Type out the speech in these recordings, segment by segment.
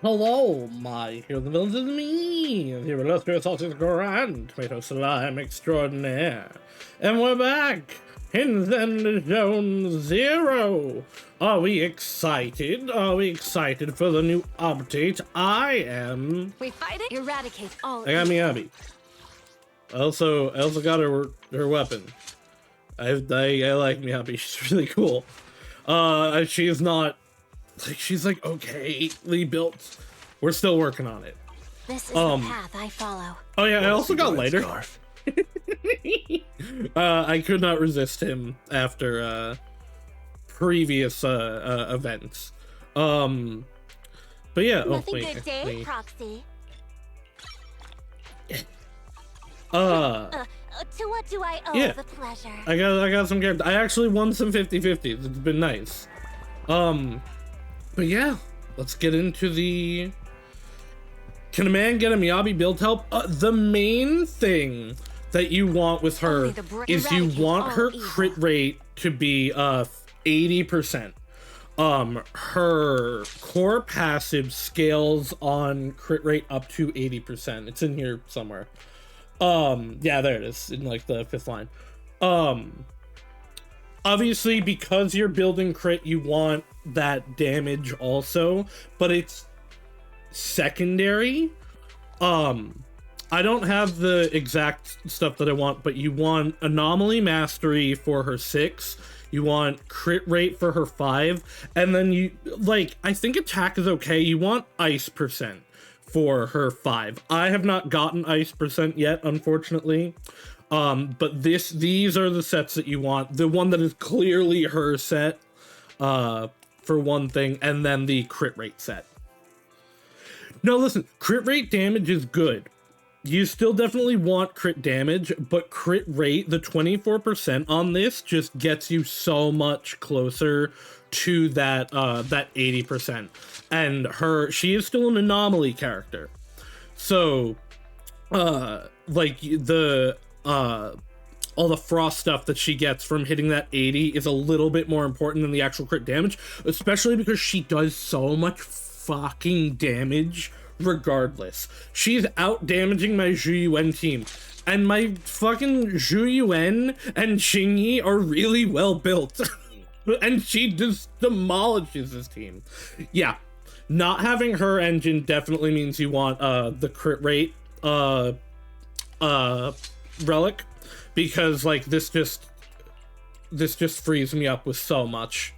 Hello, my hero of the villains is me, the illustrious sausage grand tomato slime extraordinaire. And we're back in Zenless Zone Zero. Are we excited? Are we excited for the new update? I am. We fight it, eradicate all. I got Miyabi. I also got her weapon. I like Miyabi. She's really cool. She's not. Like, she's like okayly built. We're still working on it. This is the path I follow. Oh yeah, I also got lighter. I could not resist him after previous events. But yeah. Nothing good day, Proxy. To what do I owe the pleasure? I got some characters. I actually won some 50-50s. It's been nice. But yeah, let's get into the... Can a man get a Miyabi build help? The main thing that you want with her is you want her crit rate to be 80%. Her core passive scales on crit rate up to 80%. It's in here somewhere. Yeah, there it is, in like the 5th line. Obviously, because you're building crit, you want that damage also, but it's secondary. I don't have the exact stuff that I want, but you want anomaly mastery for her 6, you want crit rate for her 5, and then you, like, I think attack is okay, you want ice percent for her 5. I have not gotten ice percent yet, unfortunately. But these are the sets that you want. The one that is clearly her set, for one thing, and then the crit rate set. No, listen, crit rate damage is good. You still definitely want crit damage, but crit rate, the 24% on this just gets you so much closer to that 80%. And she is still an anomaly character. So, like all the frost stuff that she gets from hitting that 80 is a little bit more important than the actual crit damage, especially because she does so much fucking damage regardless. She's out damaging my Zhu Yuan team, and my fucking Zhu Yuan and Xingyi are really well built. And she just demolishes his team. Yeah, not having her engine definitely means you want the crit rate relic, because like this just frees me up with so much,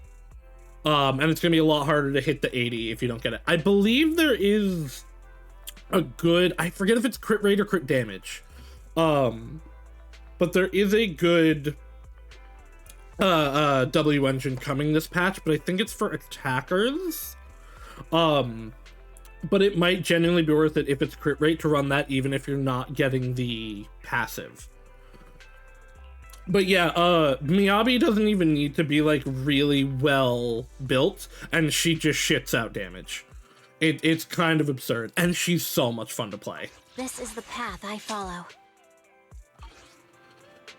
and it's gonna be a lot harder to hit the 80 if you don't get it. I believe there is a good, I forget if it's crit rate or crit damage, but there is a good W engine coming this patch, but I think it's for attackers. But it might genuinely be worth it if it's crit rate to run that, even if you're not getting the passive. But yeah, Miyabi doesn't even need to be like really well built, and she just shits out damage. It's kind of absurd, and she's so much fun to play. This is the path I follow.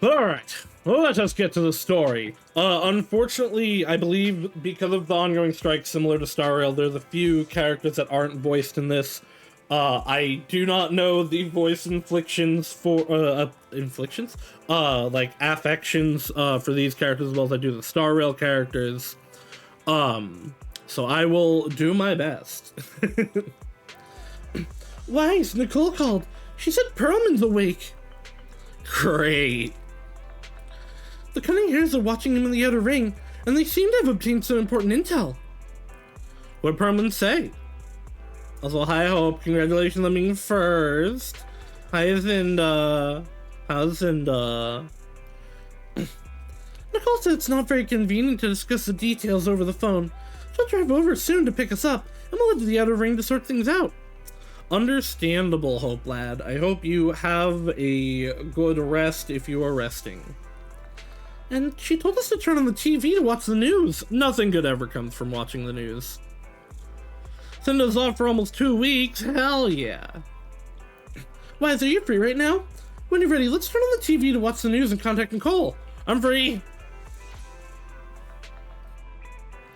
Alright, well, let us get to the story. Unfortunately, I believe because of the ongoing strike similar to Star Rail, there's a few characters that aren't voiced in this. I do not know the voice inflictions for, like affections, for these characters as well as I do the Star Rail characters. So I will do my best. Weiss, Nicole called. She said Perlman's awake. Great. The Cunning Hares are watching him in the Outer Ring, and they seem to have obtained some important intel. What'd Perlman say? Also, hi Hope, congratulations on being first. Hi Zinda. How's Zinda? Nicole said it's not very convenient to discuss the details over the phone. She'll drive over soon to pick us up, and we'll head to the Outer Ring to sort things out. Understandable, Hope lad. I hope you have a good rest if you are resting. And she told us to turn on the TV to watch the news. Nothing good ever comes from watching the news. Zinda's off for almost 2 weeks. Hell yeah. Weiss, are you free right now? When you're ready, let's turn on the TV to watch the news and contact Nicole. I'm free.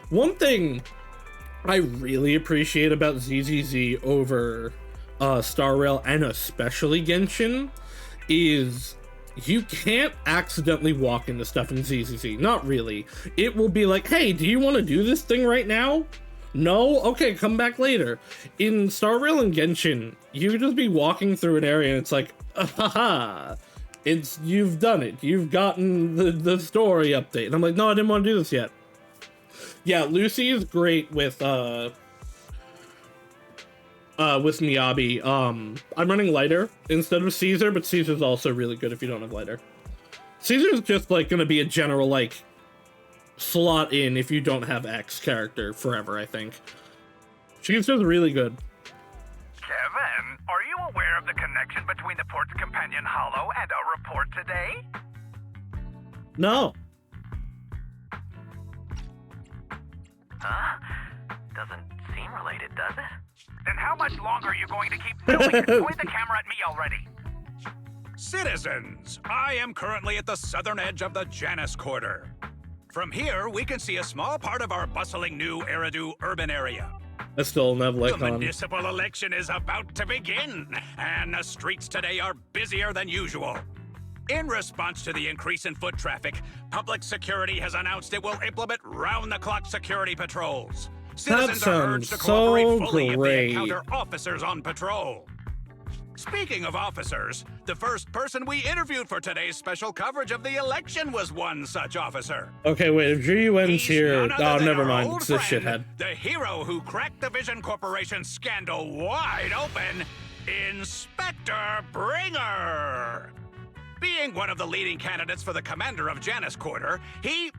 One thing I really appreciate about ZZZ over Star Rail, and especially Genshin, is you can't accidentally walk into stuff in ZZZ. Not really. It will be like, hey, do you want to do this thing right now? No? Okay, come back later. In Star Rail and Genshin, you could just be walking through an area and it's like, haha, you've done it. You've gotten the story update. And I'm like, no, I didn't want to do this yet. Yeah, Lucy is great with Miyabi. I'm running lighter instead of Caesar, but Caesar's also really good if you don't have lighter. Caesar's just like gonna be a general like slot in if you don't have X character forever, I think. She's just really good. Kevin, are you aware of the connection between the port's companion Hollow and our report today? No. Huh? Doesn't seem related, does it? Then how much longer are you going to keep filming it? Point the camera at me already. Citizens, I am currently at the southern edge of the Janus Quarter. From here, we can see a small part of our bustling new Eridu urban area. I still have The like on. municipal election is about to begin, and the streets today are busier than usual. In response to the increase in foot traffic, public security has announced it will implement round-the-clock security patrols. Citizens are urged to sounds cooperate so fully if great. they encounter officers on patrol. Speaking of officers, the first person we interviewed for today's special coverage of the election was one such officer. Okay, wait, if Juyen's He's here, none other oh, than never our mind, old it's this friend, shithead. the hero who cracked the Vision Corporation scandal wide open, Inspector Bringer. Being one of the leading candidates for the commander of Janus Quarter, he...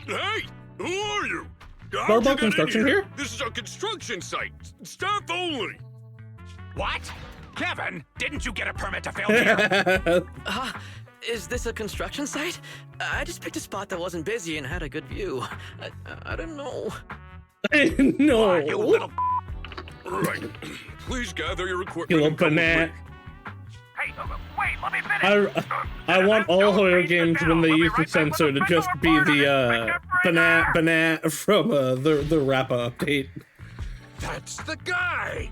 Hey, who are you? How'd Spellbound you get in construction here? This is a construction site. Staff only. What? Kevin, didn't you get a permit to film here? Is this a construction site? I just picked a spot that wasn't busy and had a good view. I don't know. No. You little... Right. Please gather your equipment. You little and come with banana. me. Hey, wait, let me finish. I want all Don't horror leave the games channel. when they We'll be use the right back with sensor a to special just be report on the Inspector Bringer. banana from the Rappa update. That's the guy.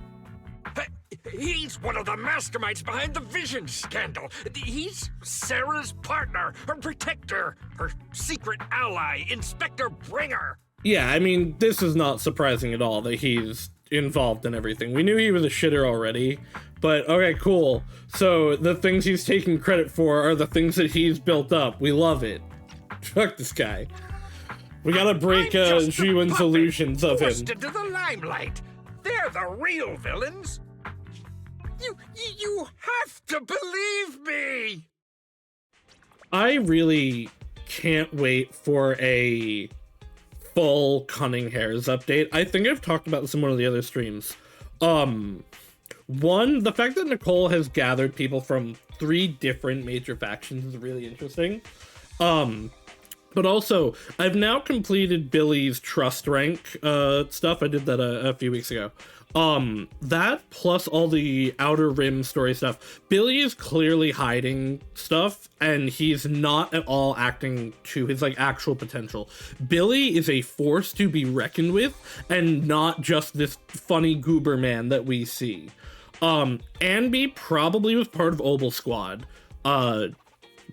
He's one of the masterminds behind the Vision scandal. He's Sarah's partner, her protector, her secret ally, Inspector Bringer. Yeah, I mean, this is not surprising at all that he's involved in everything. We knew he was a shitter already, but okay, cool. So the things he's taking credit for are the things that he's built up. We love it. Fuck this guy. We gotta break I'm just a Juyen's puppet illusions of him. forced into the limelight. They're the real villains. You have to believe me. I really can't wait for a full Cunning Hairs update. I think I've talked about this in one of the other streams. One, the fact that Nicole has gathered people from 3 different major factions is really interesting. But also, I've now completed Billy's trust rank stuff. I did that a few weeks ago. That plus all the Outer Rim story stuff. Billy is clearly hiding stuff, and he's not at all acting to his like actual potential. Billy is a force to be reckoned with, and not just this funny goober man that we see. Anby probably was part of Obel Squad.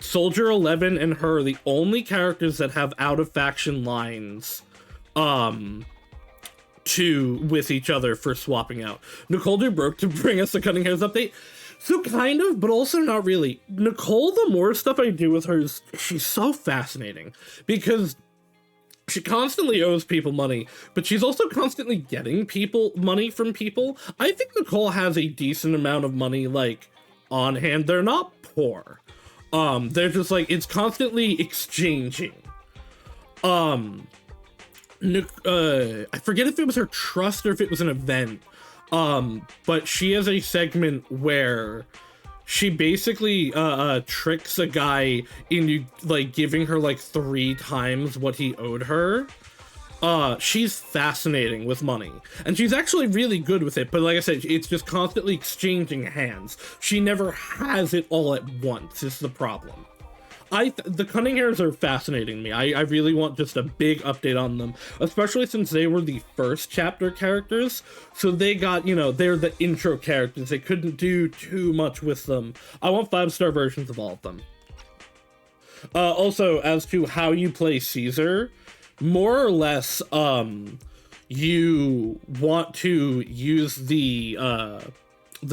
Soldier 11 and her are the only characters that have out of faction lines with each other for swapping out. Nicole Dubrook to bring us the Cunning Hairs update. So kind of, but also not really. Nicole, the more stuff I do with her, she's so fascinating because she constantly owes people money, but she's also constantly getting people money from people. I think Nicole has a decent amount of money like on hand. They're not poor. They're just like, it's constantly exchanging. I forget if it was her trust or if it was an event. But she has a segment where she basically tricks a guy into like giving her like 3 times what he owed her. She's fascinating with money, and she's actually really good with it, but like I said, it's just constantly exchanging hands. She never has it all at once, is the problem. The cunning hairs are fascinating to me. I really want just a big update on them, especially since they were the first chapter characters. So they got, you know, they're the intro characters. They couldn't do too much with them. I want 5-star versions of all of them. Also, as to how you play Caesar, more or less, you want to use the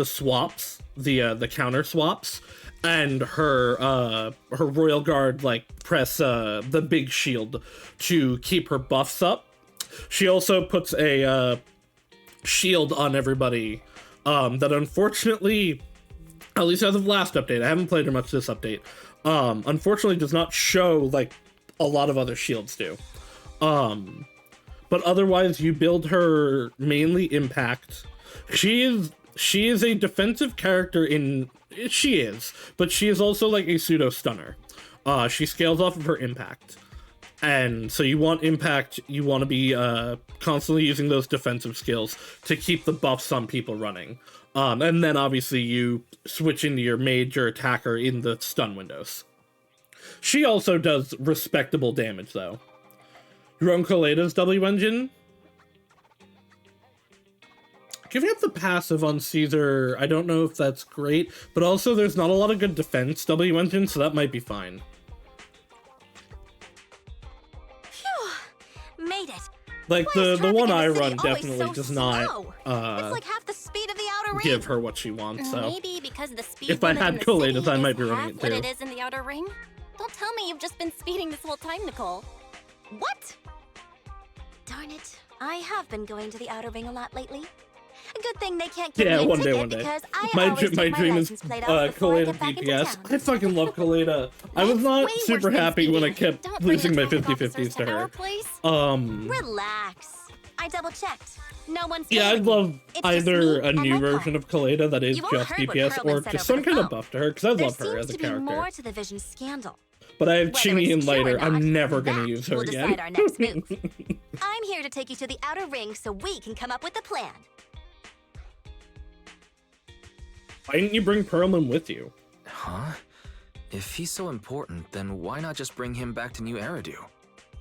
swaps, the counter swaps, and her royal guard, like, press the big shield to keep her buffs up. She also puts a shield on everybody that unfortunately, at least as of last update, I haven't played her much this update, unfortunately does not show like a lot of other shields do. But otherwise you build her mainly impact. She is a defensive character but she is also like a pseudo stunner. She scales off of her impact. And so you want impact, you want to be constantly using those defensive skills to keep the buffs on people running. And then obviously you switch into your major attacker in the stun windows. She also does respectable damage though. You run Coleda's W engine. Giving up the passive on Caesar, I don't know if that's great, but also there's not a lot of good defense W engine, so that might be fine. Phew, made it. Like the one I run definitely does not it's like half the speed of the outer ring. give her what she wants. So maybe because the speed if I had Coleda's, I might be running it too. What it is in the outer ring? Don't tell me you've just been speeding this whole time, Nicole. What? Darn it! I have been going to the outer ring a lot lately. A good thing they can't give me a ticket because I always take my dream is license plate off before I get back into DPS. town. I fucking love Coleda. I was not super happy when I kept losing my 50-50s to her. Relax. I double checked. No one's yeah, I'd love either a new version of Coleda that is just DPS or just some kind of buff to her, because I love her as a character. There seems to be more to the Vision scandal. But I have Chingy and later. I'm never gonna use her again. Decide our next move. I'm here to take you to the outer ring so we can come up with a plan. Why didn't you bring Perlman with you? Huh? If he's so important, then why not just bring him back to New Eridu?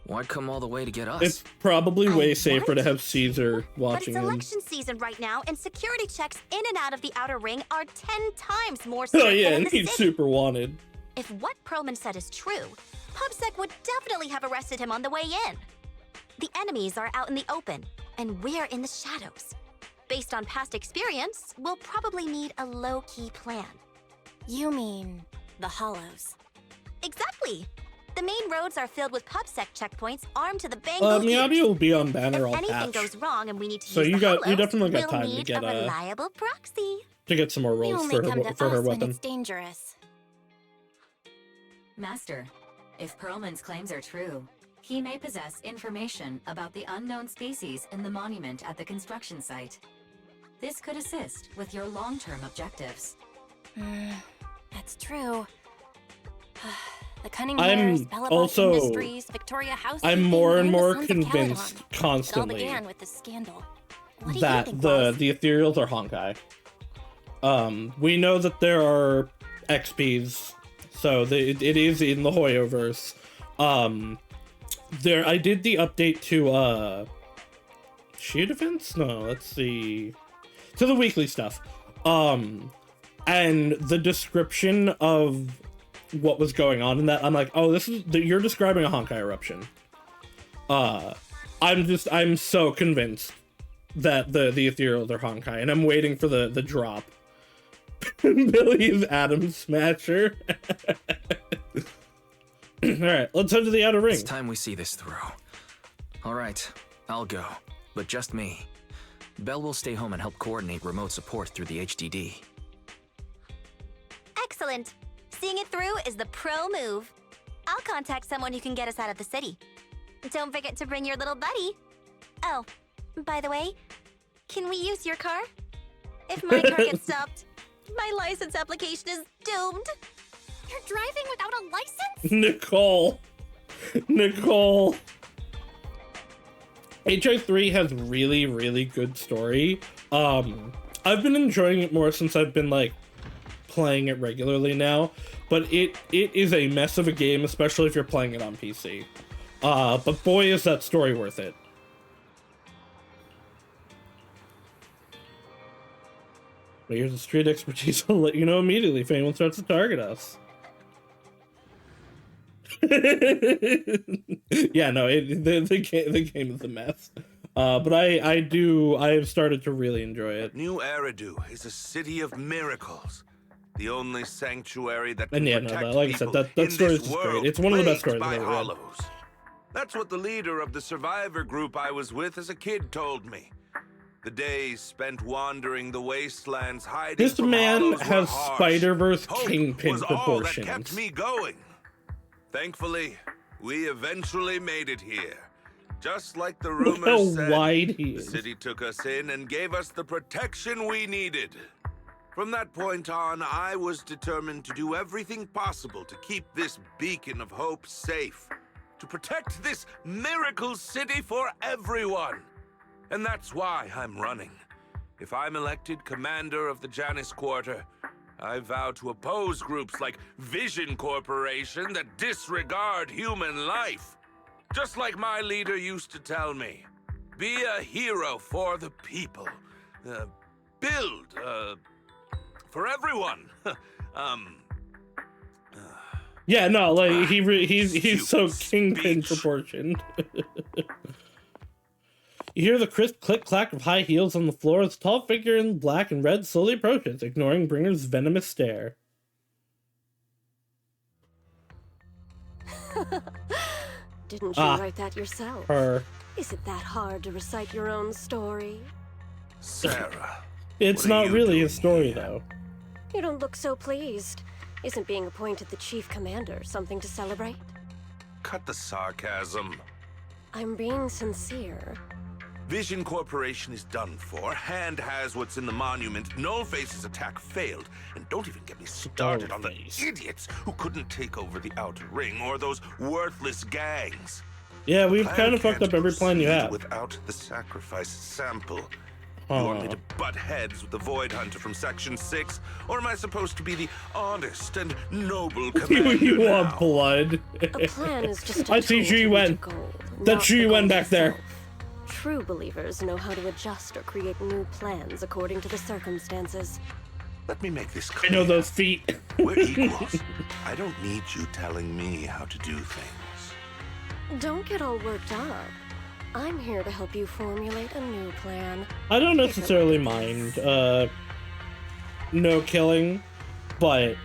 Why come all the way to get us? It's probably way safer to have Caesar watching him. But it's election season right now, and security checks in and out of the outer ring are 10 times more strict Oh yeah, than in and the he's city. super wanted. If what Perlman said is true, PubSec would definitely have arrested him on the way in. The enemies are out in the open, and we're in the shadows. Based on past experience, we'll probably need a low-key plan. You mean the Hollows? Exactly. The main roads are filled with PubSec checkpoints armed to the bangle. Meowdy will be on banner all patch. If anything patch. goes wrong and we need to So use you the definitely got Hollows, time we'll to get need a reliable proxy. To get some more rolls for her weapon. It's dangerous. Master, if Perlman's claims are true, he may possess information about the unknown species in the monument at the construction site. This could assist with your long-term objectives. That's true. The Cunning I'm Hares, Bellabot also- Industries, Victoria House. I'm more and more Sons of convinced Caledon. It all constantly began with the scandal. What do you that think, the ethereals are Honkai. We know that there are XPs, so it is in the Hoyoverse. I did the update to Shield Defense? No, that's to the weekly stuff. And the description of what was going on in that, I'm like, oh, you're describing a Honkai eruption. I'm so convinced that the ethereals are Honkai, and I'm waiting for the drop. Billy's Atom Smasher. Alright, let's head to the outer ring. It's time we see this through. Alright, I'll go, but just me. Belle will stay home and help coordinate remote support through the HDD. Excellent. Seeing it through is the pro move. I'll contact someone who can get us out of the city. Don't forget to bring your little buddy. Oh, by the way, can we use your car? If my car gets stopped, my license application is doomed. You're driving without a license? Nicole. HI3 has really, really good story. I've been enjoying it more since I've been like playing it regularly now, but it is a mess of a game, especially if you're playing it on PC. But boy, is that story worth it. But here's the street expertise. I'll let you know immediately if anyone starts to target us. Yeah, no, the game is a mess. But I have started to really enjoy it. New Eridu is a city of miracles. The only sanctuary that can And yeah, no, protect like I said, people that in story is this just great. world It's one of the best plagued stories by I've ever read. hollows. That's what the leader of the survivor group I was with as a kid told me. The days spent wandering the wastelands hiding This from man hollows were has harsh. Spider-Verse Hope Kingpin was all that proportions. kept me going. Thankfully, we eventually made it here. Just like the Look how rumors said, wide he the is. city took us in and gave us the protection we needed. From that point on, I was determined to do everything possible to keep this beacon of hope safe. To protect this miracle city for everyone. And that's why I'm running. If I'm elected commander of the Janus Quarter, I vow to oppose groups like Vision Corporation that disregard human life. Just like my leader used to tell me. Be a hero for the people. Build, for everyone. Yeah, no, like he's so Stupid Kingpin speech. proportioned. You hear the crisp click-clack of high heels on the floor as a tall figure in black and red slowly approaches, ignoring Bringer's venomous stare. Didn't you write that yourself? Her. Is it that hard to recite your own story? Sarah. It's What are not you really a doing story, here? though. You don't look so pleased. Isn't being appointed the chief commander something to celebrate? Cut the sarcasm. I'm being sincere. Vision Corporation is done for. Hand has what's in the monument. Nullface's attack failed. And don't even get me started on the Nullface. idiots who couldn't take over the Outer Ring or those worthless gangs. Yeah, we've Plan kind of fucked can't up every plan you proceed have. without the sacrifice sample. You want me Aw. to butt heads with the Void Hunter from Section 6? Or am I supposed to be the honest and noble commander You now? want blood. A plan is just a I see tool to Xu reach Wen. a goal, That's not Xu the Wen goal back there. itself. True believers know how to adjust or create new plans according to the circumstances. Let me make this I clear. know those feet. We're equals. I don't need you telling me how to do things. Don't get all worked up. I'm here to help you formulate a new plan. I don't necessarily mind no killing, but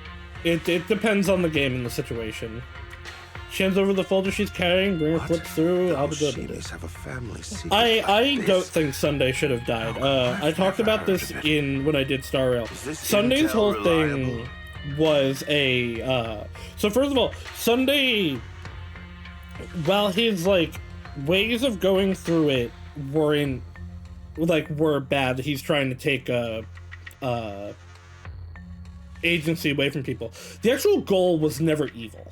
it depends on the game and the situation. She hands over the folder she's carrying, Bringer flips through, I'll be Those good with Sheenies it. have a family secret I like don't this. think Sunday should have died. I talked never about this heard of it. when I did Star Rail. Is this Sunday's intel whole reliable? thing was so first of all, Sunday, while his like ways of going through it were bad, he's trying to take agency away from people. The actual goal was never evil.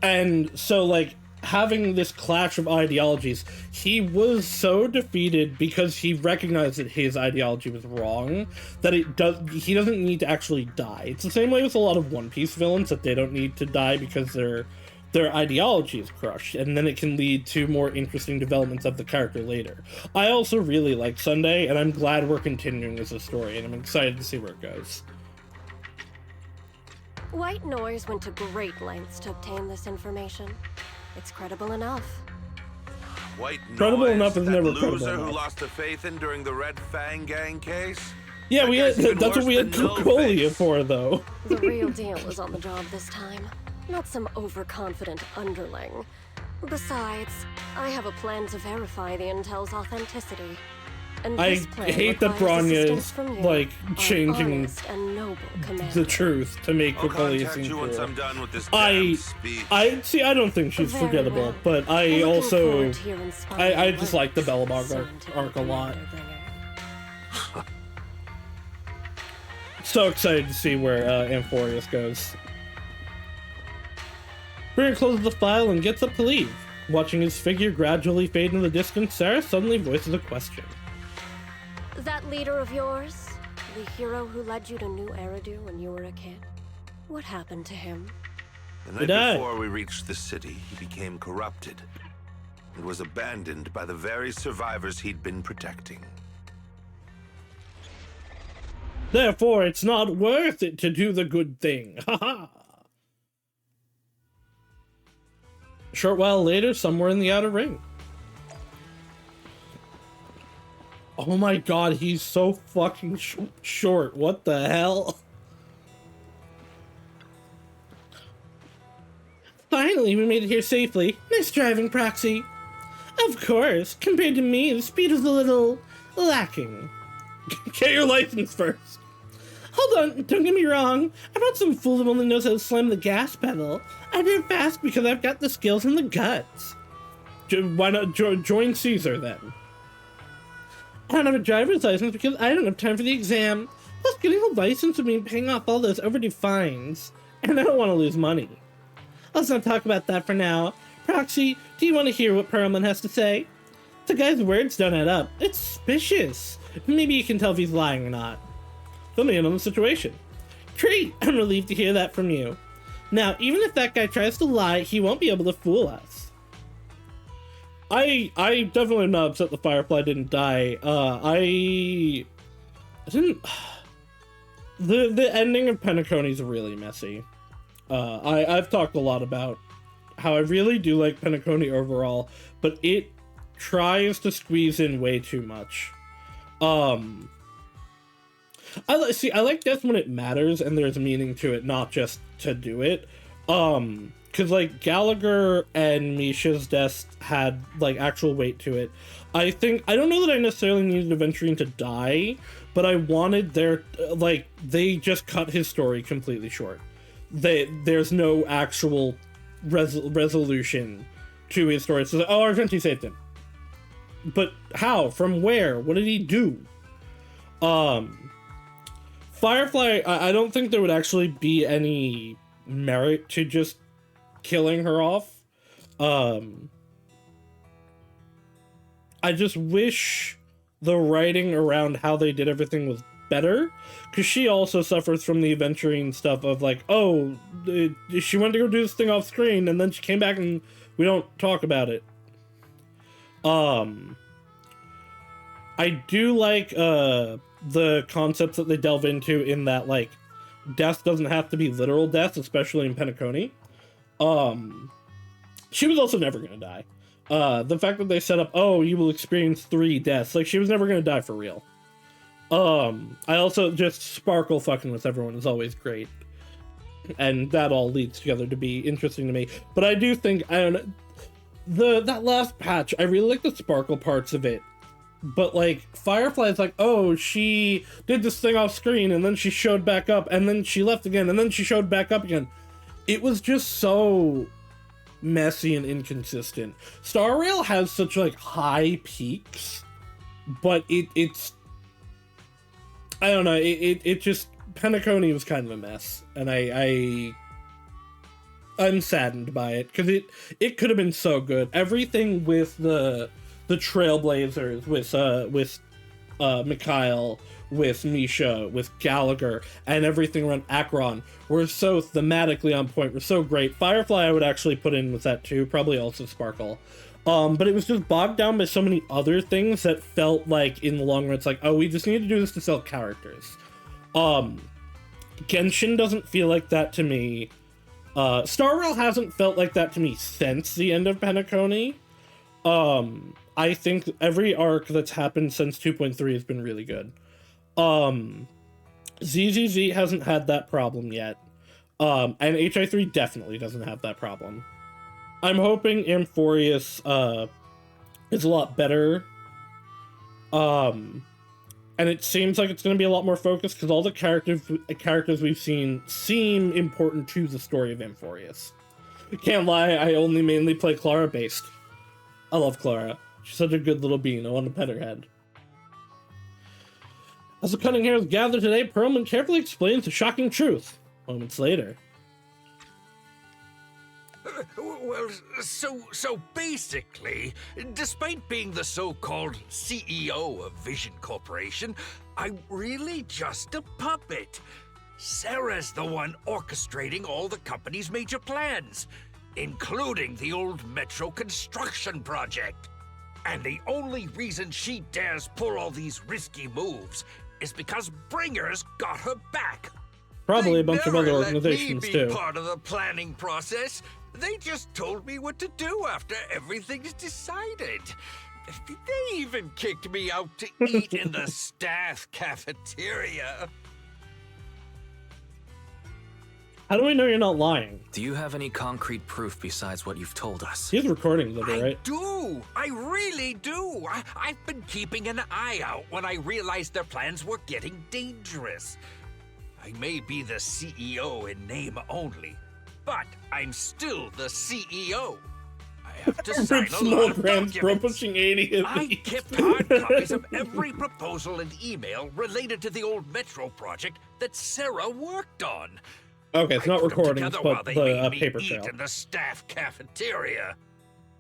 And so like having this clash of ideologies, he was so defeated because he recognized that his ideology was wrong, that he doesn't need to actually die. It's the same way with a lot of One Piece villains, that they don't need to die because their ideology is crushed, and then it can lead to more interesting developments of the character later. I also really like Sunday, and I'm glad we're continuing as a story, and I'm excited to see where it goes. White Noise went to great lengths to obtain this information. It's credible enough. White Credible noise, enough is that never loser credible who enough. lost the faith in during the Red Fang gang case? Yeah, That we had, guy's even that's what worse we had than Cocolia Nullface. for, though. The real deal is on the job this time, not some overconfident underling. Besides, I have a plan to verify the intel's authenticity. And I this plan hate that requires Bronya assistance is, from you, like, our changing honest and noble commander. the truth to make I'll Cocolia contact seem you once cool. I'm done with this I damn speech. I don't think she's Very forgettable, well. but I Looking also forward to your inspiring I just like the works, Bellamog soon to be arc a lot. Commander Bringer. So excited to see where Amphorius goes. Bringer closes the file and gets up to leave. Watching his figure gradually fade into the distance, Sarah suddenly voices a question. That leader of yours? The hero who led you to New Eridu when you were a kid? What happened to him? The night before we reached the city, he became corrupted and was abandoned by the very survivors he'd been protecting. Therefore, it's not worth it to do the good thing. Haha. A short while later, somewhere in the Outer Ring. Oh my god, he's so fucking short. What the hell? Finally, we made it here safely. Nice driving, Proxy. Of course, compared to me, the speed was a little lacking. Get your license first. Hold on, don't get me wrong. I'm not some fool who only knows how to slam the gas pedal. I drive fast because I've got the skills and the guts. Why not join Caesar, then? I don't have a driver's license because I don't have time for the exam. Plus, getting a license would mean paying off all those overdue fines. And I don't want to lose money. Let's not talk about that for now. Proxy, do you want to hear what Perlman has to say? The guy's words don't add up. It's suspicious. Maybe you can tell if he's lying or not. Fill me in on the situation. Great! I'm relieved to hear that from you. Now, even if that guy tries to lie, he won't be able to fool us. I definitely am not upset the Firefly didn't die. I didn't... The ending of Penacony is really messy. I've talked a lot about how I really do like Penacony overall, but it tries to squeeze in way too much. I like death when it matters and there's meaning to it, not just to do it. Because, like, Gallagher and Misha's deaths had, like, actual weight to it. I don't know that I necessarily needed Aventurine to die, but I wanted their, like, they just cut his story completely short. There's no actual resolution to his story. It's like, oh, Argenti saved him. But how? From where? What did he do? Firefly, I don't think there would actually be any merit to just killing her off. I just wish the writing around how they did everything was better, because she also suffers from the Aventurine stuff of like, oh, she went to go do this thing off screen and then she came back and we don't talk about it. I do like the concepts that they delve into in that, like, death doesn't have to be literal death, especially in Penacony. She was also never gonna die. The fact that they set up, oh, you will experience 3 deaths, like, she was never gonna die for real. I also just Sparkle fucking with everyone is always great. And that all leads together to be interesting to me. But I do think, I don't know, that last patch, I really like the Sparkle parts of it. But, like, Firefly's like, oh, she did this thing off screen, and then she showed back up, and then she left again, and then she showed back up again. It was just so messy and inconsistent. Star Rail has such, like, high peaks, but it's... I don't know, it just... Penacony was kind of a mess, and I'm saddened by it, because it could have been so good. Everything with the Trailblazers, with Mikhail, with Misha, with Gallagher, and everything around Acheron were so thematically on point, were so great. Firefly I would actually put in with that too, probably also Sparkle. But it was just bogged down by so many other things that felt like, in the long run, it's like, oh, we just need to do this to sell characters. Genshin doesn't feel like that to me. Star Rail hasn't felt like that to me since the end of Penacony. I think every arc that's happened since 2.3 has been really good. ZZZ hasn't had that problem yet. And HI3 definitely doesn't have that problem. I'm hoping Amphorius is a lot better. And it seems like it's going to be a lot more focused because all the characters we've seen seem important to the story of Amphorius. Can't lie, I only mainly play Clara based. I love Clara. She's such a good little bean. I want to pet her head. As the Cunning Hares gather today, Perlman carefully explains the shocking truth. Moments later. Well, so basically, despite being the so-called CEO of Vision Corporation, I'm really just a puppet. Sarah's the one orchestrating all the company's major plans, including the old metro construction project. And the only reason she dares pull all these risky moves is because Bringer's got her back. Probably They a bunch of never other let organizations me be too. part of the planning process. They just told me what to do after everything's decided. They even kicked me out to eat in the staff cafeteria. How do we know you're not lying? Do you have any concrete proof besides what you've told us? He's recording of it, right? I do. I really do. I've been keeping an eye out when I realized their plans were getting dangerous. I may be the CEO in name only, but I'm still the CEO. I have to sign Rip a small lot of grams, bro, documents. pushing 80 of I these. kept hard copies of every proposal and email related to the old metro project that Sarah worked on. Okay, it's I not put 'em recordings, together while but they the made me paper eat trail. in the staff cafeteria.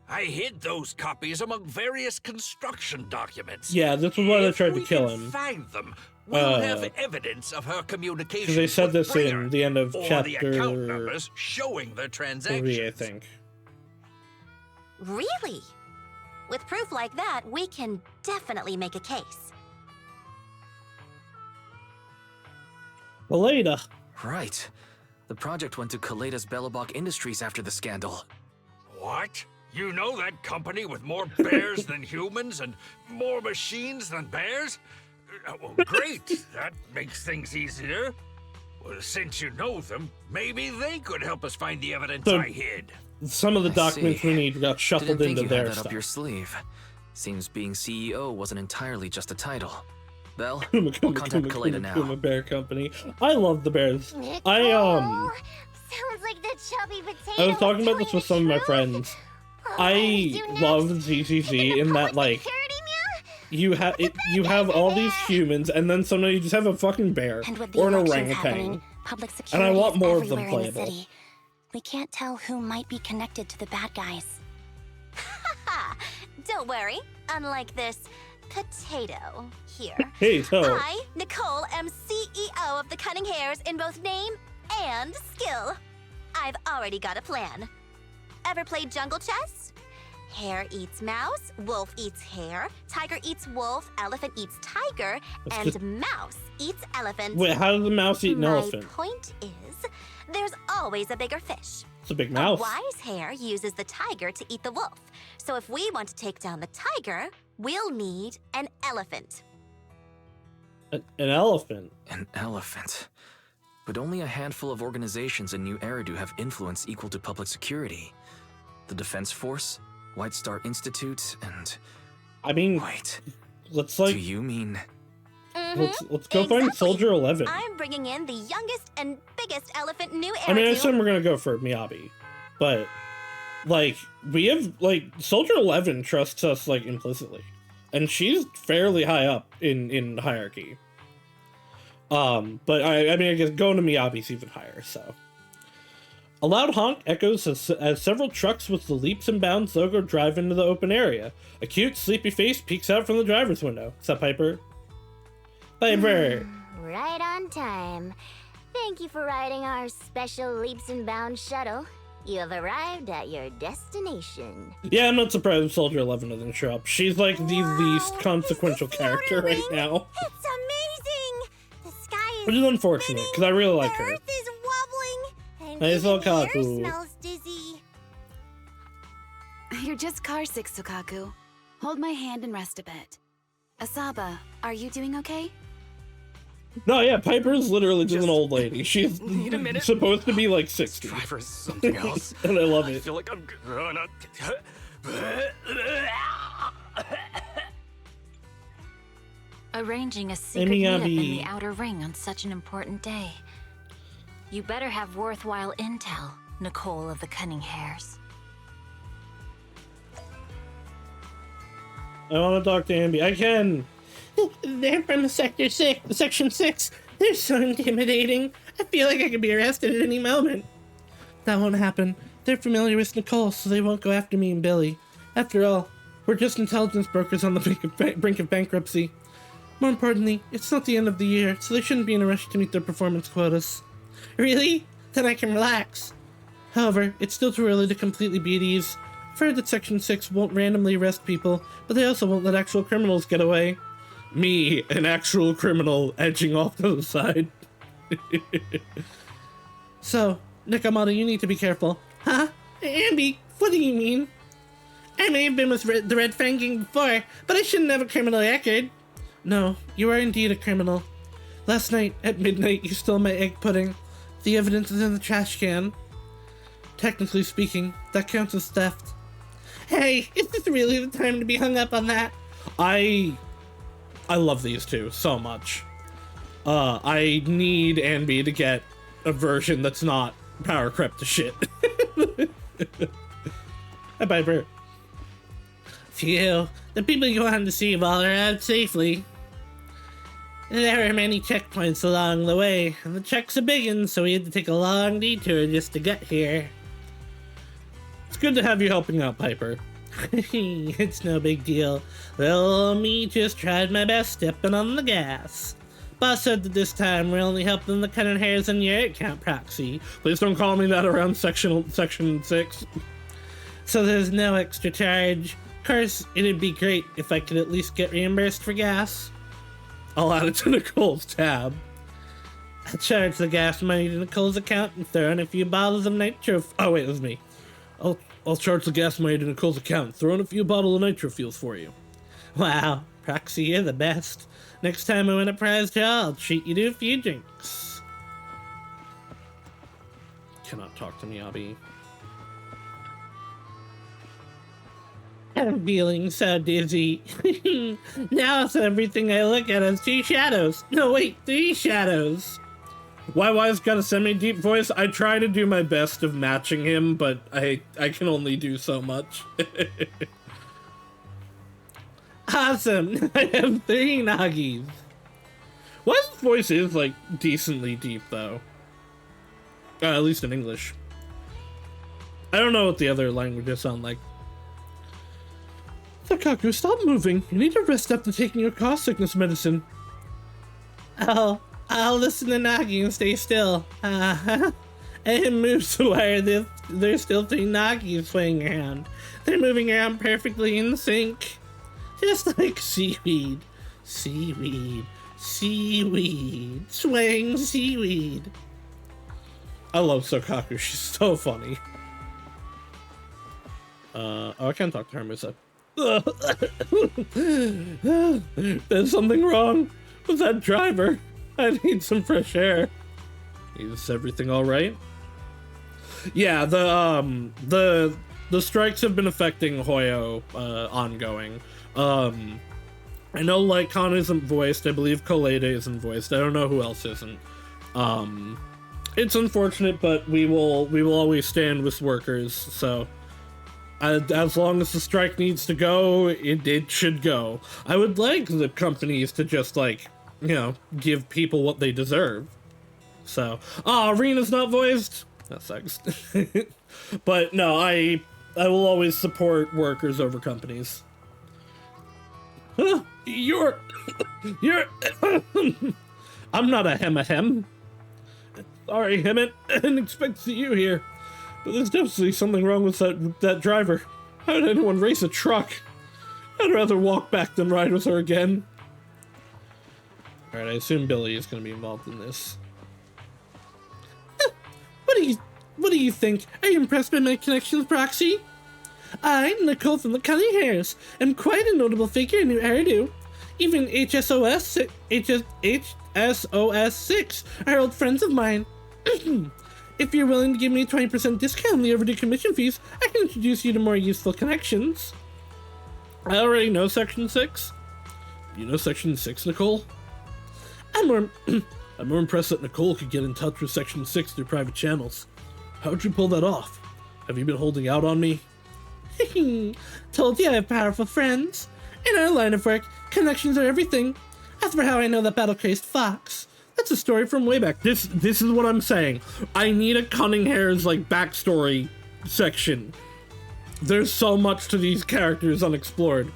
I hid those copies among various construction documents. Yeah, this was why they If tried to we kill can him. find them, we'll have evidence of her communication. Because they said with this in Bringer, the end of or chapter the account numbers showing the 3, transactions. I think. Really? With proof like that, we can definitely make a case. Beleda. Right. The project went to Kaleda's Belobog Industries after the scandal. What? You know that company with more bears than humans and more machines than bears? Well, great. That makes things easier. Well, since you know them, maybe they could help us find the evidence So- I hid. Some of the I documents see. we need got shuffled Didn't think into you their had that stuff. up your sleeve. Seems being CEO wasn't entirely just a title. Belle, Kuma, we'll contact Kaleda now. Kuma Bear Company. I love the bears. Nicole, sounds like the chubby potato. I was talking about this with some of my friends. I love ZZZ in that, like, you have all these humans, and then sometimes you just have a fucking bear And with the or an elections happening, orangutan. public And I security want is more of them everywhere in the playable. city. We can't tell who might be connected to the bad guys. Don't worry. Unlike this potato here. Hey, so I, Nicole, am CEO of the Cunning Hares in both name and skill. I've already got a plan. Ever played jungle chess? Hare eats mouse, wolf eats hare, tiger eats wolf, elephant eats tiger, and mouse eats elephant. wait, how does the mouse eat an My elephant? point is, there's always a bigger fish. It's a big A mouse. wise hare uses the tiger to eat the wolf. So if we want to take down the tiger, we'll need an elephant. An elephant. An elephant. But only a handful of organizations in New Eridu have influence equal to public security. The Defense Force, White Star Institute, and... I mean, Wait, let's do like you mean... let's go find Soldier 11. I'm bringing in the youngest and biggest elephant in New Eridu. I mean, I assume we're gonna go for Miyabi, but like we have like Soldier 11 trusts us like implicitly, and she's fairly high up in hierarchy. But I mean, I guess going to Miyabi's even higher. So a loud honk echoes as several trucks with the leaps and bounds logo drive into the open area. A cute, sleepy face peeks out from the driver's window. Is that Piper? Piper. Right on time. Thank you for riding our special leaps and bounds shuttle. You have arrived at your destination. Yeah, I'm not surprised if Soldier 11 doesn't show up. She's like the least consequential is this the character outer right ring? now. It's amazing! The sky is Which is unfortunate, because I really like the her. earth is wobbling, and Hey, even the air Sokaku. smells dizzy. You're just carsick, Sukaku. Hold my hand and rest a bit. Asaba, are you doing okay? No, yeah, Piper's literally just an old lady. She's need a minute. supposed to be like 60. Driver is something else. And I love I it. feel like I'm gonna... Arranging a secret meetup in Miyabi. the Outer Ring on such an important day. You better have worthwhile intel, Nicole of the Cunning Hares. I want to talk to Ambi. I can. They're from Section 6. They're so intimidating. I feel like I could be arrested at any moment. That won't happen. They're familiar with Nicole, so they won't go after me and Billy. After all, we're just intelligence brokers on the brink of bankruptcy. More importantly, it's not the end of the year, so they shouldn't be in a rush to meet their performance quotas. Really? Then I can relax. However, it's still too early to completely be at ease. I've heard that Section 6 won't randomly arrest people, but they also won't let actual criminals get away. Me, an actual criminal, edging off to the side. So, Nakamoto, you need to be careful. Huh? Ambi, what do you mean? I may have been with the Red Fang Gang before, but I shouldn't have a criminal record. No, you are indeed a criminal. Last night, at midnight, you stole my egg pudding. The evidence is in the trash can. Technically speaking, that counts as theft. Hey, is this really the time to be hung up on that? I love these two so much. I need Anby to get a version that's not power crept to shit. Hi, Piper. Phew, the people you wanted to see all are out safely. There were many checkpoints along the way, and the check's a biggin', so we had to take a long detour just to get here. It's good to have you helping out, Piper. It's no big deal. Well, me just tried my best stepping on the gas. Boss said that this time we're only helping the cutting hairs on your account proxy. Please don't call me that around section 6. So there's no extra charge. Of course, it'd be great if I could at least get reimbursed for gas. I'll add it to Nicole's tab. I'll charge the gas money to Nicole's account and throw in a few bottles of nitro... Oh, wait, it was me. I'll charge the gas money to Nicole's account, throw in a few bottles of nitro fuels for you. Wow, Proxy, you're the best. Next time I win a prize draw, I'll treat you to a few drinks. Cannot talk to me, Abby. I'm feeling so dizzy. Now it's everything I look at as 2 shadows. No, wait, 3 shadows. YY's got a semi-deep voice. I try to do my best of matching him, but I can only do so much. Awesome! I have 3 Nagis. YY's voice is, like, decently deep, though. At least in English. I don't know what the other languages sound like. Takaku, stop moving. You need to rest after taking your cough sickness medicine. Oh, I'll listen to Nagi and stay still. I didn't move, so why are there's still 3 Nagis swaying around? They're moving around perfectly in sync. Just like seaweed. Seaweed. Seaweed. Swaying seaweed. I love Sokaku. She's so funny. Oh, I can't talk to her, Musa. There's something wrong with that driver. I need some fresh air. Is everything all right? Yeah, the strikes have been affecting Hoyo ongoing. I know Lycon isn't voiced. I believe Kolede isn't voiced. I don't know who else isn't. It's unfortunate, but we will always stand with workers. So as long as the strike needs to go, it should go. I would like the companies to just, like, you know, give people what they deserve. So, Rena's not voiced. That sucks. But no, I will always support workers over companies. Huh? You're I'm not a hem. Sorry, Hemet. I didn't expect to see you here. But there's definitely something wrong with that driver. How did anyone race a truck? I'd rather walk back than ride with her again. Alright, I assume Billy is going to be involved in this. What do you think? Are you impressed by my connections, Proxy? I'm Nicole from the Cunning Hairs. I'm quite a notable figure in New Eridu. Even HSOS 6 are old friends of mine. If you're willing to give me a 20% discount on the overdue commission fees, I can introduce you to more useful connections. I already know Section 6. You know Section 6, Nicole? I'm more impressed that Nicole could get in touch with Section 6 through private channels. How'd you pull that off? Have you been holding out on me? Told you I have powerful friends. In our line of work, connections are everything. As for how I know that battle-crazed fox, that's a story from way back. This is what I'm saying. I need a Cunning Hairs, like, backstory section. There's so much to these characters unexplored.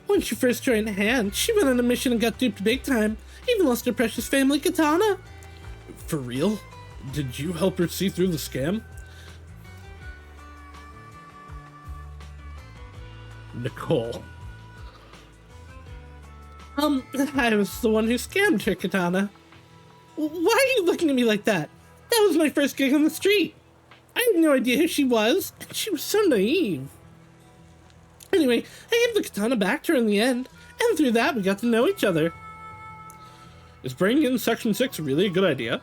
When she first joined Hand, she went on a mission and got duped big time. Even lost her precious family katana. For real? Did you help her see through the scam? Nicole. I was the one who scammed her katana. Why are you looking at me like that? That was my first gig on the street. I had no idea who she was, and she was so naive. Anyway, I gave the katana back to her in the end, and through that we got to know each other. Is bringing in Section 6 really a good idea?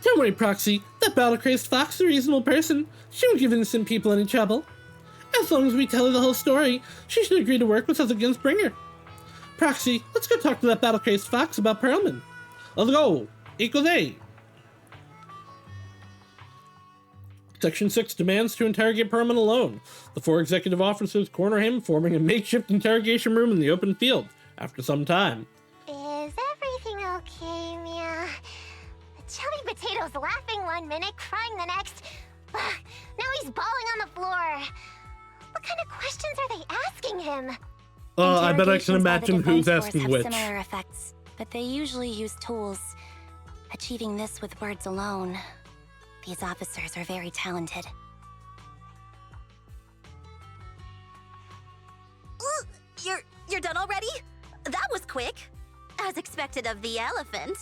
Don't worry, Proxy. That battle-crazed fox is a reasonable person. She won't give innocent people any trouble. As long as we tell her the whole story, she should agree to work with us against Bringer. Proxy, let's go talk to that battle-crazed fox about Perlman. Let's go. Equals A. Section 6 demands to interrogate Perlman alone. The 4 executive officers corner him, forming a makeshift interrogation room in the open field. After some time. Is everything okay, Mia? Chubby Potato's laughing one minute, crying the next. Now he's bawling on the floor. What kind of questions are they asking him? I bet I can imagine who's asking have which. Similar effects, but they usually use tools. Achieving this with words alone. These officers are very talented. You're done already? That was quick. As expected of the elephant.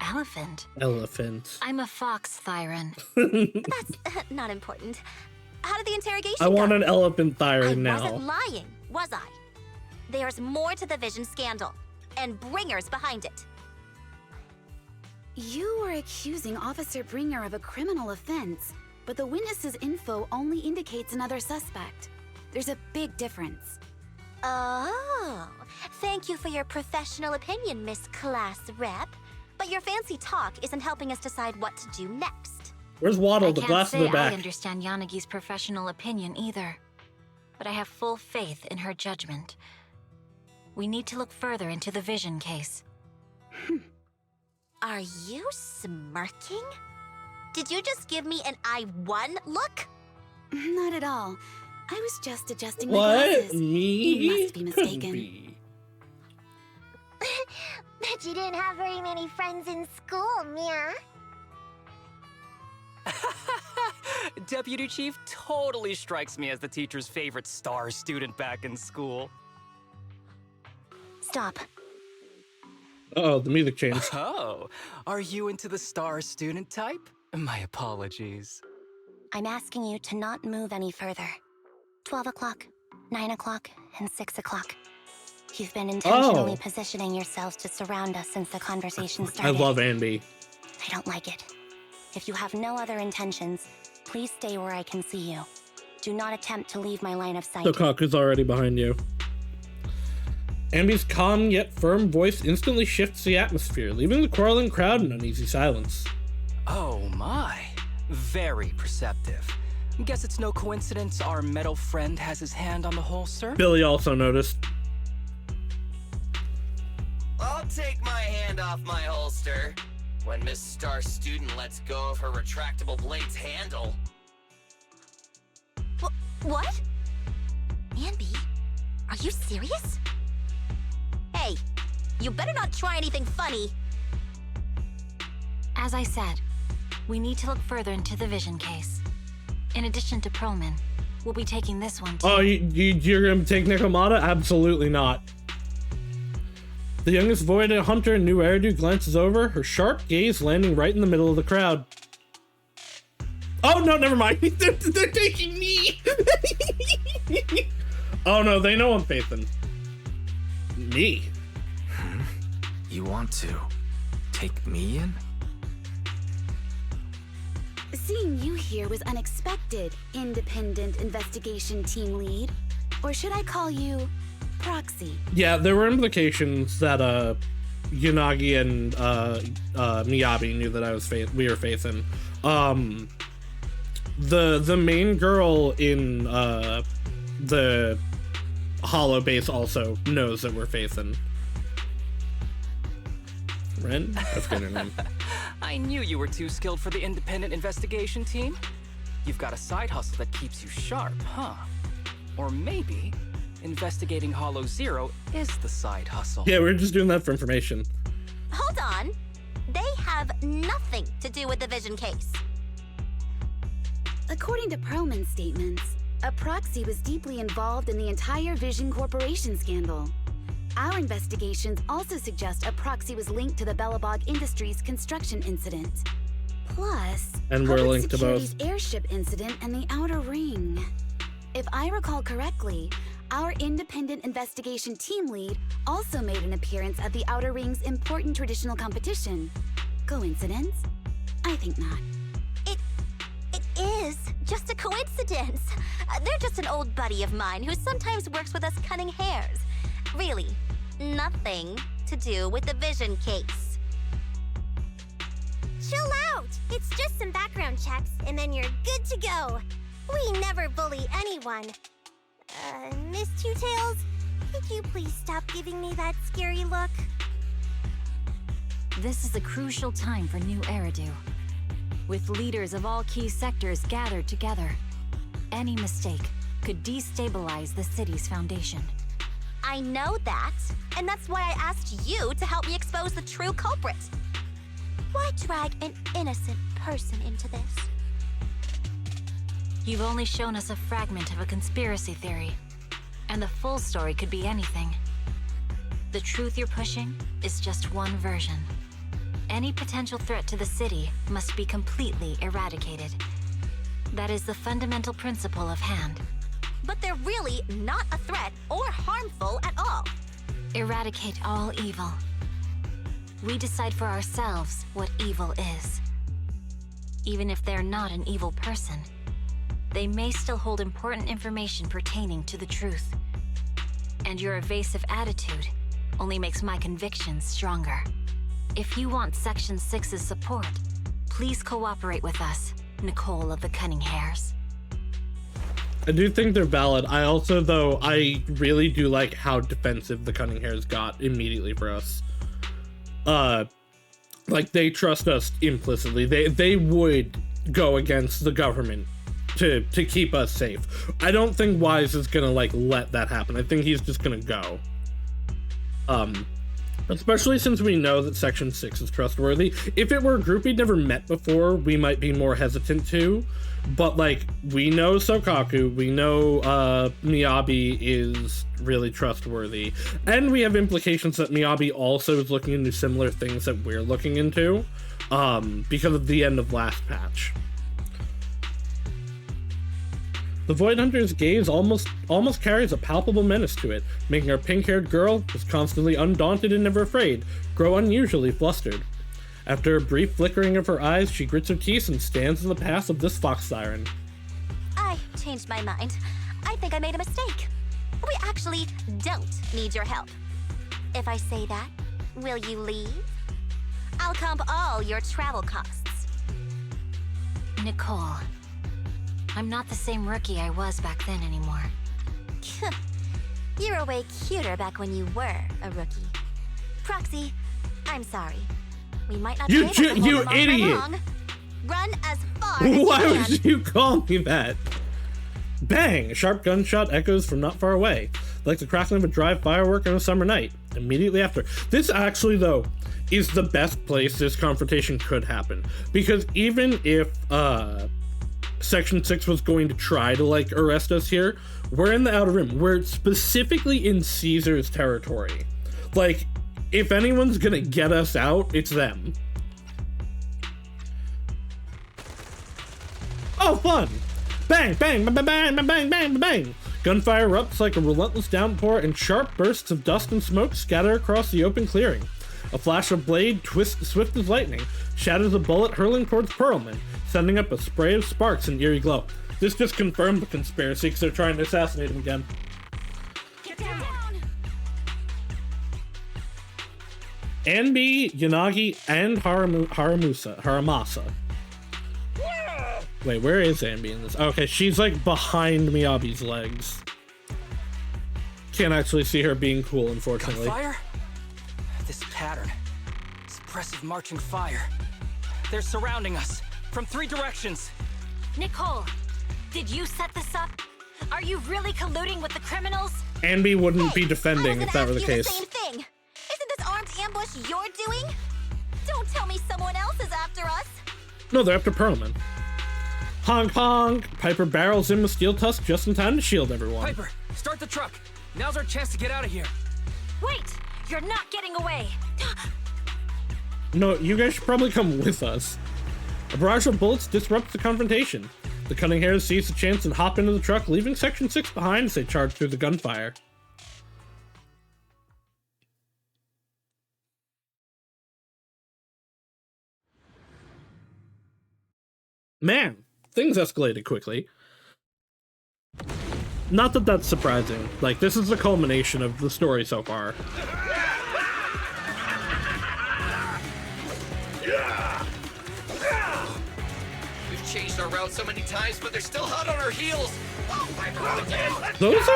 Elephant? Elephant. I'm a fox, Thyron. That's not important. How did the interrogation I want go? an elephant Thyron I now. wasn't lying, was I? There's more to the Vision scandal, and Bringer's behind it. You were accusing Officer Bringer of a criminal offense, but the witness's info only indicates another suspect. There's a big difference. Oh, thank you for your professional opinion, Miss Class Rep. But your fancy talk isn't helping us decide what to do next. Where's Waddle? I The can't glass in say the back. I understand Yanagi's professional opinion either, but I have full faith in her judgment. We need to look further into the Vision case. Are you smirking? Did you just give me an I won look? Not at all. I was just adjusting my What? glasses. Me? You must be Could mistaken. be. Bet you didn't have very many friends in school, Mia. Deputy Chief totally strikes me as the teacher's favorite star student back in school. Stop. Uh-oh, the music changed. Oh, are you into the star student type? My apologies. I'm asking you to not move any further. 12 o'clock, 9 o'clock, and 6 o'clock. You've been intentionally positioning yourselves to surround us since the conversation I started. love Andy. I don't like it. If you have no other intentions, please stay where I can see you. Do not attempt to leave my line of sight. The cock is already behind you. Ambi's calm yet firm voice instantly shifts the atmosphere, leaving the quarreling crowd in uneasy silence. Oh my. Very perceptive. Guess it's no coincidence our metal friend has his hand on the holster. Billy also noticed. I'll take my hand off my holster when Miss Star Student lets go of her retractable blade's handle. What? Anby, are you serious? Hey, you better not try anything funny. As I said, we need to look further into the Vision case. In addition to Perlman, we'll be taking this one too. Oh, you're gonna take Nikomata? Absolutely not. The youngest Void Hunter in New Eridu glances over, her sharp gaze landing right in the middle of the crowd. Oh no, never mind. They're taking me. Oh no, they know I'm faithing. Me? You want to take me in? Seeing you here was unexpected, independent investigation team lead. Or should I call you Proxy? Yeah, there were implications that Yanagi and Miyabi knew that I was we were faithing. The main girl in the Hollow base also knows that we're faithing. Ren? That's good her name. I I knew you were too skilled for the independent investigation team. You've got a side hustle that keeps you sharp, huh? Or maybe investigating Hollow Zero is the side hustle. Yeah, we're just doing that for information. Hold on. They have nothing to do with the Vision case. According to Perlman's statements, a proxy was deeply involved in the entire Vision Corporation scandal. Our investigations also suggest a proxy was linked to the Bellabog Industries construction incident. Plus, and we're linked to Security's both. Airship incident and the Outer Ring. If I recall correctly, our independent investigation team lead also made an appearance at the Outer Ring's important traditional competition. Coincidence? I think not. It is just a coincidence. They're just an old buddy of mine who sometimes works with us cunning hares. Really, nothing to do with the Vision case. Chill out! It's just some background checks, and then you're good to go. We never bully anyone. Miss Two Tails, could you please stop giving me that scary look? This is a crucial time for New Eridu. With leaders of all key sectors gathered together, any mistake could destabilize the city's foundation. I know that, and that's why I asked you to help me expose the true culprit. Why drag an innocent person into this? You've only shown us a fragment of a conspiracy theory, and the full story could be anything. The truth you're pushing is just one version. Any potential threat to the city must be completely eradicated. That is the fundamental principle of Hand. But they're really not a threat or harmful at all. Eradicate all evil. We decide for ourselves what evil is. Even if they're not an evil person, they may still hold important information pertaining to the truth. And your evasive attitude only makes my convictions stronger. If you want Section 6's support, please cooperate with us, Nicole of the Cunning Hares. I do think they're valid. I also, though, I really do like how defensive the Cunning Hares got immediately for us. Like, they trust us implicitly. They would go against the government to keep us safe. I don't think Wise is gonna, like, let that happen. I think he's just gonna go. Especially since we know that Section 6 is trustworthy. If it were a group we'd never met before, we might be more hesitant to. But, like, we know Sokaku, we know Miyabi is really trustworthy. And we have implications that Miyabi also is looking into similar things that we're looking into because of the end of last patch. The Void Hunter's gaze almost carries a palpable menace to it, making our pink-haired girl, who's constantly undaunted and never afraid, grow unusually flustered. After a brief flickering of her eyes, she grits her teeth and stands in the path of this fox siren. I changed my mind. I think I made a mistake. We actually don't need your help. If I say that, will you leave? I'll comp all your travel costs. Nicole, I'm not the same rookie I was back then anymore. You were way cuter back when you were a rookie. Proxy, I'm sorry. We might not be able to hold them off for idiot! long. Run as far as Why you can. would you call me that? Bang! A sharp gunshot echoes from not far away, like the crackling of a dry firework on a summer night. Immediately after. This actually, though, is the best place this confrontation could happen. Because even if, Section 6 was going to try to, like, arrest us here, we're in the Outer Rim. We're specifically in Caesar's territory. Like, if anyone's gonna get us out, it's them. Oh, fun! Bang, bang, bang, bang, bang, bang, bang, bang! Gunfire erupts like a relentless downpour, and sharp bursts of dust and smoke scatter across the open clearing. A flash of blade, twists swift as lightning, shatters a bullet hurling towards Perlman, sending up a spray of sparks and eerie glow. This just confirmed the conspiracy because they're trying to assassinate him again. Get down! Anbi, Yanagi, and Haramasa. Wait, where is Anbi in this? Okay, she's like behind Miyabi's legs. Can't actually see her being cool, unfortunately. Gunfire? This pattern. Suppressive marching fire. They're surrounding us from 3 directions. Nicole, did you set this up? Are you really colluding with the criminals? Anby wouldn't be defending if that were the case. Same thing. Isn't this armed ambush you're doing? Don't tell me someone else is after us. No, they're after Perlman. Honk honk! Piper barrels in with Steel Tusk just in time to shield everyone. Piper, start the truck. Now's our chance to get out of here. Wait, you're not getting away. No, you guys should probably come with us. A barrage of bullets disrupts the confrontation. The cunning hairs seize the chance and hop into the truck, leaving Section 6 behind as they charge through the gunfire. Man, things escalated quickly. Not that that's surprising. Like, this is the culmination of the story so far. We've changed our route so many times, but they're still hot on our heels. Those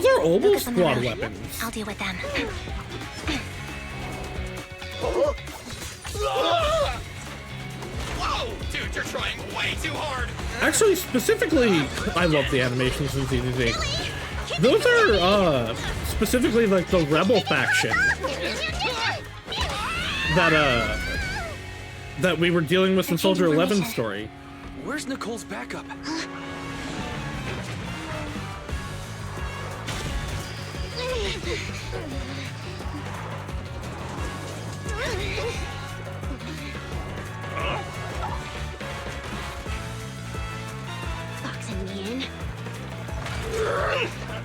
are Obel Squad weapons. I'll deal with them. Whoa, dude, you're trying way too hard. Actually, specifically, I love the animations in ZZZ. Those are, specifically, like, the Rebel faction that we were dealing with in Soldier 11's story. Where's Nicole's backup? Boxing me in.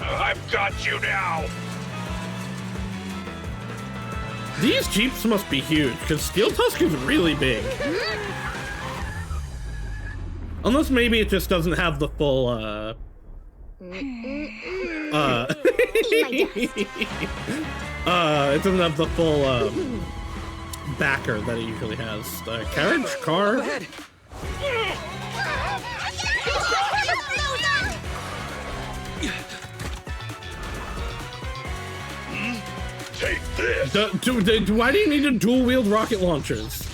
I've got you now. These Jeeps must be huge, because Steel Tusk is really big. Unless maybe it just doesn't have the full, it doesn't have the full, backer that it usually has. Carriage? Car? Take this. Why do you need a dual-wield rocket launchers?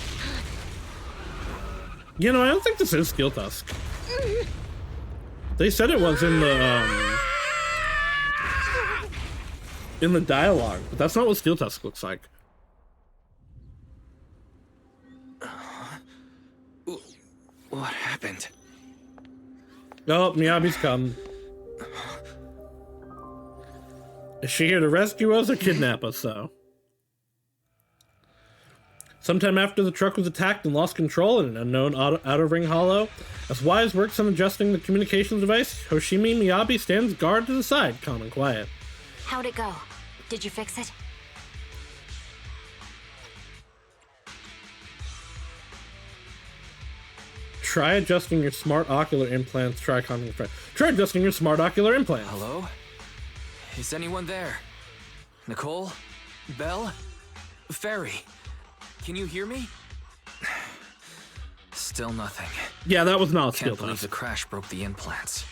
You know, I don't think this is Steel Tusk. They said it was in the dialogue, but that's not what Steel Tusk looks like. What happened? Oh, Miyabi's come. Is she here to rescue us or kidnap us, though? Sometime after the truck was attacked and lost control in an unknown outer ring hollow, as Wise works on adjusting the communications device, Hoshimi Miyabi stands guard to the side, calm and quiet. How'd it go? Did you fix it? Try adjusting your smart ocular implants. Try adjusting your smart ocular implants. Hello? Is anyone there? Nicole? Belle? Fairy? Can you hear me? Still nothing. Yeah, that was not Steel Can't believe Tusk. the crash broke the implants.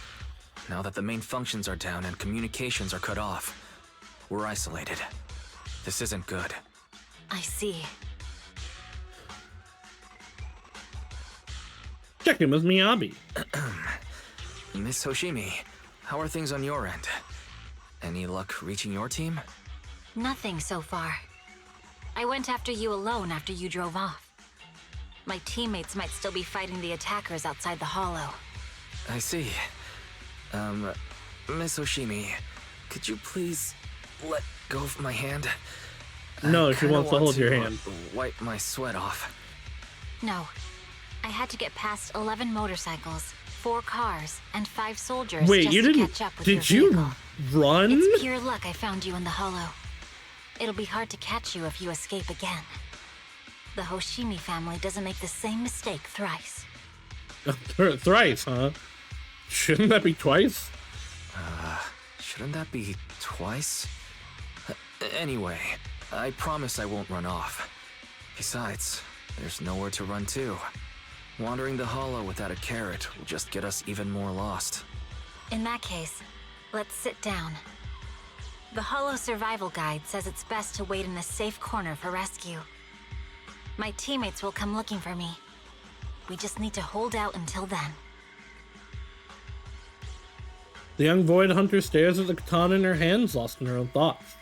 Now that the main functions are down and communications are cut off, we're isolated. This isn't good. I see. Check in with Miyabi. Miss Hoshimi, how are things on your end? Any luck reaching your team? Nothing so far. I went after you alone after you drove off. My teammates might still be fighting the attackers outside the hollow. I see. Miss Hoshimi, could you please let go of my hand? No, she wants to hold your hand. Wipe my sweat off. No. I had to get past 11 motorcycles, 4 cars, and 5 soldiers Wait, just you to didn't... catch up with Did your you vehicle. run? It's pure luck I found you in the hollow. It'll be hard to catch you if you escape again. The Hoshimi family doesn't make the same mistake thrice. Thrice, huh? Shouldn't that be twice? Shouldn't that be twice? Anyway, I promise I won't run off. Besides, there's nowhere to run to. Wandering the hollow without a carrot will just get us even more lost. In that case, let's sit down. The Hollow Survival Guide says it's best to wait in a safe corner for rescue. My teammates will come looking for me. We just need to hold out until then. The young Void Hunter stares at the katana in her hands, lost in her own thoughts.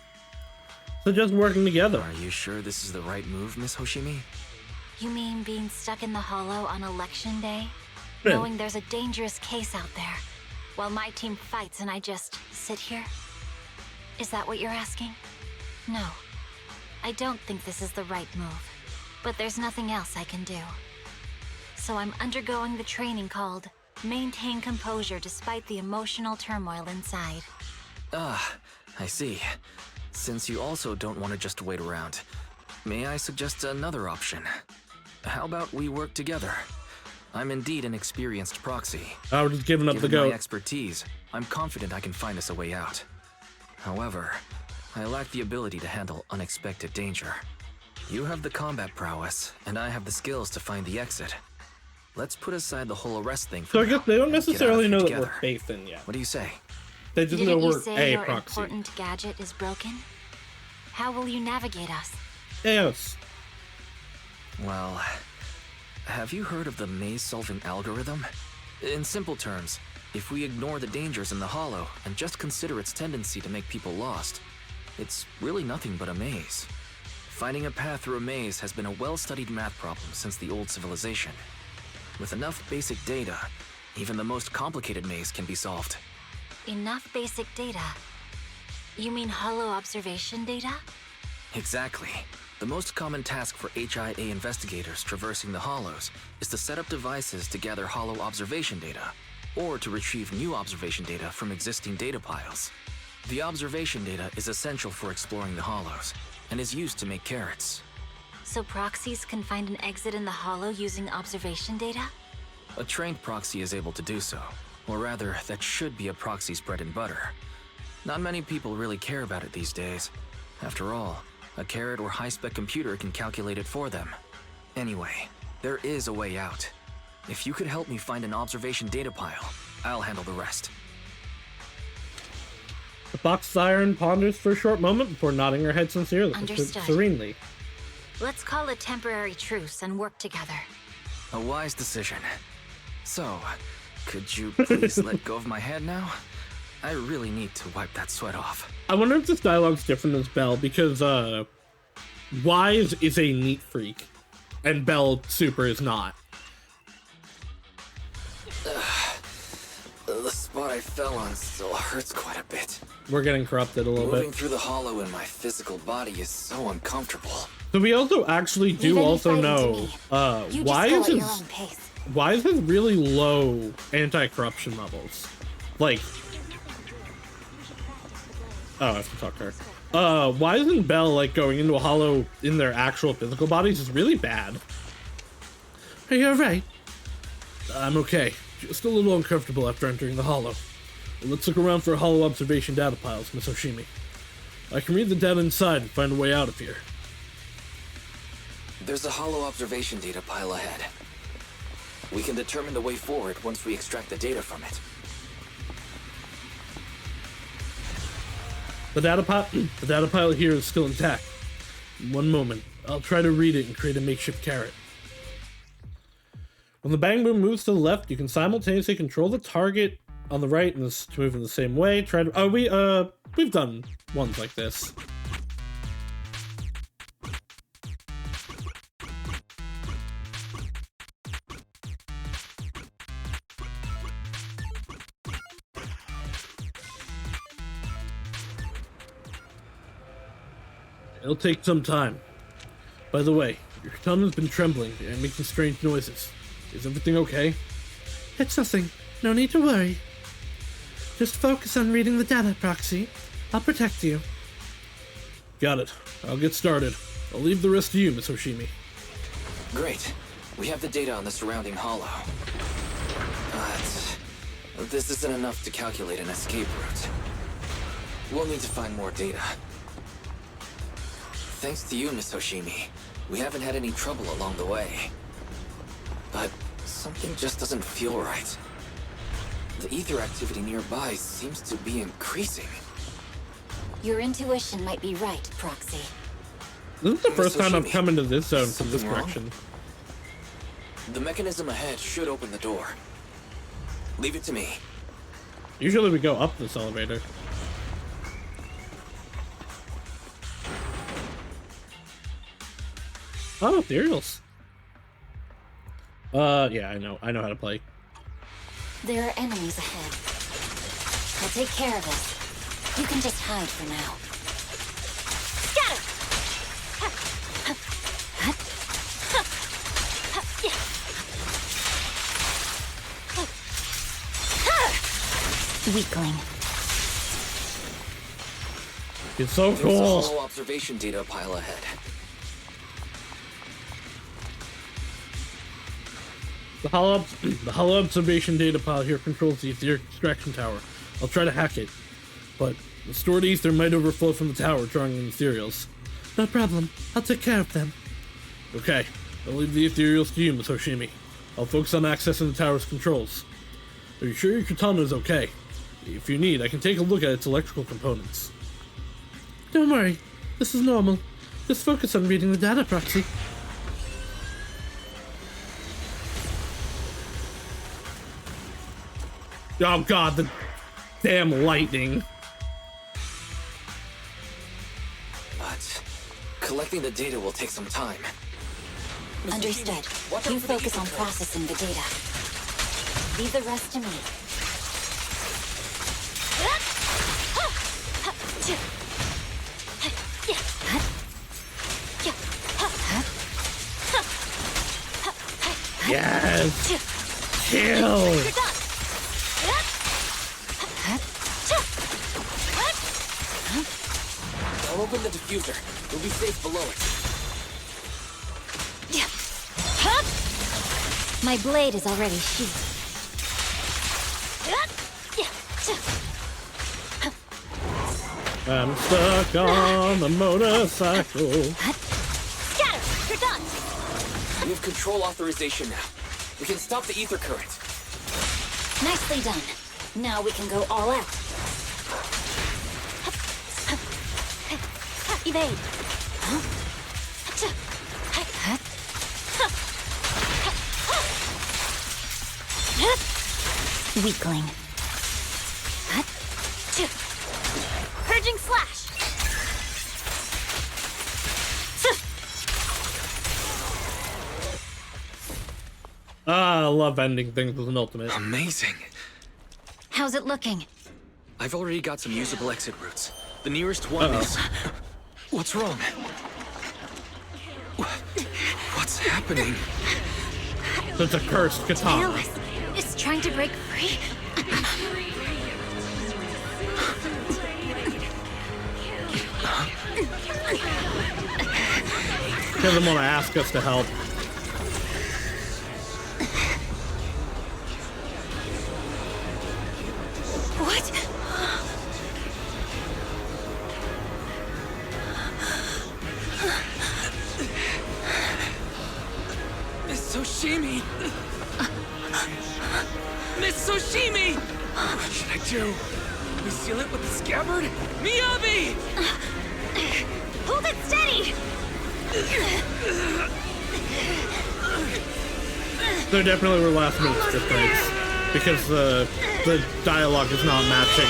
So just working together. Are you sure this is the right move, Miss Hoshimi? You mean being stuck in the hollow on election day? Knowing there's a dangerous case out there, while my team fights and I just sit here? Is that what you're asking? No. I don't think this is the right move. But there's nothing else I can do. So I'm undergoing the training called Maintain Composure Despite the Emotional Turmoil Inside. Ah, I see. Since you also don't want to just wait around, may I suggest another option? How about we work together? I'm indeed an experienced proxy. I was just giving up the Given goat. my expertise, I'm confident I can find us a way out. However, I lack the ability to handle unexpected danger. You have the combat prowess, and I have the skills to find the exit. Let's put aside the whole arrest thing for So I now. guess they don't Get out of necessarily here know that together. we're Bathan yet. What do you say? They just Didn't know you we're say a your proxy. important gadget is broken? How will you navigate us? Yes. Well, have you heard of the maze-solving algorithm? In simple terms, if we ignore the dangers in the hollow and just consider its tendency to make people lost, it's really nothing but a maze. Finding a path through a maze has been a well-studied math problem since the old civilization. With enough basic data, even the most complicated maze can be solved. Enough basic data? You mean hollow observation data? Exactly. The most common task for HIA investigators traversing the hollows is to set up devices to gather hollow observation data, or to retrieve new observation data from existing data piles. The observation data is essential for exploring the hollows, and is used to make carrots. So proxies can find an exit in the hollow using observation data? A trained proxy is able to do so, or rather, that should be a proxy's bread and butter. Not many people really care about it these days. After all, a carrot or high-spec computer can calculate it for them. Anyway, there is a way out. If you could help me find an observation data pile, I'll handle the rest. The box siren ponders for a short moment before nodding her head sincerely, Understood. serenely. Let's call a temporary truce and work together. A wise decision. So, could you please let go of my head now? I really need to wipe that sweat off. I wonder if this dialogue's different as Belle, because Wise is a neat freak, and Belle Super is not. The spot I fell on still hurts quite a bit. We're getting corrupted a little Moving bit. through the hollow in my physical body is so uncomfortable. So we also actually do Leave any also fighting to know me. You just Wise go at your is own pace. Wise has really low anti-corruption levels. Like, oh, I have to talk to her. Wise and Belle, like, going into a hollow in their actual physical bodies is really bad. Are you alright? I'm okay. Just a little uncomfortable after entering the hollow. Let's look around for hollow observation data piles, Miss Hoshimi. I can read the data inside and find a way out of here. There's a hollow observation data pile ahead. We can determine the way forward once we extract the data from it. The data pile here is still intact. One moment. I'll try to read it and create a makeshift carrot. When the bang boom moves to the left, you can simultaneously control the target on the right and this to move in the same way. Try to we've done ones like this. It'll take some time. By the way, your tongue has been trembling and making strange noises. Is everything okay? It's nothing. No need to worry. Just focus on reading the data, Proxy. I'll protect you. Got it. I'll get started. I'll leave the rest to you, Miss Hoshimi. Great. We have the data on the surrounding hollow. But this isn't enough to calculate an escape route. We'll need to find more data. Thanks to you, Miss Hoshimi, we haven't had any trouble along the way. But something just doesn't feel right. The ether activity nearby seems to be increasing. Your intuition might be right, Proxy. This is the first time I'm Sashimi, coming to this zone from this something wrong? direction. The mechanism ahead should open the door. Leave it to me. Usually we go up this elevator. Oh, ethereals. Yeah, I know how to play. There are enemies ahead. I'll take care of it. You can just hide for now. Weakling. It's so There's cool. a hollow observation data pile ahead. The hollow observation data pile here controls the ether extraction tower. I'll try to hack it, but the stored ether might overflow from the tower, drawing in ethereals. No problem. I'll take care of them. Okay, I'll leave the ethereals to you, Miss Hoshimi. I'll focus on accessing the tower's controls. Are you sure your katana is okay? If you need, I can take a look at its electrical components. Don't worry, this is normal. Just focus on reading the data proxy. Oh god, the damn lightning. But collecting the data will take some time. Understood. You focus on processing the data. Leave the rest to me. Yes! Kill! I'll open the diffuser. We'll be safe below it. My blade is already sheathed. I'm stuck on the motorcycle. Scatter! You're done! We have control authorization now. We can stop the ether current. Nicely done. Now we can go all out. Evade. Weakling. Purging slash. Ah, I love ending things with an ultimate. Amazing. How's it looking? I've already got some usable exit routes. The nearest one is... What's wrong? What's happening? There's a cursed katana. Zenless is trying to break free. He doesn't want to ask us to help. What? Miss Soshimi! Miss Soshimi! What should I do? We seal it with the scabbard? Miyabi! Hold it steady! There definitely were last minute script breaks because the dialogue is not matching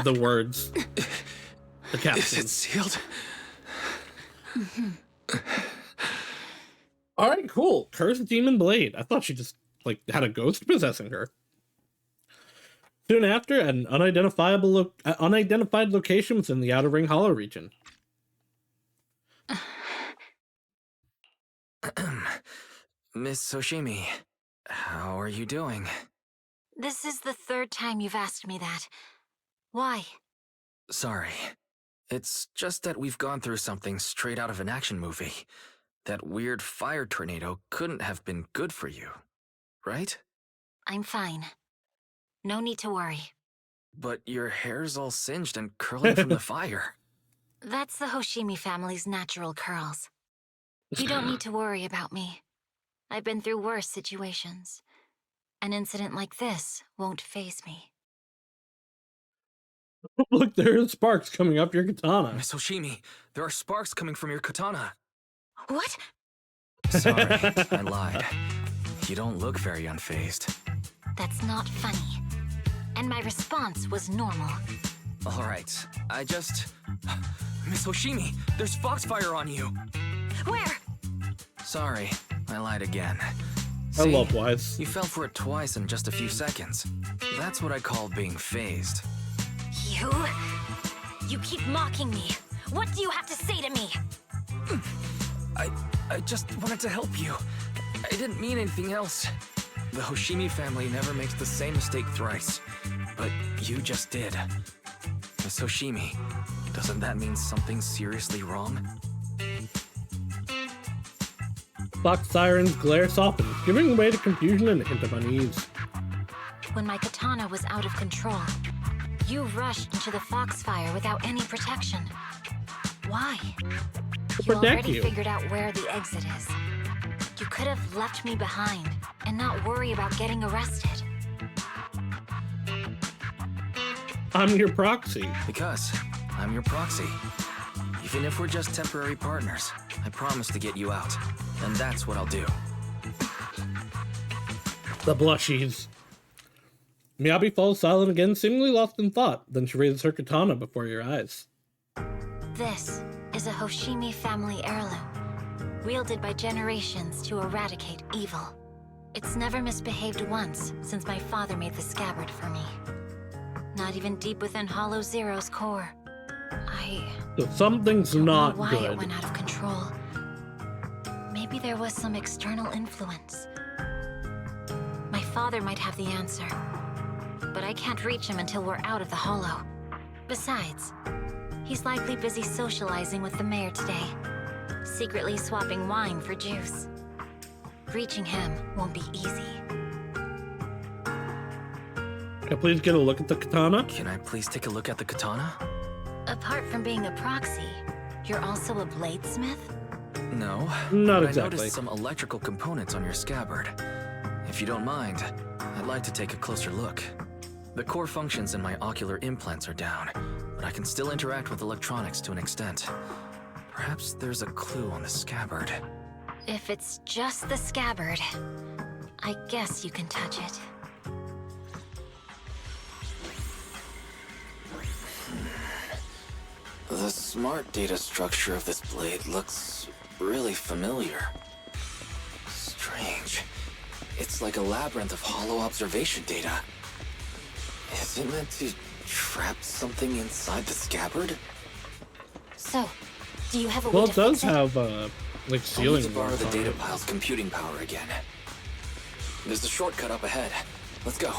the words. The captions. Is it sealed? All right, cool. Cursed Demon Blade. I thought she just like had a ghost possessing her. Soon after, an unidentified location within the Outer Ring Hollow region. Miss Soshimi, how are you doing? This is the third time you've asked me that. Why? Sorry. It's just that we've gone through something straight out of an action movie. That weird fire tornado couldn't have been good for you, right? I'm fine. No need to worry. But your hair's all singed and curling from the fire. That's the Hoshimi family's natural curls. You don't need to worry about me. I've been through worse situations. An incident like this won't faze me. Look, there are sparks coming up your katana. Miss Hoshimi, there are sparks coming from your katana. What? Sorry, I lied. You don't look very unfazed. That's not funny. And my response was normal. Alright, Miss Hoshimi, there's foxfire on you! Where? Sorry, I lied again. I love lies. You fell for it twice in just a few seconds. That's what I call being phased. You keep mocking me. What do you have to say to me? I just wanted to help you. I didn't mean anything else. The Hoshimi family never makes the same mistake thrice. But you just did. Miss Hoshimi, doesn't that mean something seriously wrong? Fox Siren's glare softens, giving way to confusion and a hint of unease. When my katana was out of control, you rushed into the foxfire without any protection. Why? You already figured out where the exit is. You could have left me behind and not worry about getting arrested. I'm your proxy. Because I'm your proxy. Even if we're just temporary partners, I promise to get you out. And that's what I'll do. The blushies. Miyabi falls silent again, seemingly lost in thought. Then she raises her katana before your eyes. This is a Hoshimi family heirloom, wielded by generations to eradicate evil. It's never misbehaved once since my father made the scabbard for me. Not even deep within Hollow Zero's core. So something's not why good. It went out of control. Maybe there was some external influence. My father might have the answer, but I can't reach him until we're out of the Hollow. Besides, he's likely busy socializing with the mayor today, secretly swapping wine for juice. Reaching him won't be easy. Can I please get a look at the katana? Can I please take a look at the katana? Apart from being a proxy, you're also a bladesmith? Not No, but exactly. I noticed some electrical components on your scabbard. If you don't mind, I'd like to take a closer look. The core functions in my ocular implants are down, but I can still interact with electronics to an extent. Perhaps there's a clue on the scabbard. If it's just the scabbard, I guess you can touch it. The smart data structure of this blade looks really familiar. Strange. It's like a labyrinth of hollow observation data. Is it meant to trap something inside the scabbard? So, do you have a Well, way it to does fix it? have like I'll need ceiling to borrow boards the on data it. pile's computing power again. There's a shortcut up ahead. Let's go.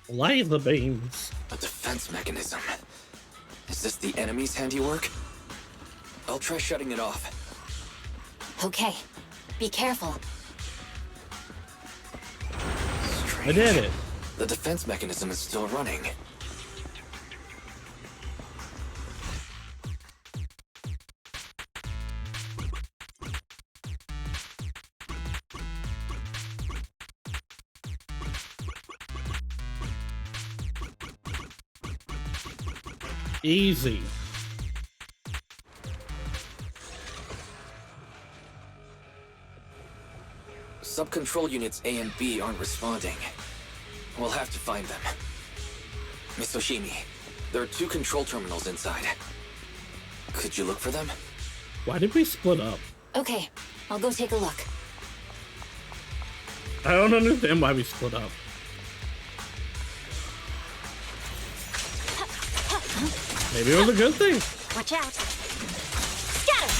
Light the beams. A defense mechanism. Is this the enemy's handiwork? I'll try shutting it off. Okay, be careful. I did it. The defense mechanism is still running. Easy. Sub-control units A and B aren't responding. We'll have to find them. Miss Hoshimi, there are 2 control terminals inside. Could you look for them? Why did we split up? Okay, I'll go take a look. I don't understand why we split up. Maybe it was a good thing. Watch out! Scatter!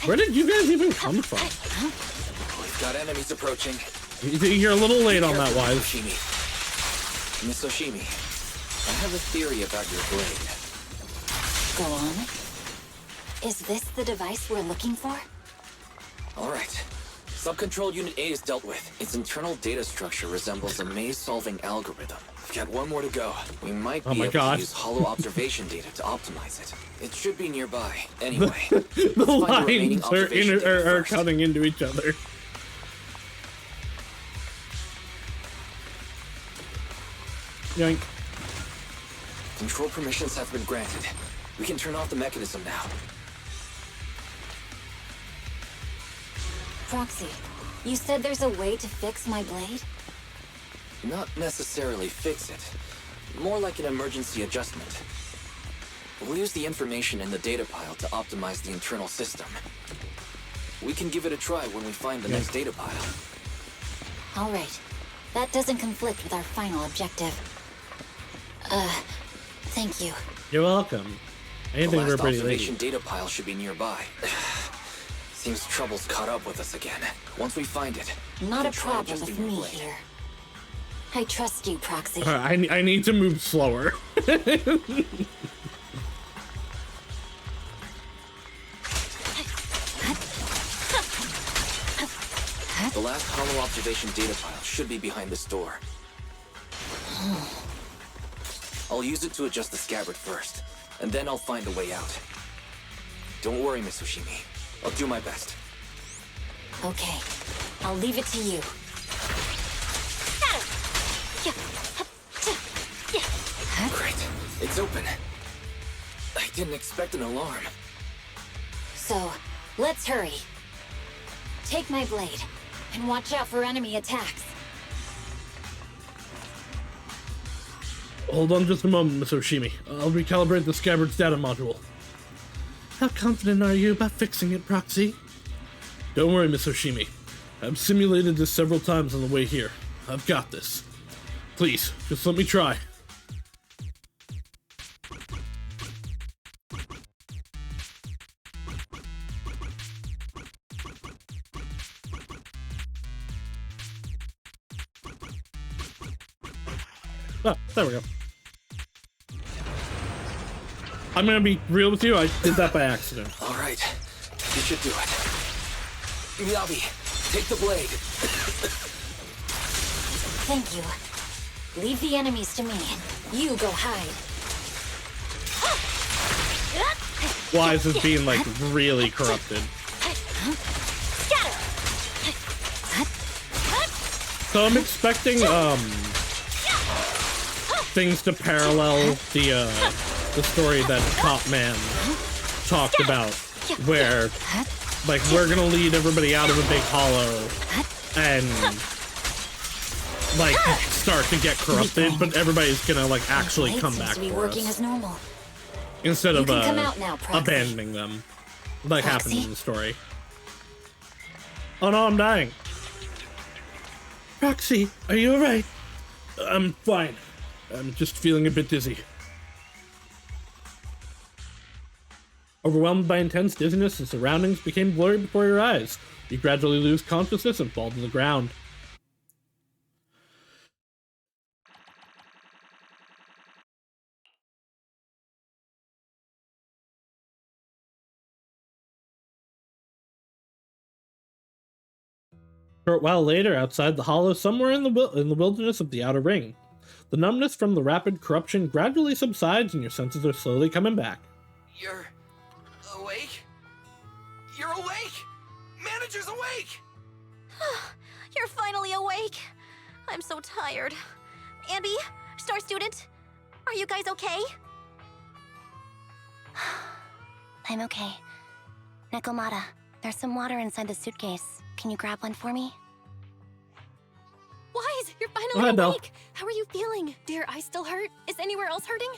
Where did you guys even come from? We've got enemies approaching. You're a little late on that, Wise. Hoshimi. Miss Hoshimi, I have a theory about your blade. Go on. Is this the device we're looking for? All right. Sub-control Unit A is dealt with. Its internal data structure resembles a maze-solving algorithm. We've got one more to go. We might be able to use hollow observation data to optimize it. It should be nearby. Anyway, the lines are cutting into each other. Yoink. Control permissions have been granted. We can turn off the mechanism now. Proxy, you said there's a way to fix my blade? Not necessarily fix it. More like an emergency adjustment. We'll use the information in the data pile to optimize the internal system. We can give it a try when we find the next data pile. All right. That doesn't conflict with our final objective. Thank you. You're welcome. I didn't The think we were last pretty observation late. data pile should be nearby. Seems trouble's caught up with us again. Once we find it, Not we a can try problem adjusting with your me blade. here. I trust you, Proxy. Alright, I need to move slower. The last hollow observation data pile should be behind this door. I'll use it to adjust the scabbard first, and then I'll find a way out. Don't worry, Miss Oshimi. I'll do my best. Okay, I'll leave it to you. Great. It's open. I didn't expect an alarm. So, let's hurry. Take my blade, and watch out for enemy attacks. Hold on just a moment, Miss Oshimi. I'll recalibrate the scabbard's data module. How confident are you about fixing it, Proxy? Don't worry, Miss Oshimi. I've simulated this several times on the way here. I've got this. Please, just let me try. Oh, there we go. I'm gonna be real with you, I did that by accident. Alright. You should do it. Miyabi, take the blade. Thank you. Leave the enemies to me. You go hide. Wise is being, like, really corrupted. So I'm expecting, things to parallel the story that Top Man talked about, where, like, we're gonna lead everybody out of a big hollow and, like, start to get corrupted, but everybody's gonna, like, actually come back to be for working us. as normal. Instead You of, can come out now, Proxy. abandoning them, like Proxy? happens in the story. Oh no, I'm dying. Proxy, are you alright? I'm fine. I'm just feeling a bit dizzy. Overwhelmed by intense dizziness, the surroundings became blurry before your eyes. You gradually lose consciousness and fall to the ground. A short while later, outside the hollow, somewhere in the wilderness of the Outer Ring, the numbness from the rapid corruption gradually subsides and your senses are slowly coming back. You're awake? You're awake! Manager's awake! You're finally awake. I'm so tired. Andy, Star Student, are you guys okay? I'm okay. Nekomata, there's some water inside the suitcase. Can you grab one for me? Wise, you're Go finally ahead, Belle. awake. How are you feeling? Do your eyes still hurt? Is anywhere else hurting?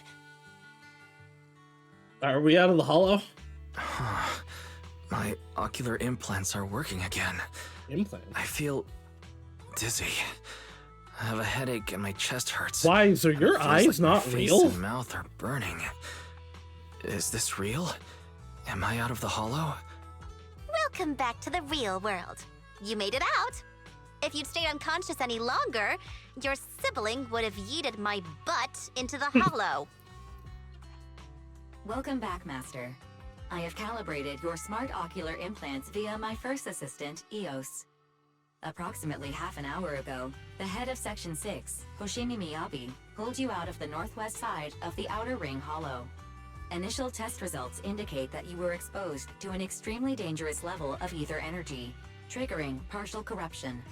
Are we out of the hollow? My ocular implants are working again. Implants? I feel dizzy. I have a headache and my chest hurts. Wise, are And your it feels eyes like my not face real? and mouth are burning. Is this real? Am I out of the hollow? Welcome back to the real world. You made it out. If you'd stayed unconscious any longer, your sibling would have yeeted my butt into the hollow. Welcome back, Master. I have calibrated your smart ocular implants via my first assistant, EOS. Approximately half an hour ago, the head of Section 6, Hoshimi Miyabi, pulled you out of the northwest side of the Outer Ring Hollow. Initial test results indicate that you were exposed to an extremely dangerous level of ether energy, triggering partial corruption.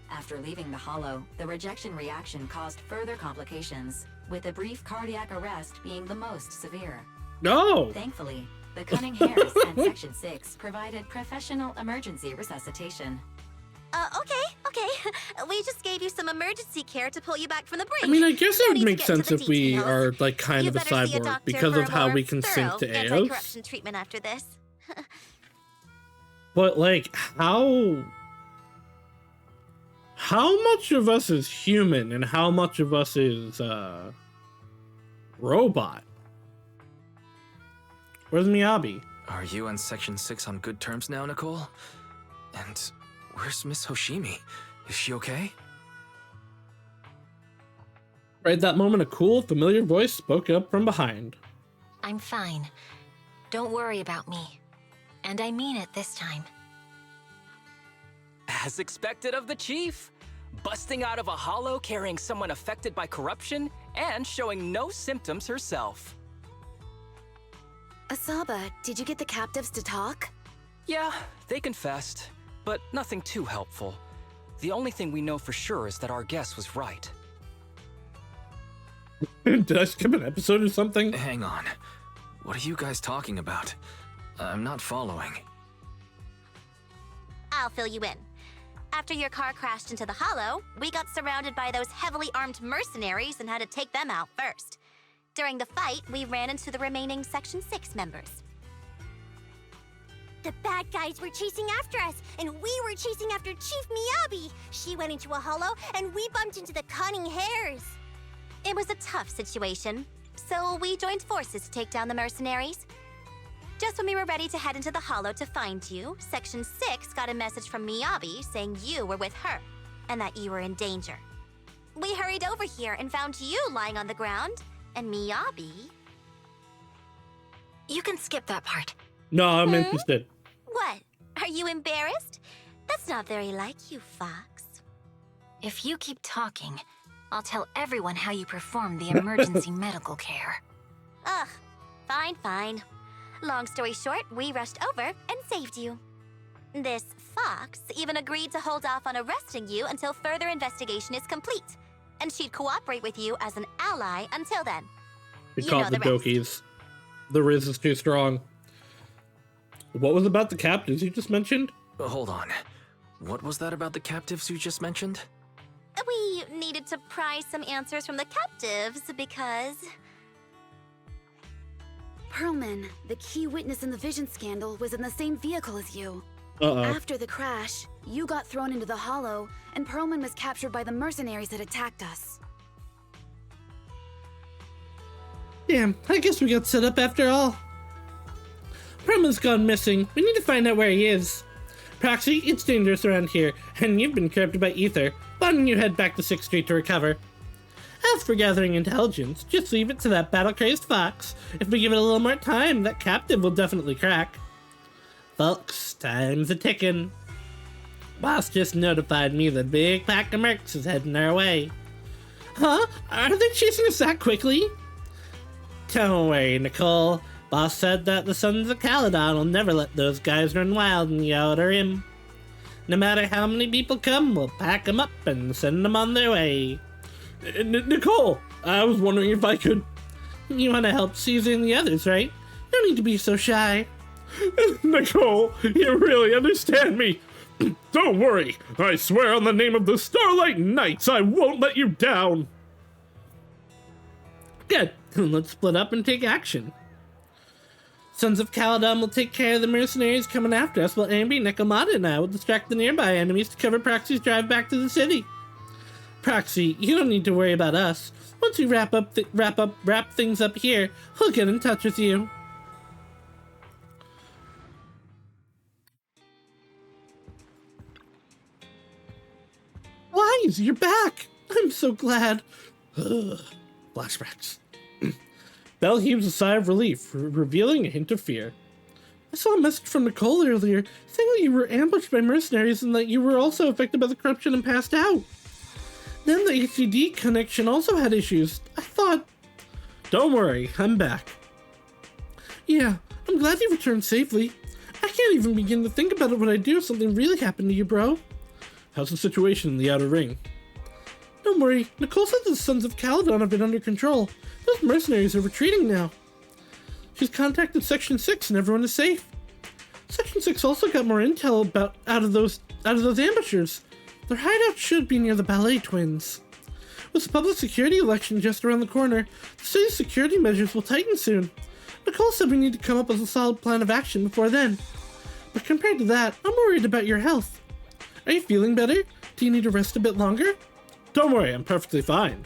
After leaving the Hollow, the rejection reaction caused further complications, with a brief cardiac arrest being the most severe. No! Thankfully, the Cunning Hares and Section 6 provided professional emergency resuscitation. Okay. We just gave you some emergency care to pull you back from the brink. I mean, I guess it No would need to make get into sense the if we details. are, like, kind You of a better see cyborg doctor because for of how more we can sync to thorough Eos. anti-corruption treatment after this. But, like, how much of us is human and how much of us is, robot? Where's Miyabi? Are you and Section 6 on good terms now, Nicole? And where's Miss Hoshimi? Is she okay? Right at that moment, a cool, familiar voice spoke up from behind. I'm fine. Don't worry about me. And I mean it this time. As expected of the chief, busting out of a hollow carrying someone affected by corruption and showing no symptoms herself. Asaba, did you get the captives to talk? Yeah, they confessed, but nothing too helpful. The only thing we know for sure is that our guess was right. Did I skip an episode or something? Hang on. What are you guys talking about? I'm not following. I'll fill you in. After your car crashed into the hollow, we got surrounded by those heavily armed mercenaries and had to take them out first. During the fight, we ran into the remaining Section 6 members. The bad guys were chasing after us, and we were chasing after Chief Miyabi. She went into a hollow, and we bumped into the Cunning Hares. It was a tough situation, so we joined forces to take down the mercenaries. Just when we were ready to head into the hollow to find you, Section 6 got a message from Miyabi saying you were with her, and that you were in danger. We hurried over here and found you lying on the ground, and Miyabi... You can skip that part. No, I'm interested. What? Are you embarrassed? That's not very like you, Fox. If you keep talking, I'll tell everyone how you performed the emergency medical care. Ugh, fine. Long story short, we rushed over and saved you. This Fox even agreed to hold off on arresting you until further investigation is complete, and she'd cooperate with you as an ally until then. We caught the Dokies. The Riz is too strong. What was about the captives you just mentioned? Hold on. What was that about the captives you just mentioned? We needed to pry some answers from the captives because... Perlman, the key witness in the Vision scandal, was in the same vehicle as you. After the crash, you got thrown into the hollow, and Perlman was captured by the mercenaries that attacked us. Damn, I guess we got set up after all. Perlman's gone missing. We need to find out where he is. Proxy, it's dangerous around here, and you've been corrupted by ether. Why don't you head back to 6th Street to recover? As for gathering intelligence, just leave it to that battle-crazed Fox. If we give it a little more time, that captive will definitely crack. Folks, time's a-ticking. Boss just notified me that a big pack of mercs is heading our way. Huh? Are they chasing us that quickly? Don't worry, Nicole. Boss said that the Sons of Caledon will never let those guys run wild in the Outer Rim. No matter how many people come, we'll pack them up and send them on their way. Nicole, I was wondering if I could... You want to help Caesar and the others, right? No need to be so shy. Nicole, you really understand me. Don't worry. I swear on the name of the Starlight Knights, I won't let you down. Good. Let's split up and take action. Sons of Caledon will take care of the mercenaries coming after us, while Ambi, Nekomata, and I will distract the nearby enemies to cover Proxy's drive back to the city. Proxy, you don't need to worry about us. Once we wrap things up here, we'll get in touch with you. Wise, you're back! I'm so glad. Flashbacks. Belle heaves a sigh of relief, revealing a hint of fear. I saw a message from Nicole earlier saying that you were ambushed by mercenaries and that you were also affected by the corruption and passed out. Then the HDD connection also had issues. I thought... Don't worry, I'm back. Yeah, I'm glad you returned safely. I can't even begin to think about it when I do if something really happened to you, bro. How's the situation in the Outer Ring? Don't worry, Nicole said the Sons of Caledon have been under control. Those mercenaries are retreating now. She's contacted Section 6 and everyone is safe. Section 6 also got more intel about out of those ambushers. Their hideout should be near the Ballet Twins. With the public security election just around the corner, the city's security measures will tighten soon. Nicole said we need to come up with a solid plan of action before then. But compared to that, I'm worried about your health. Are you feeling better? Do you need to rest a bit longer? Don't worry, I'm perfectly fine.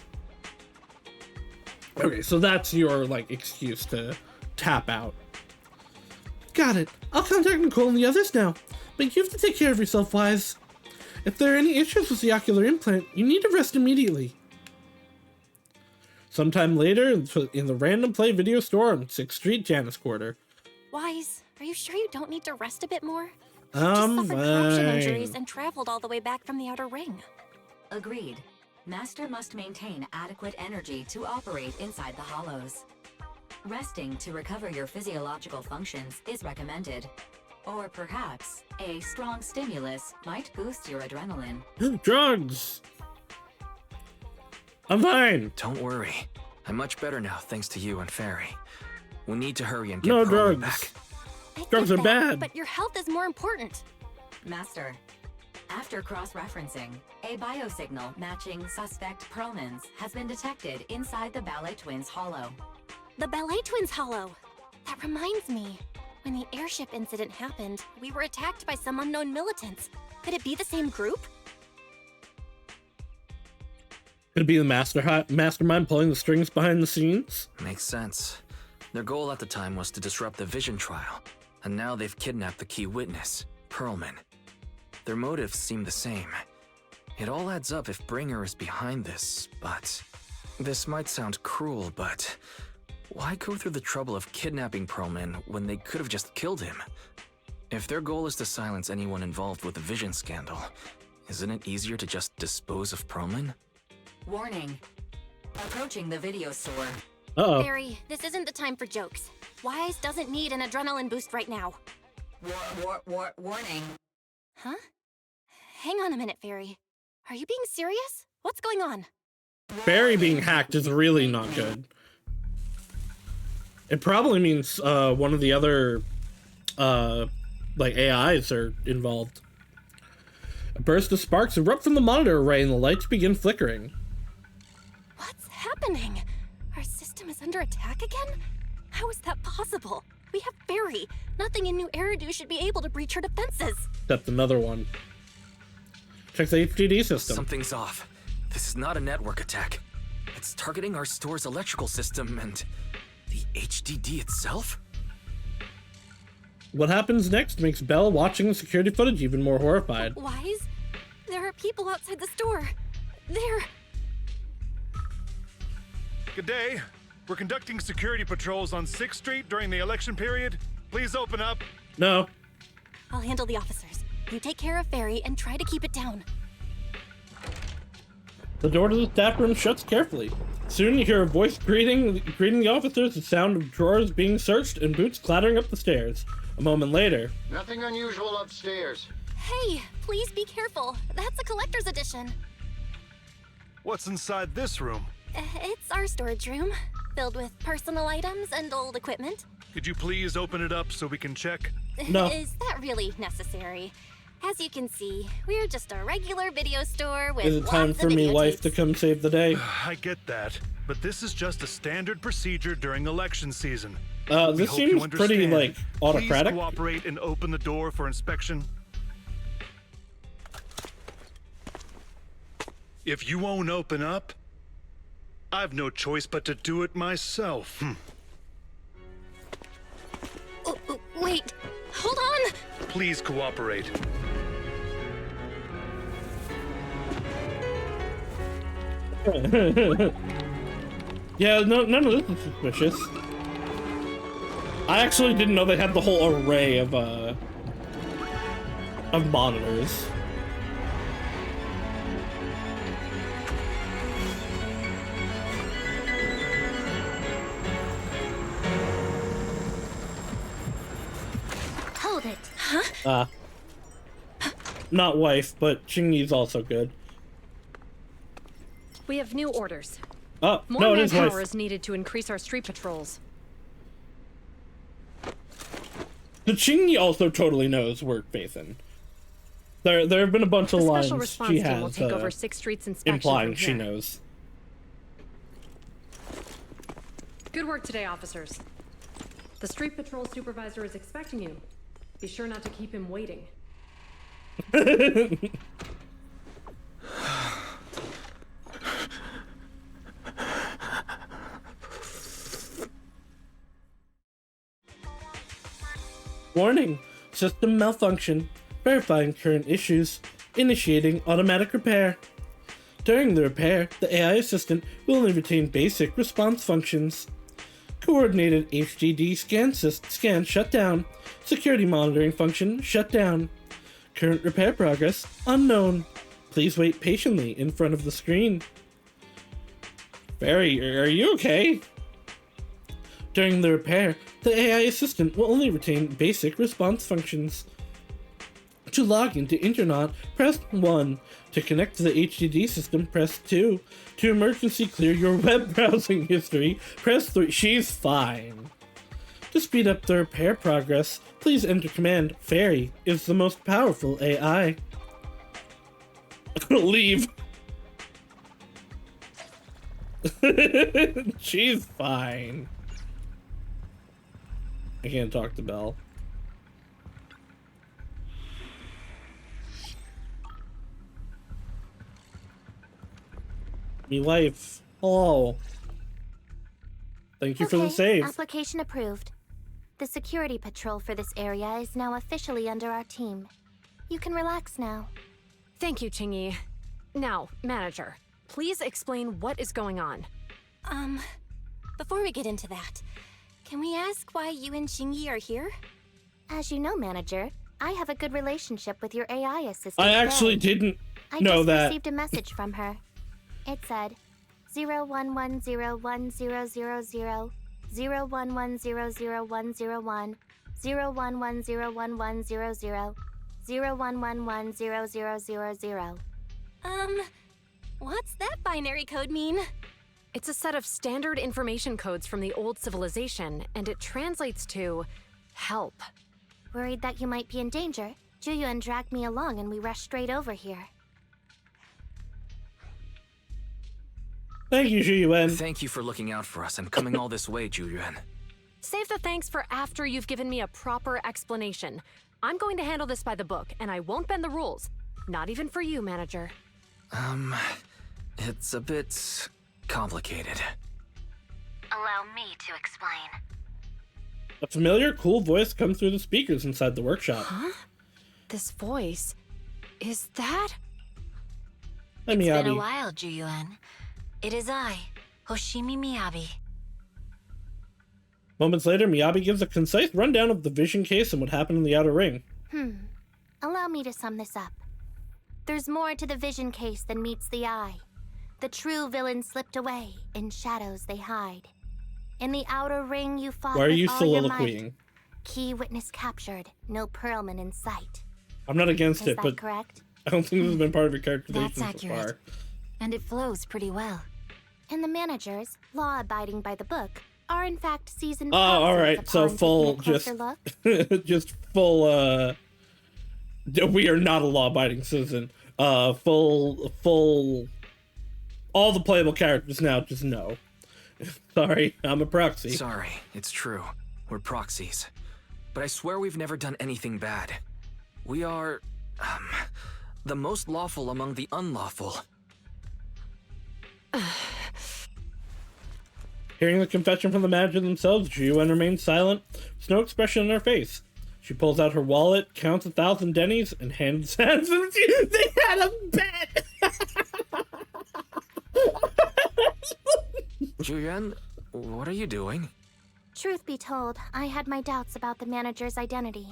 Okay, so that's your, excuse to tap out. Got it. I'll contact Nicole and the others now. But you have to take care of yourself, Wise. If there are any issues with the ocular implant, you need to rest immediately. Sometime later, in the Random Play video store on 6th Street, Janus Quarter. Wise, are you sure you don't need to rest a bit more? You just suffered corruption injuries and traveled all the way back from the Outer Ring. Agreed. Master must maintain adequate energy to operate inside the hollows. Resting to recover your physiological functions is recommended. Or perhaps, a strong stimulus might boost your adrenaline. Drugs! I'm fine! Don't worry. I'm much better now thanks to you and Fairy. We need to hurry and get No Perlman drugs. back. Drugs are bad. But your health is more important. Master, after cross-referencing, a biosignal matching suspect Perlman's has been detected inside the Ballet Twins hollow. The Ballet Twins hollow. That reminds me. When the airship incident happened, we were attacked by some unknown militants. Could it be the same group? Could it be the mastermind pulling the strings behind the scenes? Makes sense. Their goal at the time was to disrupt the Vision trial, and now they've kidnapped the key witness, Perlman. Their motives seem the same. It all adds up if Bringer is behind this, but... This might sound cruel, but... Why go through the trouble of kidnapping Perlman when they could have just killed him? If their goal is to silence anyone involved with the Vision scandal, isn't it easier to just dispose of Perlman? Warning. Approaching the video store. Uh-oh. Barry, this isn't the time for jokes. Wise doesn't need an adrenaline boost right now. Warning. Huh? Hang on a minute, Fairy. Are you being serious? What's going on? Barry being hacked is really not good. It probably means one of the other AIs are involved. A burst of sparks erupt from the monitor array and the lights begin flickering. What's happening? Our system is under attack again? How is that possible? We have Barry. Nothing in New Eridu should be able to breach her defenses. That's another one. Check the HDD system. Something's off. This is not a network attack. It's targeting our store's electrical system and... the HDD itself? What happens next makes Belle watching the security footage even more horrified. Wise? There are people outside the store. They're... Good day. We're conducting security patrols on 6th Street during the election period. Please open up. No. I'll handle the officers. You take care of Fairy and try to keep it down. The door to the staff room shuts carefully. Soon you hear a voice greeting the officers, the sound of drawers being searched, and boots clattering up the stairs. A moment later... Nothing unusual upstairs. Hey, please be careful. That's a collector's edition. What's inside this room? It's our storage room, filled with personal items and old equipment. Could you please open it up so we can check? No. Is that really necessary? As you can see, we're just a regular video store with Is it time lots for of me, videotapes. wife, to come save the day? I get that, but this is just a standard procedure during election season. This seems pretty, autocratic. Please cooperate and open the door for inspection. If you won't open up, I've no choice but to do it myself. Wait, hold on! Please cooperate. Yeah, none of this is suspicious. I actually didn't know they had the whole array of monitors. Hold it. Huh? Not wife, but Chingy's also good. We have new orders. Oh, More no, it is manpower wife. is needed to increase our street patrols. The Chingy also totally knows we're facing. There have been a bunch of The lines special response she team has will take over 6 streets inspection implying from she here. knows. Good work today, officers. The street patrol supervisor is expecting you. Be sure not to keep him waiting. Warning! System malfunction. Verifying current issues. Initiating automatic repair. During the repair, the AI assistant will only retain basic response functions. Coordinated HDD scan shut down. Security monitoring function shut down. Current repair progress unknown. Please wait patiently in front of the screen. Barry, are you okay? During the repair, the AI assistant will only retain basic response functions. To log into Internet, press 1. To connect to the HDD system, press 2. To emergency clear your web browsing history, press 3. She's fine. To speed up the repair progress, please enter command Fairy is the most powerful AI. Leave. She's fine. I can't talk to Belle. Me life. Hello. Thank you for the save. Application approved. The security patrol for this area is now officially under our team. You can relax now. Thank you, Chingy. Now, manager, please explain what is going on. Before we get into that, can we ask why you and Chingy are here? As you know, manager, I have a good relationship with your AI assistant. I actually didn't know I that. just received a message from her. It said 011010000 011000101 011011100 0111000. What's that binary code mean? It's a set of standard information codes from the old civilization, and it translates to help. Worried that you might be in danger, Juyuan dragged me along and we rushed straight over here. Thank you, Juyuan. Thank you for looking out for us and coming all this way, Juyuan. Save the thanks for after you've given me a proper explanation. I'm going to handle this by the book, and I won't bend the rules. Not even for you, manager. It's a bit complicated. Allow me to explain. A familiar, cool voice comes through the speakers inside the workshop. Huh? This voice... is that... Hey, It's Miyabi. been a while, Juyuan. It is I, Hoshimi Miyabi. Moments later, Miyabi gives a concise rundown of the vision case and what happened in the outer ring. Allow me to sum this up. There's more to the vision case than meets the eye. The true villain slipped away, in shadows they hide. In the outer ring you fought Why are with you all your might. soliloquying? Key witness captured, no Pearlman in sight. I'm not against Is it, that but correct? I don't think this has been part of your characterization That's so accurate. far. And it flows pretty well. And the managers, law-abiding by the book, are in fact seasoned Oh, alright, proxies so upon full, taking a just, closer look. just full, we are not a law-abiding citizen. Full, all the playable characters now just know. Sorry, I'm a proxy. Sorry, it's true. We're proxies. But I swear we've never done anything bad. We are, the most lawful among the unlawful. Hearing the confession from the manager themselves, Juyuan remains silent, with no expression on her face. She pulls out her wallet, counts 1,000 dennies, and hands them to you. They had a bet! Juyuan, what are you doing? Truth be told, I had my doubts about the manager's identity.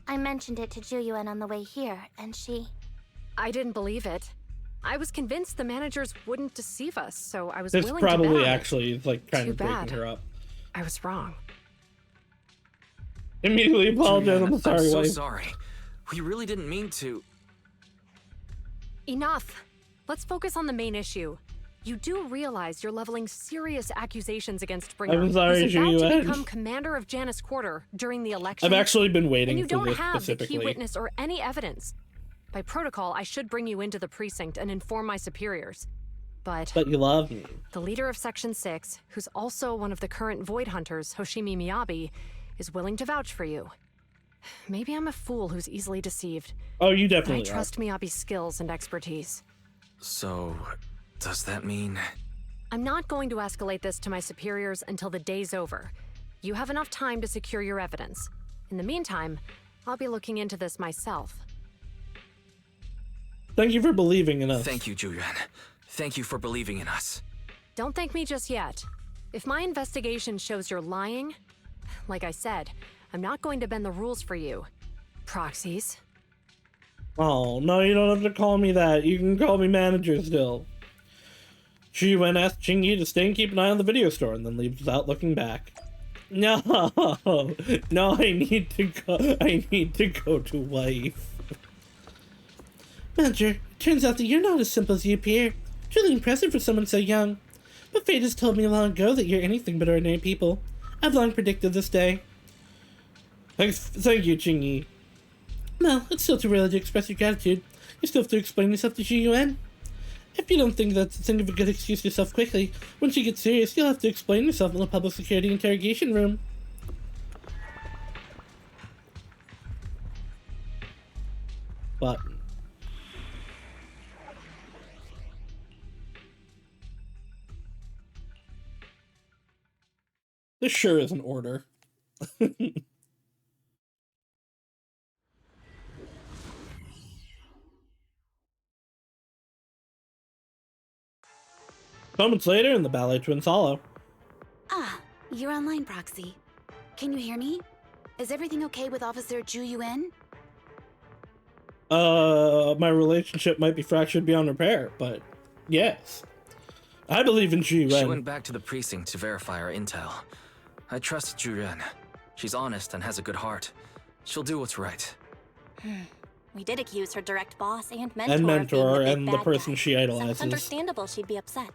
I mentioned it to Juyuan on the way here, and she... I didn't believe it. I was convinced the managers wouldn't deceive us, so I was This willing to bet probably on actually is like kind Too of breaking bad. her up. I was wrong. Immediately apologize. Julian, I'm sorry, so wife. sorry. We really didn't mean to. Enough. Let's focus on the main issue. You do realize you're leveling serious accusations against Bringer, I'm sorry, who's about to Juyuan. become commander of Janus Quarter during the election. I've actually been and waiting you for don't this have the specifically. key witness or any evidence. By protocol, I should bring you into the precinct and inform my superiors. But you love me. the leader of Section 6, who's also one of the current Void Hunters, Hoshimi Miyabi, is willing to vouch for you. Maybe I'm a fool who's easily deceived. Oh, you but definitely I trust Miyabi's skills and expertise. So, does that mean... I'm not going to escalate this to my superiors until the day's over. You have enough time to secure your evidence. In the meantime, I'll be looking into this myself. Thank you for believing in us. Thank you, Julian. Thank you for believing in us. Don't thank me just yet. If my investigation shows you're lying, like I said, I'm not going to bend the rules for you. Proxies. Oh, no, you don't have to call me that. You can call me manager still. She went asked Chingy to stay and keep an eye on the video store and then leaves without looking back. No, no, I need to go to wife. Manager, turns out that you're not as simple as you appear. Truly impressive for someone so young. But fate has told me long ago that you're anything but ordinary people. I've long predicted this day. Thank you, Chingy. Well, it's still too early to express your gratitude. You still have to explain yourself to Juyuan. If you don't think of a good excuse yourself quickly, once you get serious, you'll have to explain yourself in the public security interrogation room. Button. This sure is an order. Moments later in the Ballet Twins Hollow. Ah, you're online, Proxy. Can you hear me? Is everything okay with Officer Juyuan? My relationship might be fractured beyond repair, but yes. I believe in Juyuan. She went back to the precinct to verify our intel. I trust Juyuan. She's honest and has a good heart. She'll do what's right. We did accuse her direct boss and mentor, And of being mentor, the big and the bad person guy. she So idolizes. it's understandable she'd be upset.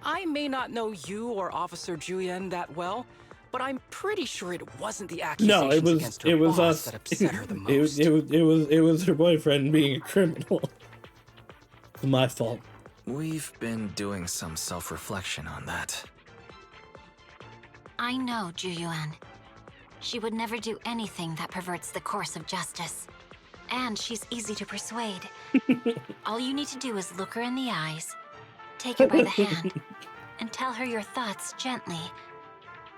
I may not know you or Officer Julian that well, but I'm pretty sure it wasn't the accusations No, against her it was boss us. that upset her the most. It was her boyfriend being a criminal. It's my fault. We've been doing some self-reflection on that. I know Juyuan. She would never do anything that perverts the course of justice. And she's easy to persuade. All you need to do is look her in the eyes, take her by the hand, and tell her your thoughts gently.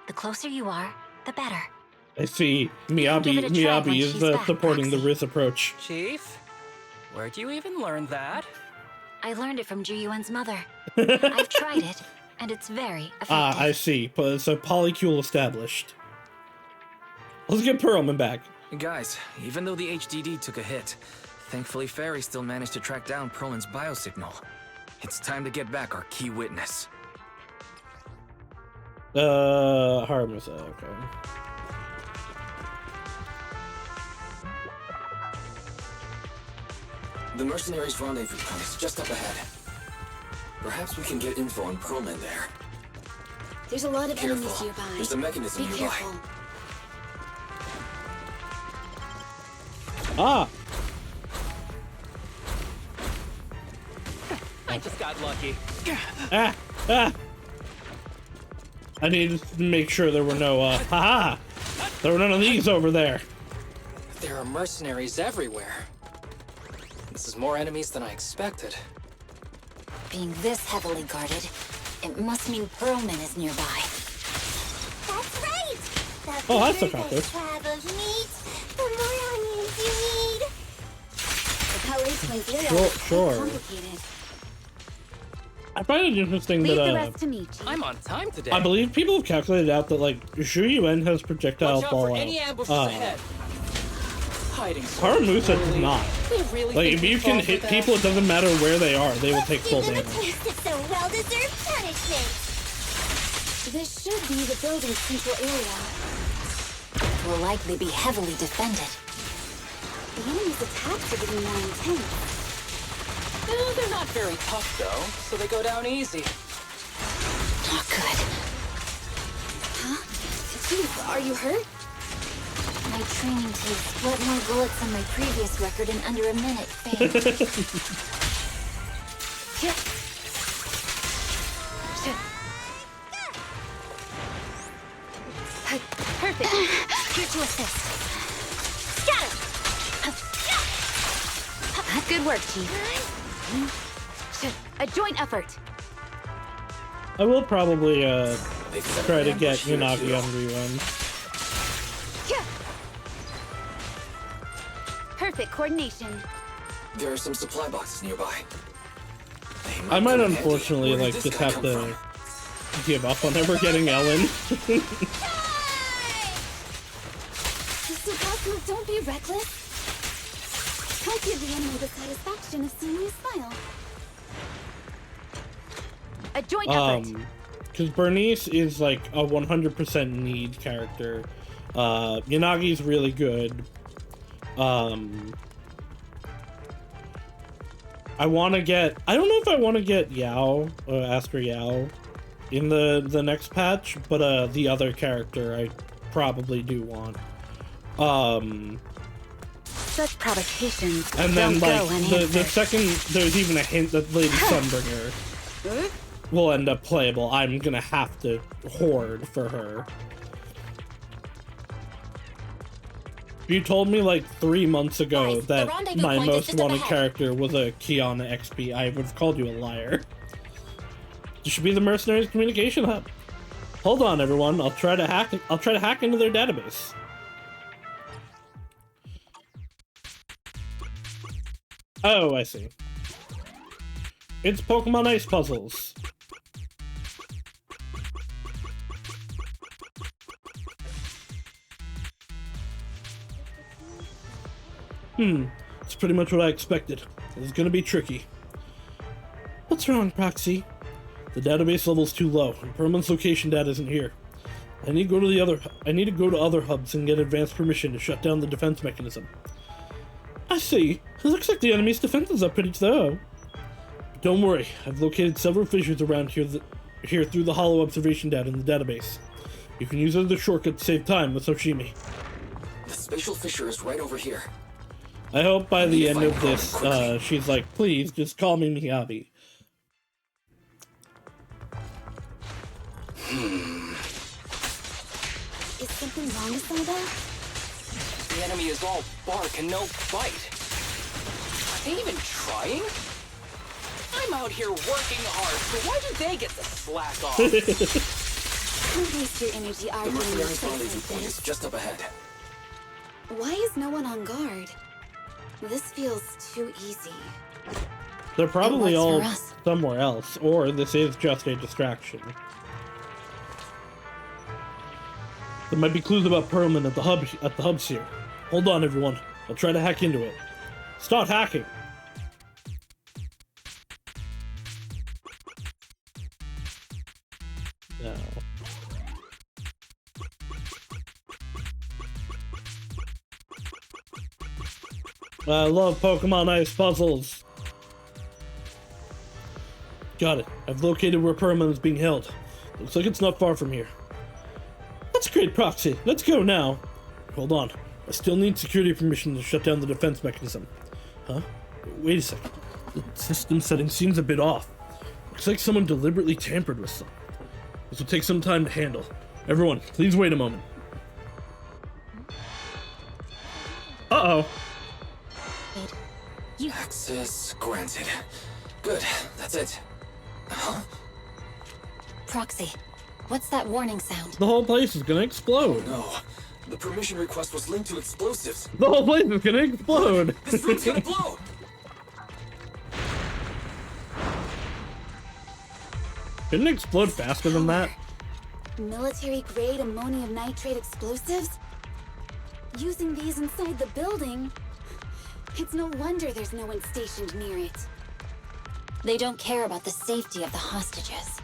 The closer you are, the better. I see. Give it a try when Miyabi is she's back, supporting the Riz approach. Chief, where'd you even learn that? I learned it from Juyuan's mother. I've tried it, and it's very effective. Ah, I see. So polycule established. Let's get Perlman back. Guys, even though the HDD took a hit, thankfully Fairy still managed to track down Perlman's biosignal. It's time to get back our key witness. Harmless, okay. The mercenaries' rendezvous point is just up ahead. Perhaps we can get info on Perlman there. There's a lot of enemies Careful. nearby. There's a mechanism Be nearby. careful. Ah! I just got lucky. Ah! Ah! I needed to make sure there were no, haha! There were none of these over there. There are mercenaries everywhere. This is more enemies than I expected. Being this heavily guarded, it must mean Perlman is nearby. That's right! The Oh, that's bigger effective. the slab of meat, the more onions you need. The Ballet Twins' layout is Sure. complicated. I find it interesting Leave the that rest to me, Chief. I'm on time today. I believe people have calculated out that like Shu Yuan has projectile Watch out for fallout. any ambushes ahead. Hiding so Paramusa does poorly. not. They really Like think if we you fall can for hit that? people, it doesn't matter where they are, they will take full Give them a damage. taste of some well-deserved punishment. This should be the building's central area. It will likely be heavily defended. The enemy's attacks are getting more intense. They're not very tough though, so they go down easy. Not good. Huh? Chief, are you hurt? My training to split more bullets than my previous record in under a minute failed. Perfect. Here to assist. Good work, Chief. A joint effort. I will probably try to get Yanagi on rerun. Perfect coordination. There are some supply boxes nearby. I might unfortunately like just have to give up on ever getting Ellen. Mr. Cosmo, don't be reckless. Don't give the enemy the satisfaction of seeing you smile. A joint effort. Because Bernice is like a 100% need character. Yanagi's really good. I want to get... I don't know if I want to get Yao, Aster Yao, in the next patch, but the other character I probably do want. Such provocations And then, don't like, go the second there's even a hint that Lady Sunbringer will end up playable, I'm gonna have to hoard for her. If you told me like 3 months ago that my most wanted character was a Kiana XP, I would have called you a liar. This should be the Mercenaries Communication Hub. Hold on, everyone. I'll try to hack into their database. Oh, I see. It's Pokemon Ice Puzzles. It's pretty much what I expected. It's gonna be tricky. What's wrong, Proxy? The database level's too low, and Perman's location data isn't here. I need to go to other hubs and get advance permission to shut down the defense mechanism. I see. It looks like the enemy's defenses are pretty thorough. But don't worry, I've located several fissures around here through the hollow observation data in the database. You can use it as a shortcut to save time with Soshimi. The spatial fissure is right over here. I hope by the end of this, she's like, please, just call me Miyabi. Is something wrong with Zelda? The enemy is all bark and no bite. Are they even trying? I'm out here working hard, so why do they get to slack off? Don't waste your energy The arguing with mercenaries' things releasing like point is this. just up ahead. Why is no one on guard? This feels too easy. They're probably It all works for us. somewhere else, or this is just a distraction. There might be clues about Perlman at the hubs here. Hold on, everyone. I'll try to hack into it. Start hacking! No. I love Pokemon Ice Puzzles. Got it. I've located where Perlman is being held. Looks like it's not far from here. That's great, Proxy. Let's go now. Hold on. I still need security permission to shut down the defense mechanism. Huh? Wait a second. The system setting seems a bit off. Looks like someone deliberately tampered with some. This will take some time to handle. Everyone, please wait a moment. Uh-oh. Access granted. Good, that's it. Huh? Proxy, what's that warning sound? The whole place is gonna explode. No, the permission request was linked to explosives. The whole place is gonna explode. This room's gonna blow! Didn't it explode faster than that? Military-grade ammonium nitrate explosives? Using these inside the building? It's no wonder there's no one stationed near it. They don't care about the safety of the hostages.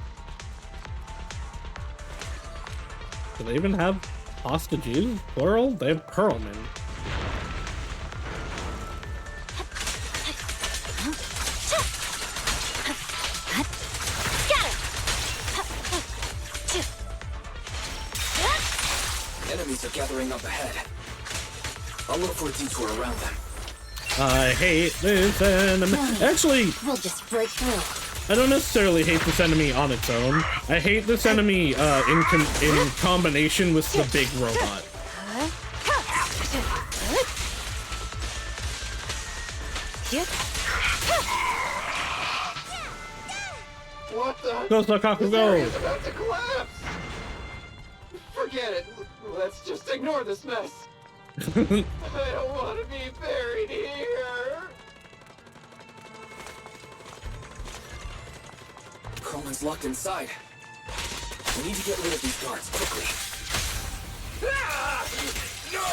Do they even have hostages? Plural? They have Pearlman. Enemies are gathering up ahead. I'll look for a detour around them. I hate this enemy. Actually, we'll just break through. I don't necessarily hate this enemy on its own. I hate this enemy in combination with the big robot. What the? Go, Sakaku, go! This area's about to collapse! Forget it. Let's just ignore this mess. I don't want to be buried here. Perlman's locked inside. We need to get rid of these guards quickly. Ah! No!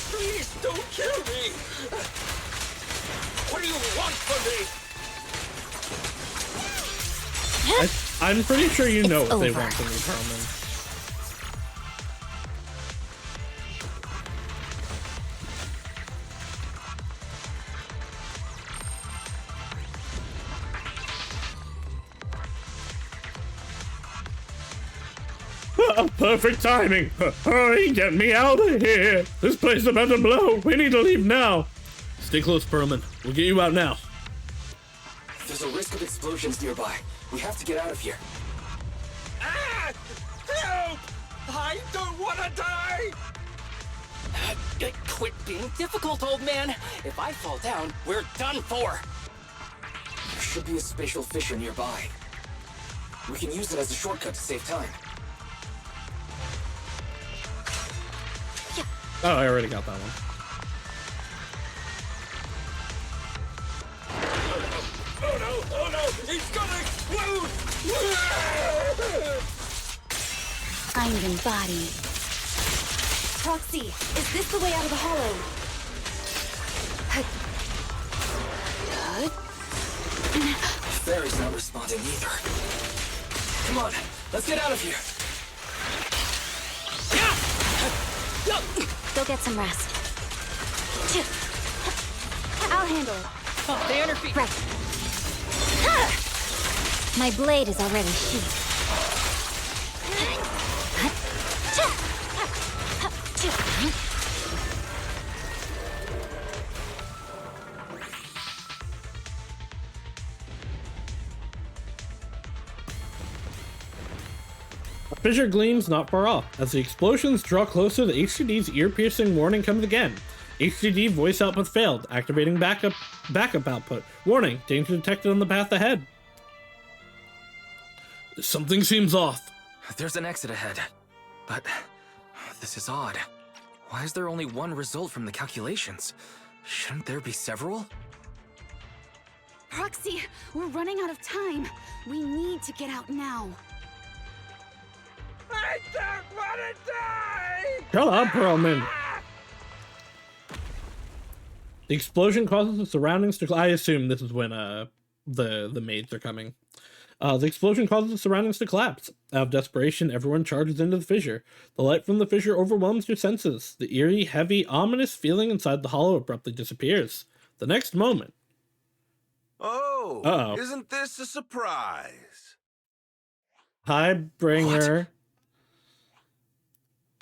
Please don't kill me! What do you want from me? I'm pretty sure you know what they want from me, Perlman. Perfect timing. Hurry, get me out of here. This place is about to blow. We need to leave now. Stay close, Perlman. We'll get you out now. There's a risk of explosions nearby. We have to get out of here. Ah! Help! I don't want to die! Quit being difficult, old man. If I fall down, we're done for. There should be a spatial fissure nearby. We can use it as a shortcut to save time. Oh, I already got that one. Oh no! Oh no! It's gonna explode! Finding body. Proxy, is this the way out of the hollow? Fairy's not responding either. Come on, let's get out of here. Go get some rest. I'll handle it. Oh, stay on your feet. Right. My blade is already sheathed. A fissure gleams not far off. As the explosions draw closer, the HDD's ear-piercing warning comes again. HDD voice output failed. Activating backup output. Warning, danger detected on the path ahead. Something seems off. There's an exit ahead. But this is odd. Why is there only one result from the calculations? Shouldn't there be several? Proxy, we're running out of time. We need to get out now. I don't want to die! Shut up, Perlman. The explosion causes the surroundings to... I assume this is when the maids are coming. The explosion causes the surroundings to collapse. Out of desperation, everyone charges into the fissure. The light from the fissure overwhelms your senses. The eerie, heavy, ominous feeling inside the hollow abruptly disappears. The next moment... Oh, Uh-oh. Isn't this a surprise? Hi, Bringer.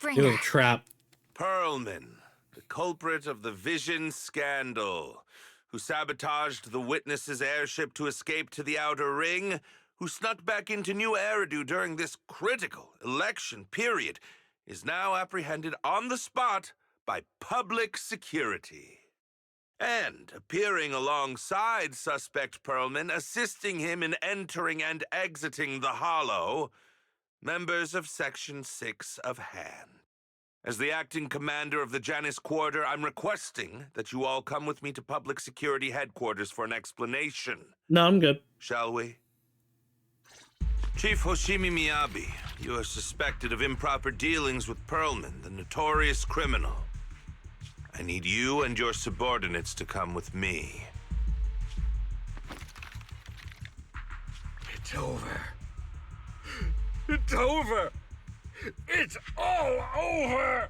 Bringer. Ew, trap. Perlman, the culprit of the Vision scandal, who sabotaged the Witness's airship to escape to the Outer Ring, who snuck back into New Eridu during this critical election period, is now apprehended on the spot by public security. And appearing alongside suspect Perlman, assisting him in entering and exiting the Hollow, members of Section 6 of Han. As the acting commander of the Janus Quarter, I'm requesting that you all come with me to Public Security Headquarters for an explanation. No, I'm good. Shall we? Chief Hoshimi Miyabi, you are suspected of improper dealings with Perlman, the notorious criminal. I need you and your subordinates to come with me. It's over. It's over. It's all over.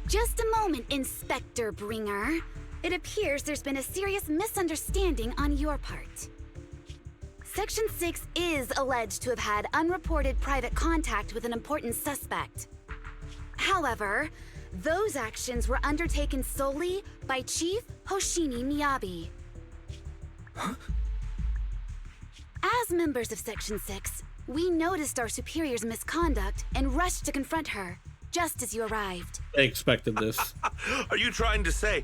Just a moment, Inspector Bringer. It appears there's been a serious misunderstanding on your part. Section 6 is alleged to have had unreported private contact with an important suspect. However, those actions were undertaken solely by Chief Hoshimi Miyabi. Huh? As members of Section 6, we noticed our superior's misconduct and rushed to confront her, just as you arrived. I expected this. Are you trying to say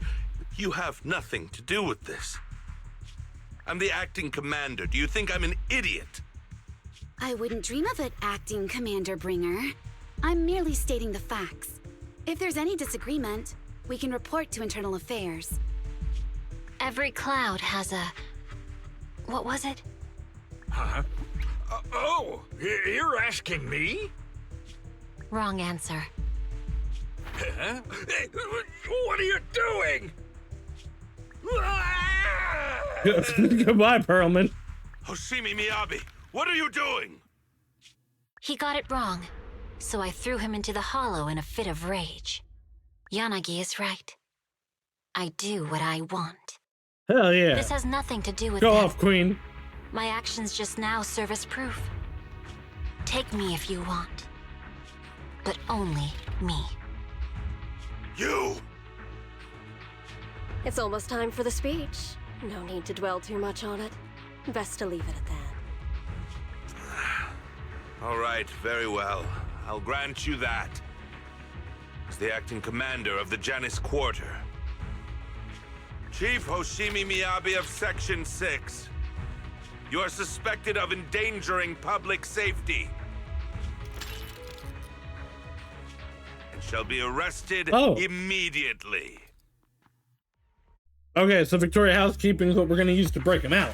you have nothing to do with this? I'm the acting commander. Do you think I'm an idiot? I wouldn't dream of it, Acting Commander Bringer. I'm merely stating the facts. If there's any disagreement, we can report to Internal Affairs. Every cloud has a... What was it? Huh? You're asking me? Wrong answer. Huh? What are you doing? Goodbye, Perlman. Hoshimi Miyabi, what are you doing? He got it wrong, so I threw him into the hollow in a fit of rage. Yanagi is right. I do what I want. Hell yeah. This has nothing to do with Go them. off, Queen. My actions just now serve as proof. Take me if you want. But only me. You! It's almost time for the speech. No need to dwell too much on it. Best to leave it at that. All right, very well. I'll grant you that. As the acting commander of the Janus Quarter. Chief Hoshimi Miyabi of Section 6. You are suspected of endangering public safety. And shall be arrested immediately. Okay, so Victoria Housekeeping is what we're going to use to break him out.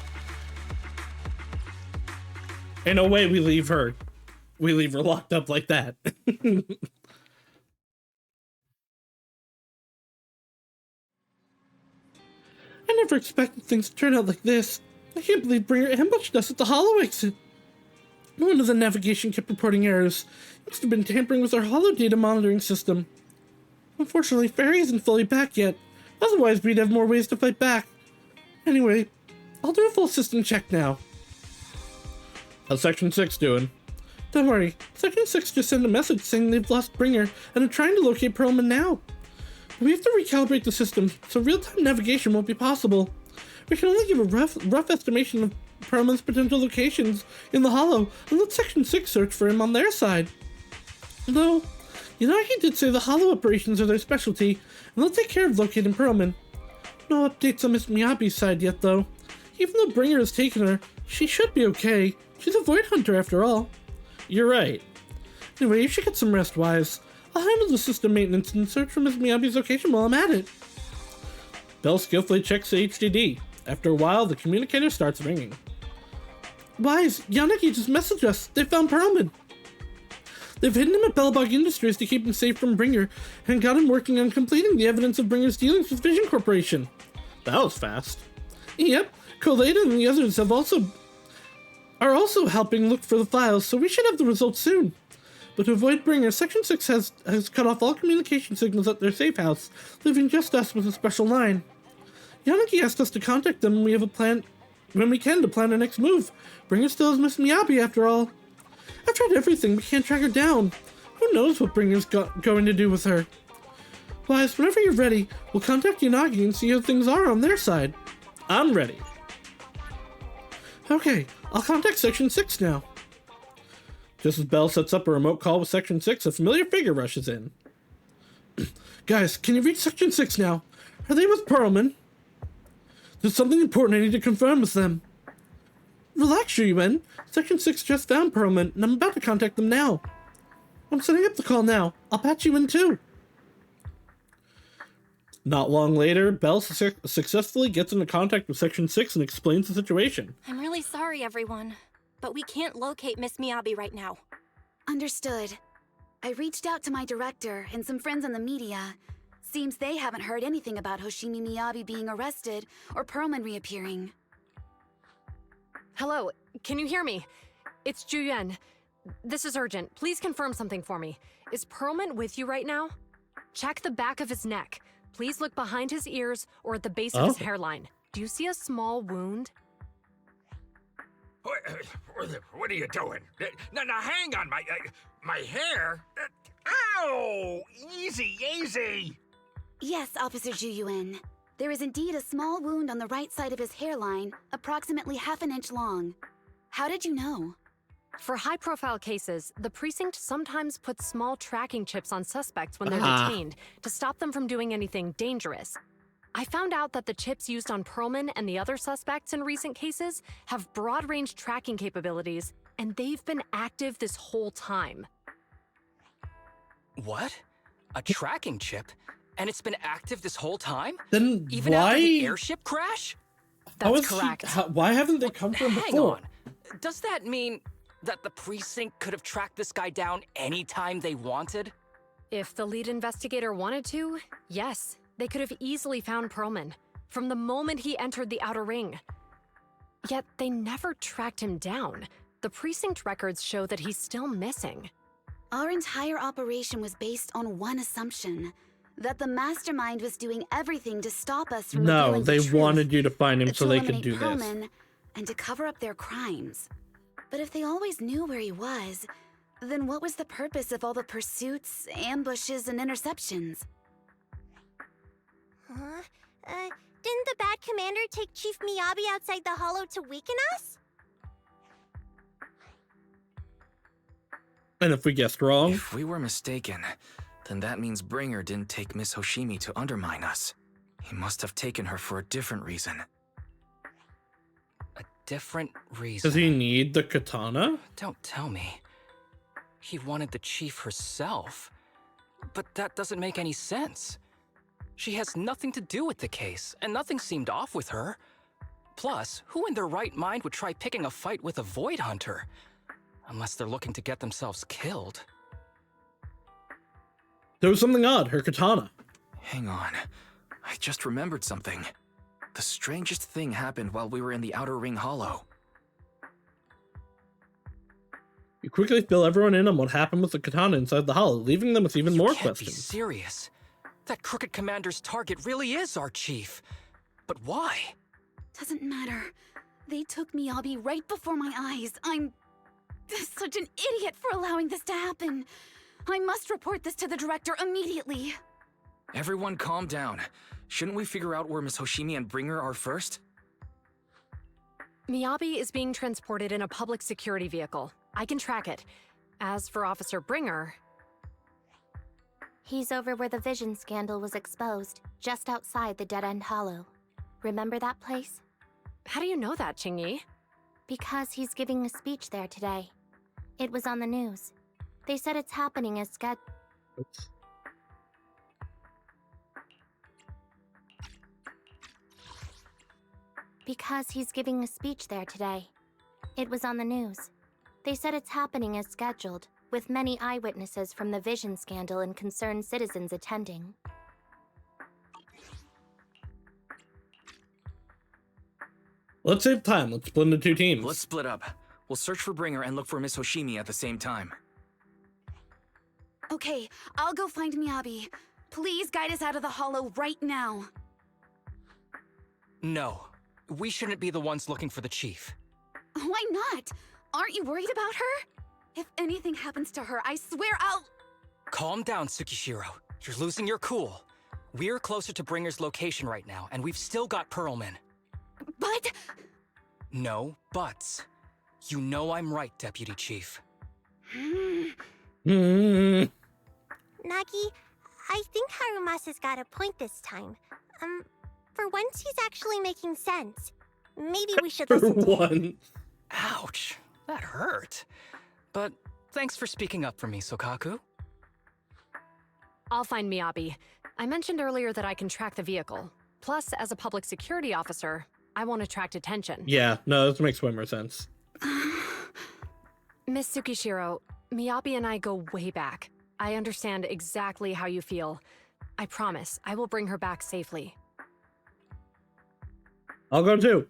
In a way, we leave her locked up like that. I never expected things to turn out like this. I can't believe Bringer ambushed us at the hollow exit. One of the navigation kept reporting errors. He must have been tampering with our hollow data monitoring system. Unfortunately, Fairy isn't fully back yet. Otherwise, we'd have more ways to fight back. Anyway, I'll do a full system check now. How's Section 6 doing? Don't worry, Section 6 just sent a message saying they've lost Bringer and are trying to locate Perlman now. We have to recalibrate the system, so real-time navigation won't be possible. We can only give a rough estimation of Perlman's potential locations in the hollow and let Section 6 search for him on their side. Though, Yanagi did say the hollow operations are their specialty, and they'll take care of locating Perlman. No updates on Miss Miyabi's side yet, though. Even though Bringer has taken her, she should be okay. She's a Void Hunter after all. You're right. Anyway, you should get some rest, Wise. I'll handle the system maintenance and search for Miss Miyabi's location while I'm at it. Bell skillfully checks the HDD. After a while, the communicator starts ringing. Wise, Yanagi just messaged us. They found Perlman. They've hidden him at Bellbog Industries to keep him safe from Bringer, and got him working on completing the evidence of Bringer's dealings with Vision Corporation. That was fast. Yep, Colada and the others are also helping look for the files, so we should have the results soon. But to avoid Bringer, Section 6 has cut off all communication signals at their safe house, leaving just us with a special line. Yanagi asked us to contact them when we can to plan our next move. Bringer still has Miss Miyabi after all. I've tried everything, but can't track her down. Who knows what Bringer's going to do with her? Wise, whenever you're ready, we'll contact Yanagi and see how things are on their side. I'm ready. Okay, I'll contact Section 6 now. Just as Bell sets up a remote call with Section 6, a familiar figure rushes in. Guys, can you reach Section 6 now? Are they with Perlman? There's something important I need to confirm with them. Relax, Yuan. Section 6 just found Perlman, and I'm about to contact them now. I'm setting up the call now. I'll patch you in too. Not long later, Bell successfully gets into contact with Section 6 and explains the situation. I'm really sorry, everyone. but we can't locate Miss Miyabi right now. Understood. I reached out to my director and some friends in the media. Seems they haven't heard anything about Hoshimi Miyabi being arrested or Perlman reappearing. Hello, can you hear me? It's Juyuan. This is urgent. Please confirm something for me. Is Perlman with you right now? Check the back of his neck. Please look behind his ears or at the base of his hairline. Do you see a small wound? What are you doing? Now hang on, my hair? Ow! Easy, easy! Yes, Officer Juyuan. There is indeed a small wound on the right side of his hairline, approximately half an inch long. How did you know? For high-profile cases, the precinct sometimes puts small tracking chips on suspects when they're detained to stop them from doing anything dangerous. I found out that the chips used on Perlman and the other suspects in recent cases have broad-range tracking capabilities, and they've been active this whole time. What? A tracking chip? And it's been active this whole time? Then Even why? after the airship crash? That's correct. Why haven't they come from Hang before? on. Does that mean that the precinct could have tracked this guy down anytime they wanted? If the lead investigator wanted to, yes. They could have easily found Perlman from the moment he entered the outer ring. Yet they never tracked him down. The precinct records show that he's still missing. Our entire operation was based on one assumption, that the mastermind was doing everything to stop us from No, revealing they the truth, wanted you to find him so to they could eliminate do this. Perlman, and to cover up their crimes. But if they always knew where he was, then what was the purpose of all the pursuits, ambushes, and interceptions? Didn't the bad commander take Chief Miyabi outside the hollow to weaken us? And if we guessed wrong? If we were mistaken, then that means Bringer didn't take Miss Hoshimi to undermine us. He must have taken her for a different reason. A different reason? Does he need the katana? Don't tell me. He wanted the chief herself. But that doesn't make any sense. She has nothing to do with the case, and nothing seemed off with her. Plus, who in their right mind would try picking a fight with a Void Hunter? Unless they're looking to get themselves killed. There was something odd, her katana. Hang on. I just remembered something. The strangest thing happened while we were in the Outer Ring Hollow. You quickly fill everyone in on what happened with the katana inside the hollow, leaving them with even more You can't questions. be serious. That crooked commander's target really is our chief. But why? Doesn't matter. They took Miyabi right before my eyes. I'm such an idiot for allowing this to happen. I must report this to the director immediately. Everyone calm down. Shouldn't we figure out where Miss Hoshimi and Bringer are first? Miyabi is being transported in a public security vehicle. I can track it. As for Officer Bringer... He's over where the Vision scandal was exposed, just outside the Dead End Hollow. Remember that place? How do you know that, Qingyi? Because he's giving a speech there today. It was on the news. They said it's happening as scheduled. Because he's giving a speech there today. It was on the news. They said it's happening as scheduled, with many eyewitnesses from the Vision scandal and concerned citizens attending. Let's save time. Let's split into two teams. Let's split up. We'll search for Bringer and look for Miss Hoshimi at the same time. Okay, I'll go find Miyabi. Please guide us out of the hollow right now. No. We shouldn't be the ones looking for the chief. Why not? Aren't you worried about her? If anything happens to her, I swear I'll... Calm down, Tsukishiro. You're losing your cool. We're closer to Bringer's location right now, and we've still got Perlman. But... No buts. You know I'm right, Deputy Chief. Nagi, I think Harumasa's got a point this time. For once he's actually making sense. Maybe we should listen to him. Ouch, that hurt. But thanks for speaking up for me, Sokaku. I'll find Miyabi. I mentioned earlier that I can track the vehicle. Plus, as a public security officer, I won't attract attention. Yeah, no, this makes way more sense. Miss Tsukishiro, Miyabi and I go way back. I understand exactly how you feel. I promise, I will bring her back safely. I'll go too.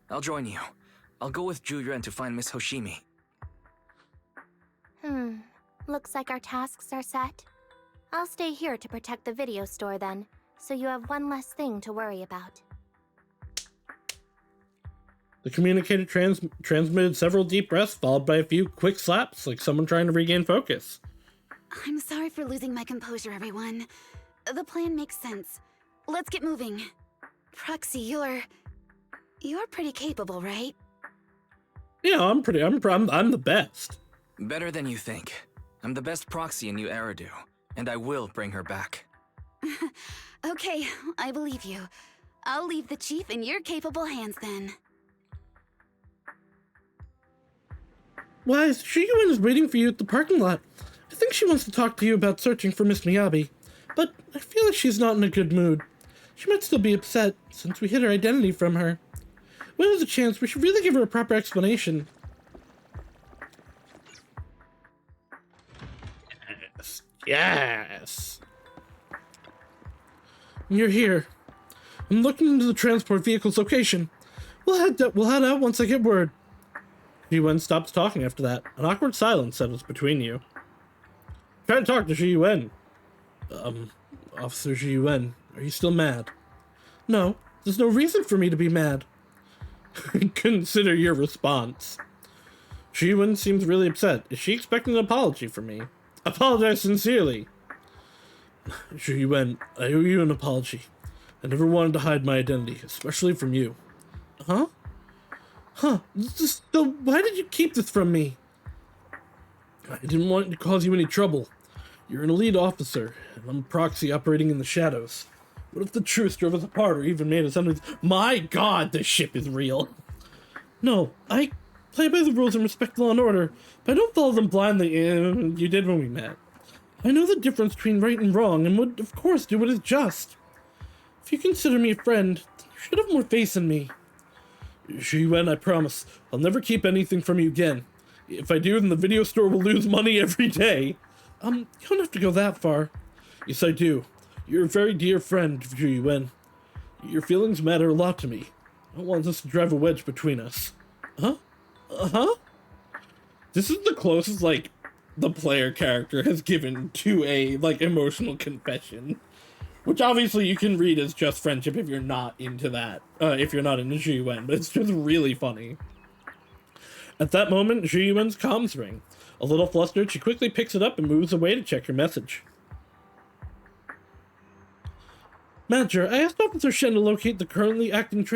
I'll join you. I'll go with Juyuan to find Miss Hoshimi. Looks like our tasks are set. I'll stay here to protect the video store then, so you have one less thing to worry about. The communicator transmitted several deep breaths, followed by a few quick slaps, like someone trying to regain focus. I'm sorry for losing my composure, everyone. The plan makes sense. Let's get moving. Proxy, you're pretty capable, right? Yeah, I'm the best. Better than you think. I'm the best proxy in New Eridu, and I will bring her back. Okay, I believe you. I'll leave the chief in your capable hands then. Why, Shiyuin is waiting for you at the parking lot. I think she wants to talk to you about searching for Miss Miyabi, but I feel like she's not in a good mood. She might still be upset, since we hid her identity from her. When there's a chance, we should really give her a proper explanation. Yes. You're here. I'm looking into the transport vehicle's location. We'll head out once I get word. Shiyuan stops talking after that. An awkward silence settles between you. Try to talk to Shiyuan. Officer Shiyuan, are you still mad? No, there's no reason for me to be mad. Consider your response. Shiyuan seems really upset. Is she expecting an apology from me? Apologize sincerely. Shiyuan, I owe you an apology. I never wanted to hide my identity, especially from you. Huh? So why did you keep this from me? I didn't want to cause you any trouble. You're an elite officer, and I'm a proxy operating in the shadows. What if the truth drove us apart or even made us enemies? My god, this ship is real. No, I play by the rules and respect law and order, but I don't follow them blindly. You did when we met. I know the difference between right and wrong, and would, of course, do what is just. If you consider me a friend, you should have more faith in me. Shiyuan, I promise, I'll never keep anything from you again. If I do, then the video store will lose money every day. You don't have to go that far. Yes, I do. You're a very dear friend, Shiyuan. Your feelings matter a lot to me. I don't want this to drive a wedge between us. Huh? This is the closest, the player character has given to a, emotional confession. Which obviously you can read as just friendship if you're not into that. If you're not into Shiyuan, but it's just really funny. At that moment, Shiyuan's comms ring. A little flustered, she quickly picks it up and moves away to check her message. Manager, I asked Officer Shen to locate the currently active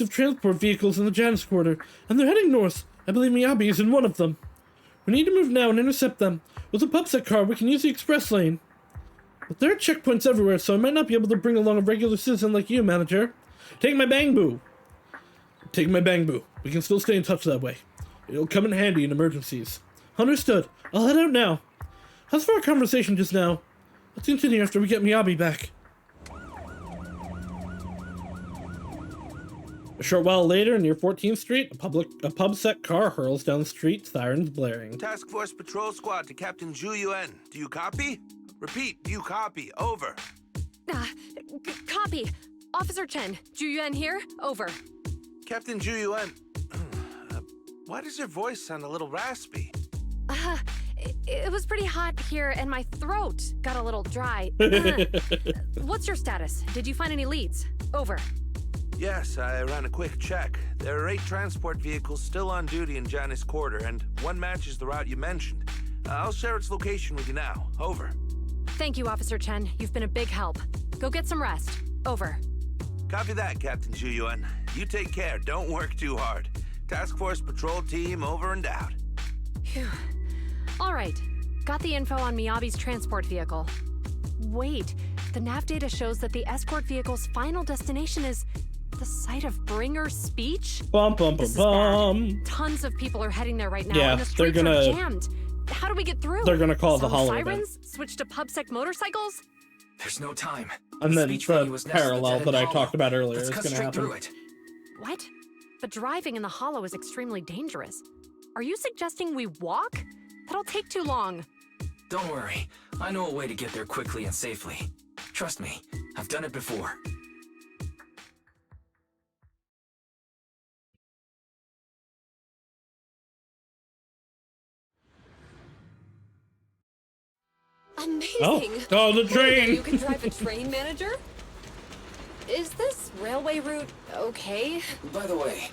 transport vehicles in the Janus Quarter, and they're heading north. I believe Miyabi is in one of them. We need to move now and intercept them. With a PubSec car, we can use the express lane. But there are checkpoints everywhere, so I might not be able to bring along a regular citizen like you, Manager. Take my bang boo. We can still stay in touch that way. It'll come in handy in emergencies. Understood. I'll head out now. How's for our conversation just now? Let's continue after we get Miyabi back. A short while later, near 14th Street, a PubSec car hurls down the street, sirens blaring. Task Force Patrol Squad to Captain Zhu Yuan. Do you copy? Repeat, do you copy? Over. Copy. Officer Chen, Zhu Yuan here. Over. Captain Zhu Yuan, why does your voice sound a little raspy? It was pretty hot here, and my throat got a little dry. What's your status? Did you find any leads? Over. Yes, I ran a quick check. There are 8 transport vehicles still on duty in Janus Quarter, and one matches the route you mentioned. I'll share its location with you now. Over. Thank you, Officer Chen. You've been a big help. Go get some rest. Over. Copy that, Captain Zhu Yuan. You take care. Don't work too hard. Task Force Patrol Team over and out. Phew. All right. Got the info on Miyabi's transport vehicle. Wait, the nav data shows that the escort vehicle's final destination is the site of Bringer's speech? This is bad. Tons of people are heading there right now, yeah, and the streets are jammed. How do we get through? They're gonna call the holo sirens? Switch to PubSec motorcycles? There's no time. And then the parallel that I talked about earlier is gonna happen. What? But driving in the holo is extremely dangerous. Are you suggesting we walk? That'll take too long. Don't worry. I know a way to get there quickly and safely. Trust me, I've done it before. Amazing! Oh, the train! You can drive a train, manager? Is this railway route okay? By the way,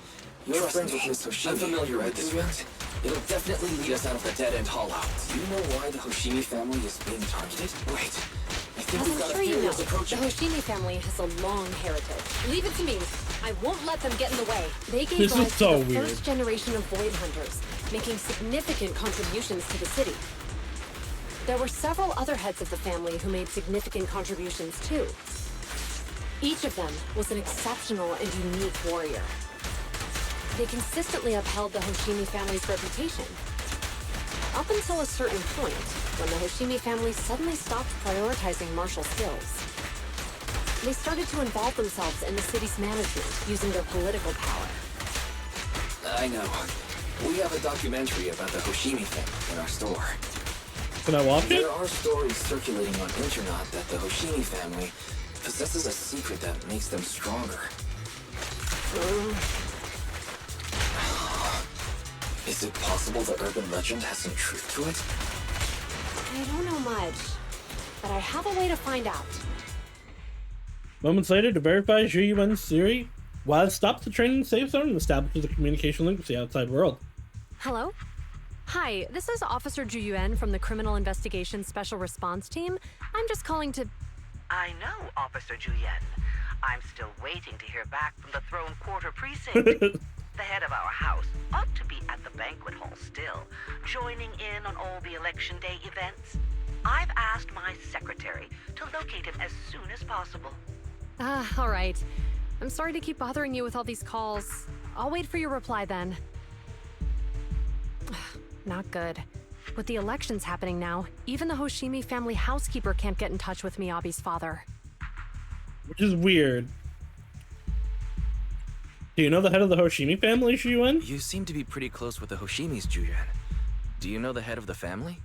you're friends with Miss Hoshimi. I'm familiar with this route. It'll definitely lead us out of the dead-end hollow. Do you know why the Hoshimi family is being targeted? Wait, I think we've got a few years approaching. The Hoshimi family has a long heritage. Leave it to me. I won't let them get in the way. They gave This rise is so to the weird. first generation of Void Hunters, making significant contributions to the city. There were several other heads of the family who made significant contributions too. Each of them was an exceptional and unique warrior. They consistently upheld the Hoshimi family's reputation. Up until a certain point, when the Hoshimi family suddenly stopped prioritizing martial skills. They started to involve themselves in the city's management using their political power. I know. We have a documentary about the Hoshimi family in our store. Can I watch it? There are stories circulating on internet that the Hoshimi family possesses a secret that makes them stronger. Is it possible the urban legend has some truth to it? I don't know much, but I have a way to find out. Moments later, to verify Zhu Yuan's theory, Waz stops the train in the safe zone and establishes a communication link with the outside world. Hello? Hi, this is Officer Zhu Yuan from the Criminal Investigation Special Response Team. I'm just calling to... I know, Officer Juyen. I'm still waiting to hear back from the Throne Quarter Precinct. The head of our house ought to be at the banquet hall still, joining in on all the Election Day events. I've asked my secretary to locate him as soon as possible. All right. I'm sorry to keep bothering you with all these calls. I'll wait for your reply then. Not good. With the elections happening now, even the Hoshimi family housekeeper can't get in touch with Miyabi's father. Which is weird. Do you know the head of the Hoshimi family, Zhu Yuan? You seem to be pretty close with the Hoshimis, Juyen. Do you know the head of the family?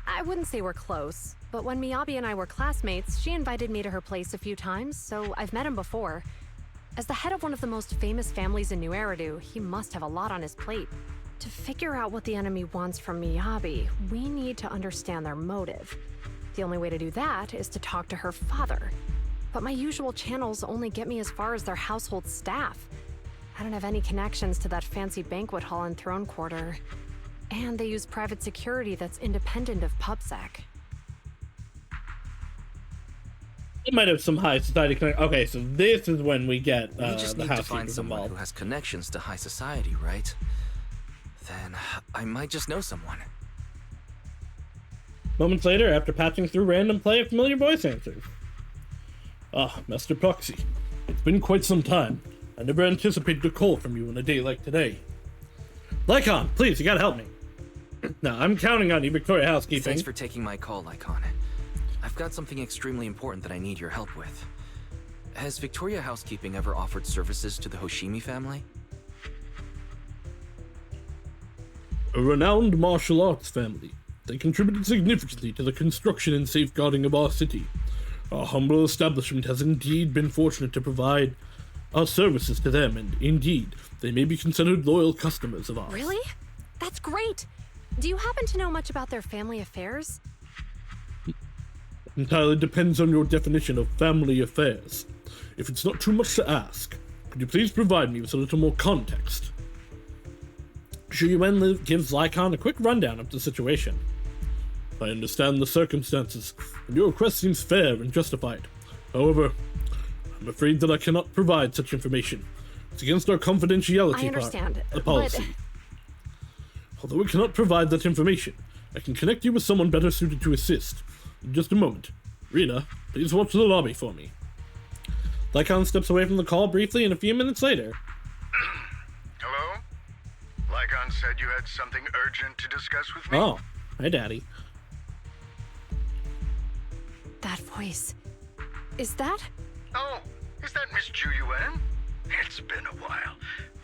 I wouldn't say we're close, but when Miyabi and I were classmates, she invited me to her place a few times, so I've met him before. As the head of one of the most famous families in New Eridu, he must have a lot on his plate. To figure out what the enemy wants from Miyabi, we need to understand their motive. The only way to do that is to talk to her father. But my usual channels only get me as far as their household staff. I don't have any connections to that fancy banquet hall in Throne Quarter. And they use private security that's independent of PubSec. It might have some high society connection. Okay, so this is when we get We just the need to find housekeepers someone involved. who has connections to high society, right? Then I might just know someone. Moments later, after patching through random play, a familiar voice answers. Ah, Master Proxy. It's been quite some time. I never anticipated a call from you on a day like today. Lycon, please, you gotta help me. No, I'm counting on you, Victoria Housekeeping. Thanks for taking my call, Lycon. I've got something extremely important that I need your help with. Has Victoria Housekeeping ever offered services to the Hoshimi family? A renowned martial arts family. They contributed significantly to the construction and safeguarding of our city. Our humble establishment has indeed been fortunate to provide our services to them, and indeed, they may be considered loyal customers of ours. Really? That's great! Do you happen to know much about their family affairs? Entirely depends on your definition of family affairs. If it's not too much to ask, could you please provide me with a little more context? Zhu Yuan gives Lycon a quick rundown of the situation. I understand the circumstances, and your request seems fair and justified. However, I'm afraid that I cannot provide such information. It's against our confidentiality I understand, policy. Although we cannot provide that information, I can connect you with someone better suited to assist. In just a moment. Rena, please watch the lobby for me. Lycon steps away from the call briefly, and a few minutes later... Hello? Lycon said you had something urgent to discuss with me? Oh, hi, Daddy. That voice. Is that? Oh, is that Miss Ju Yuan? It's been a while.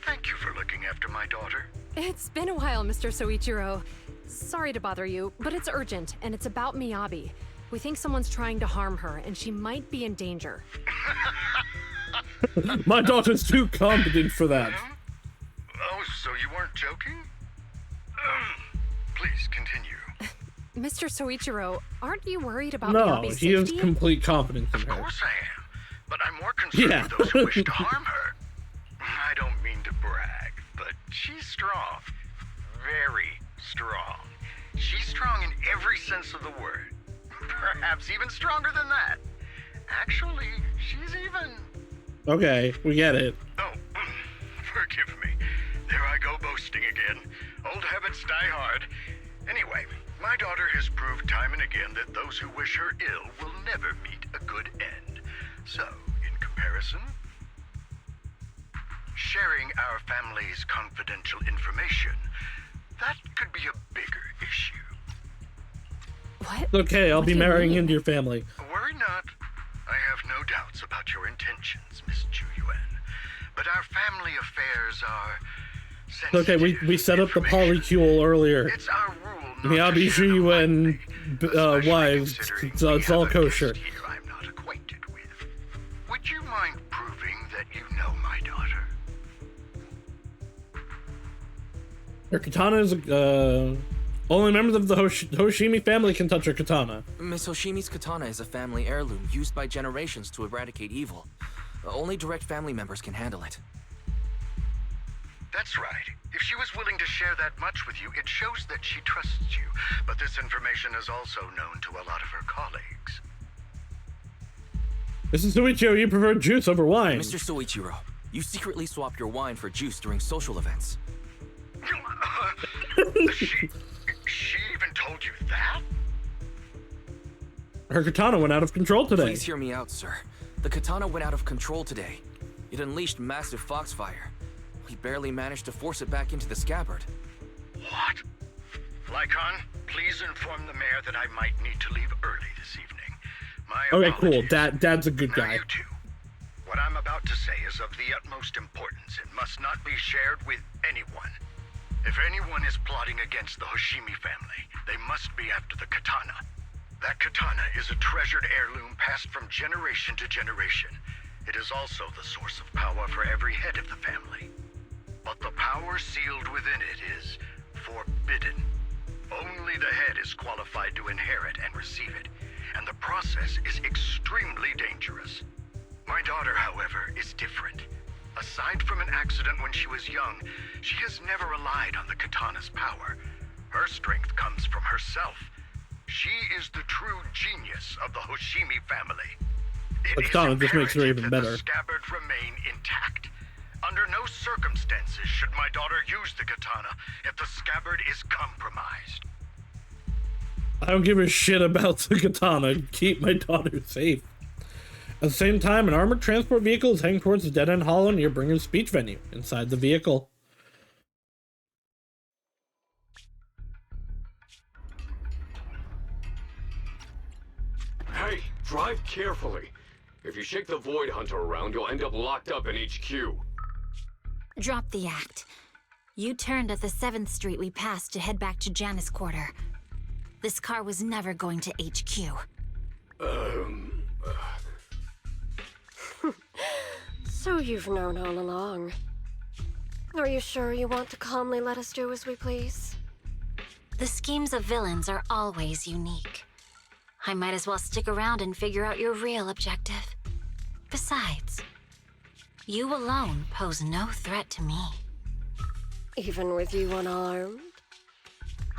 Thank you for looking after my daughter. It's been a while, Mr. Soichiro. Sorry to bother you, but it's urgent, and it's about Miyabi. We think someone's trying to harm her, and she might be in danger. My daughter's too competent for that. Oh, so you weren't joking? Please continue. Mr. Soichiro, aren't you worried about No, Miyabi's he has safety? complete confidence in her. Of course I am, but I'm more concerned with those who wish to harm her. I don't mean to brag, but she's strong. Very strong. She's strong in every sense of the word. Perhaps even stronger than that. Actually, she's even... Okay, we get it. Oh, forgive me. There I go boasting again. Old habits die hard. Anyway, my daughter has proved time and again that those who wish her ill will never meet a good end. So, in comparison, sharing our family's confidential information, that could be a bigger issue. What? Okay, I'll be marrying into your family. Worry not. I have no doubts about your intentions, Miss Chu Yuan. But our family affairs are Okay, we set up the polycule earlier. It's our rule not Miyabi, Shu, and wives. It's all kosher. I'm not acquainted with. Would you mind proving that you know my daughter? Her katana is only members of the Hoshimi family can touch her katana. Miss Hoshimi's katana is a family heirloom used by generations to eradicate evil. Only direct family members can handle it. That's right. If she was willing to share that much with you, it shows that she trusts you. But this information is also known to a lot of her colleagues. Mrs. Soichiro, you prefer juice over wine. Mr. Soichiro, you secretly swap your wine for juice during social events. She even told you that? Her katana went out of control today. Please hear me out, sir. The katana went out of control today. It unleashed massive foxfire. We barely managed to force it back into the scabbard. What? Lycon, please inform the mayor that I might need to leave early this evening. Okay, cool. Dad's a good guy. What I'm about to say is of the utmost importance and must not be shared with anyone. If anyone is plotting against the Hoshimi family, they must be after the katana. That katana is a treasured heirloom passed from generation to generation. It is also the source of power for every head of the family. But the power sealed within it is forbidden. Only the head is qualified to inherit and receive it, and the process is extremely dangerous. My daughter, however, is different. Aside from an accident when she was young, she has never relied on the katana's power. Her strength comes from herself. She is the true genius of the Hoshimi family. The katana just makes her even better. The scabbard remain intact. Under no circumstances should my daughter use the katana if the scabbard is compromised. I don't give a shit about the katana. Keep my daughter safe. At the same time, an armored transport vehicle is heading towards the dead-end hollow near Bringer's speech venue. Inside the vehicle, Hey, drive carefully. If you shake the Void Hunter around, you'll end up locked up in HQ. Drop the act. You turned at the 7th Street we passed to head back to Janus Quarter. This car was never going to HQ. So you've known all along. Are you sure you want to calmly let us do as we please? The schemes of villains are always unique. I might as well stick around and figure out your real objective. Besides, you alone pose no threat to me. Even with you unarmed?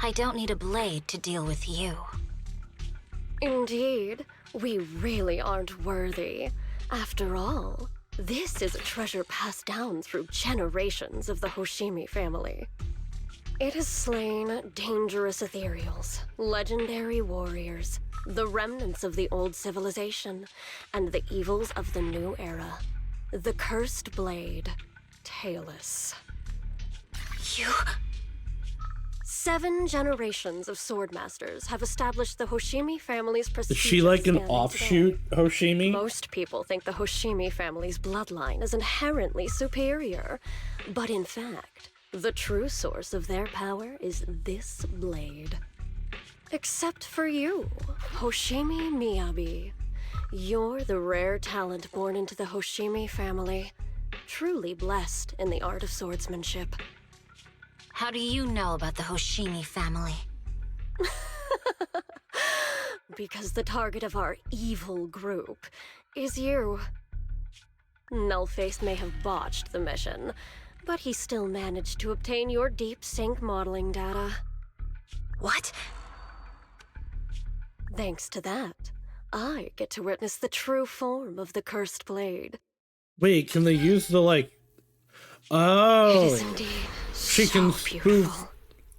I don't need a blade to deal with you. Indeed, we really aren't worthy. After all, this is a treasure passed down through generations of the Hoshimi family. It has slain dangerous ethereals, legendary warriors, the remnants of the old civilization, and the evils of the new era. The cursed blade, Talus. You... 7 generations of swordmasters have established the Hoshimi family's prestige. Is she like an offshoot Hoshimi? Most people think the Hoshimi family's bloodline is inherently superior, but in fact, The true source of their power is this blade. Except for you, Hoshimi Miyabi. You're the rare talent born into the Hoshimi family. Truly blessed in the art of swordsmanship. How do you know about the Hoshimi family? Because the target of our evil group is you. Nullface may have botched the mission, but he still managed to obtain your deep sync modeling data. What? Thanks to that, I get to witness the true form of the cursed blade. Wait, can they use the, like... Oh! It is indeed she so can beautiful. spoof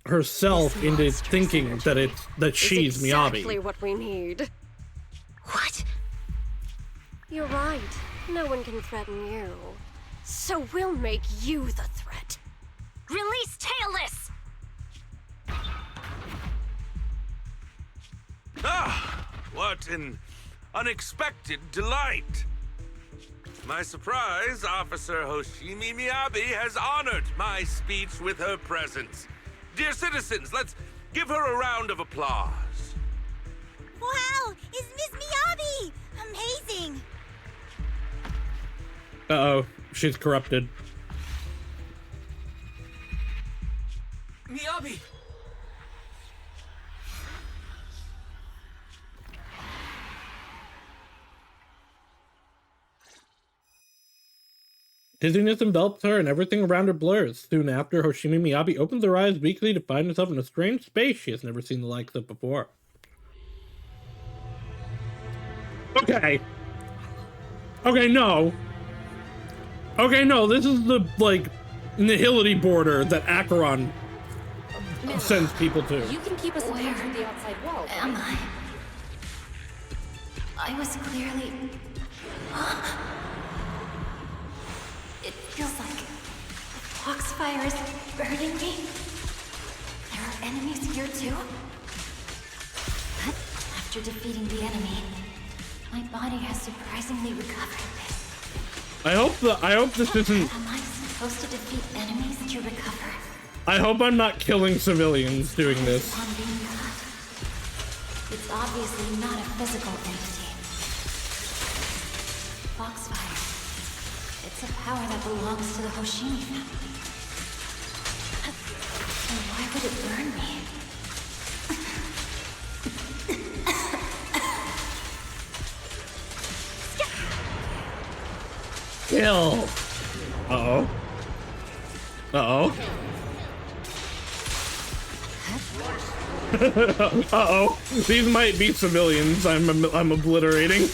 herself into thinking that she's exactly Miyabi. what we need. What? You're right. No one can threaten you. So we'll make you the threat. Release Tailless! Ah, what an unexpected delight. To my surprise, Officer Hoshimi Miyabi has honored my speech with her presence. Dear citizens, let's give her a round of applause. Wow! It's Miss Miyabi! Amazing! Uh-oh, she's corrupted. Miyabi! Dizziness envelops her and everything around her blurs. Soon after, Hoshimi Miyabi opens her eyes weakly to find herself in a strange space she has never seen the likes of before. Okay. Okay, no. Okay, no, this is the, like, nihility border that Acheron sends people to. You can keep us away from the outside world. Am I? I was clearly... It feels like the foxfire is burning me. There are enemies here too? After defeating the enemy, my body has surprisingly recovered. I hope this isn't... Am I supposed to defeat enemies to recover? I hope I'm not killing civilians doing this. Upon being cut, it's obviously not a physical entity. Foxfire. It's a power that belongs to the Hoshimi family. So why would it burn me? Kill! Uh-oh. Uh-oh. Uh-oh. These might be civilians I'm obliterating.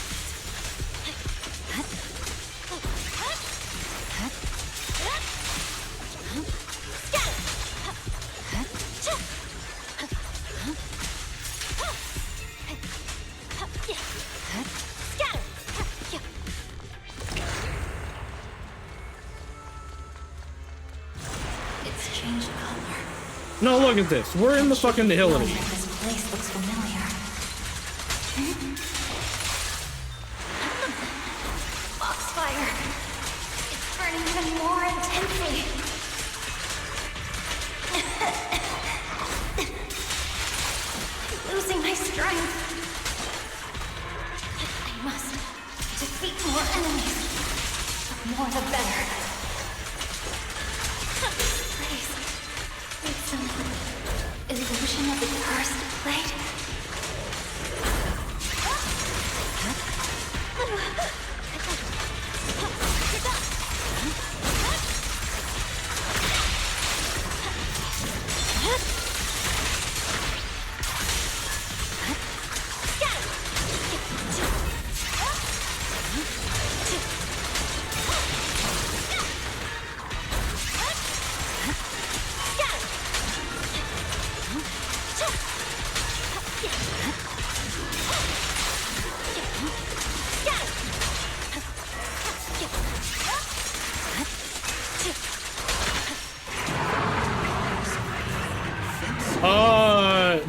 It's changed color. No, look at this. We're in the fucking nihility. This place looks familiar. Foxfire. It's burning even more intensely. Losing my strength. I must defeat more enemies. The more the better. Please. It's some illusion of the cursed blade.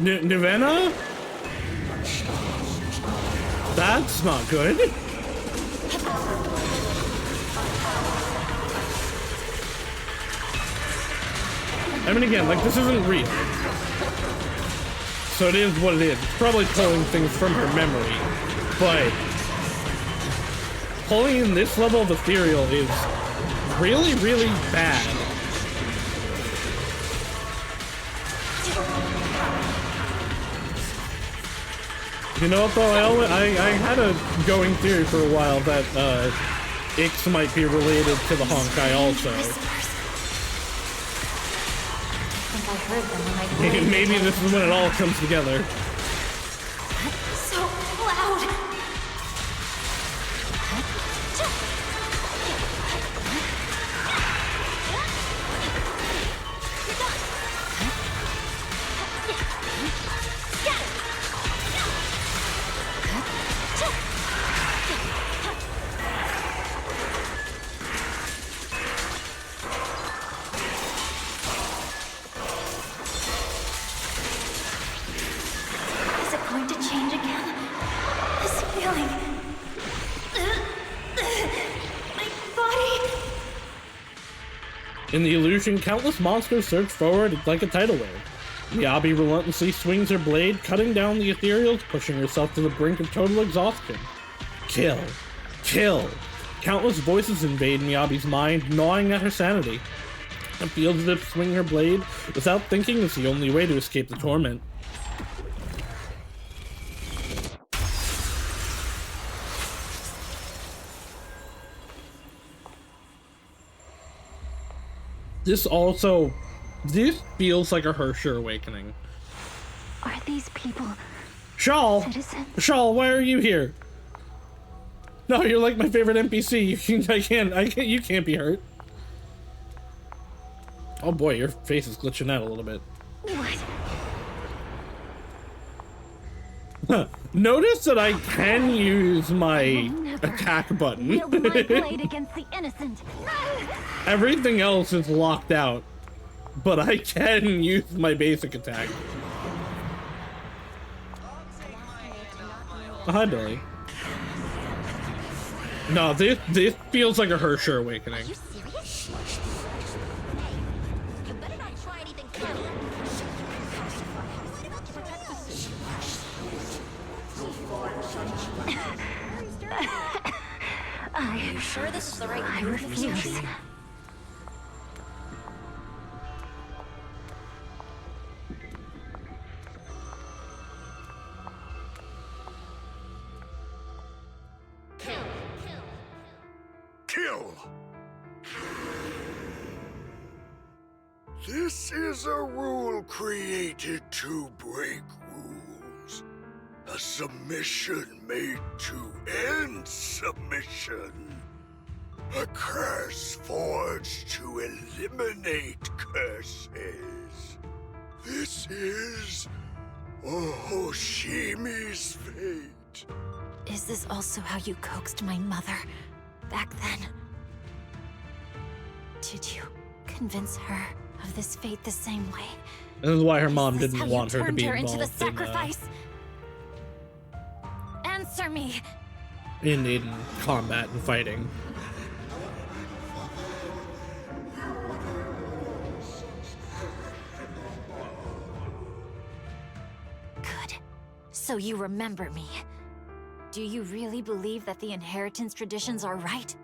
Nivena? That's not good. I mean, again, like, this isn't real. So it is what it is. It's probably pulling things from her memory. But pulling in this level of ethereal is really, really bad. You know what, though? I had a going theory for a while that Ix might be related to the Honkai also. I heard them when I Maybe this is when it all comes together. So loud. In the illusion, countless monsters surge forward like a tidal wave. Miyabi relentlessly swings her blade, cutting down the ethereals, pushing herself to the brink of total exhaustion. Kill. Kill. Countless voices invade Miyabi's mind, gnawing at her sanity. It feels as if swinging her blade without thinking is the only way to escape the torment. This feels like a Hersher awakening. Are these people Shawl? citizens? Shawl, why are you here? No, you're like my favorite NPC. You can't be hurt. Oh boy, your face is glitching out a little bit. What? Notice that I can use my attack button. Wield my blade against the innocent. Everything else is locked out, but I can use my basic attack. Oh, hi, Billy. No, this feels like a Hersher awakening. Are you serious? Hey, you better not try anything clever. Are you sure this is the right I refuse. Kill! This is a rule created to break rules. A submission made to end submission. A curse forged to eliminate curses. This is Hoshimi's fate. Is this also how you coaxed my mother back then? Did you convince her of this fate the same way? This is why her mom didn't How want you her to turned be her into the involved sacrifice? Answer me. in combat and fighting. Good. So you remember me. Do you really believe that the inheritance traditions are right?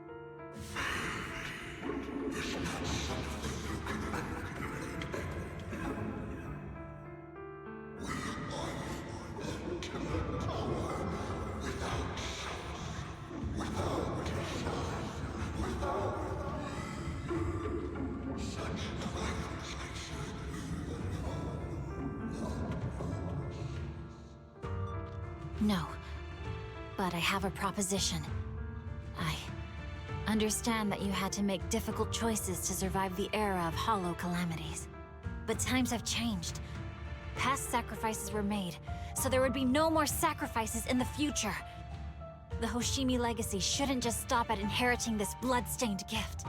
No. But I have a proposition. I understand that you had to make difficult choices to survive the era of hollow calamities. But times have changed. Past sacrifices were made, so there would be no more sacrifices in the future. The Hoshimi legacy shouldn't just stop at inheriting this blood-stained gift.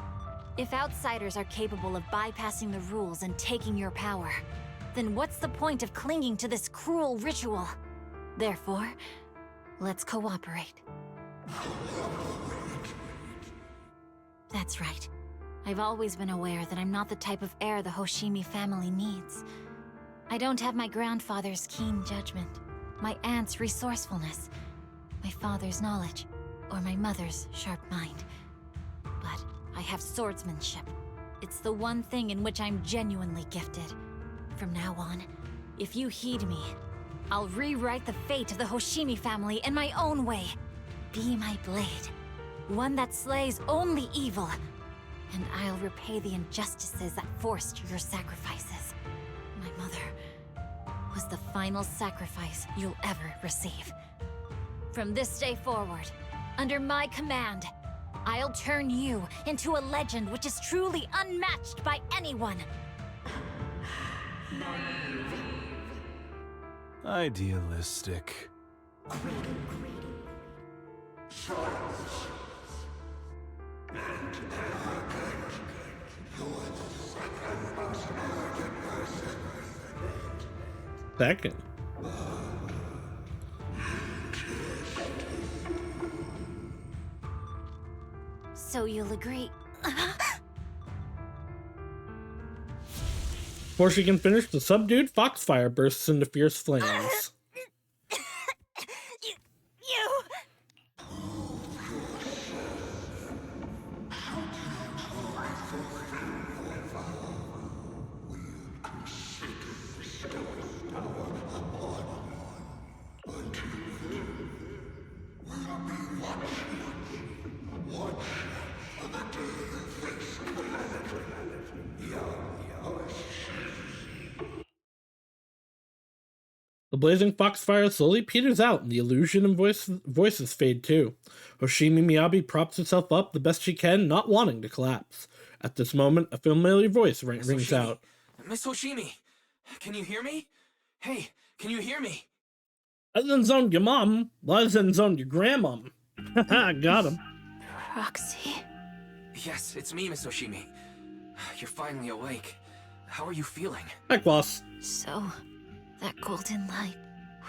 If outsiders are capable of bypassing the rules and taking your power, then what's the point of clinging to this cruel ritual? Therefore, let's cooperate. That's right. I've always been aware that I'm not the type of heir the Hoshimi family needs. I don't have my grandfather's keen judgment, my aunt's resourcefulness, my father's knowledge, or my mother's sharp mind. But I have swordsmanship. It's the one thing in which I'm genuinely gifted. From now on, if you heed me, I'll rewrite the fate of the Hoshimi family in my own way. Be my blade, one that slays only evil, and I'll repay the injustices that forced your sacrifices. My mother was the final sacrifice you'll ever receive. From this day forward, under my command, I'll turn you into a legend which is truly unmatched by anyone. Idealistic. Second. So you'll agree. Before she can finish, the subdued foxfire bursts into fierce flames. The blazing foxfire slowly peters out, and the illusion and voices fade too. Hoshimi Miyabi props herself up the best she can, not wanting to collapse. At this moment, a familiar voice rings out. Miss Hoshimi, can you hear me? Hey, can you hear me? I Zenzoned your mom. Well, I Zenzoned your grandmom. Haha, got him. Roxy? Yes, it's me, Miss Hoshimi. You're finally awake. How are you feeling? Hi, Quas. So, that golden light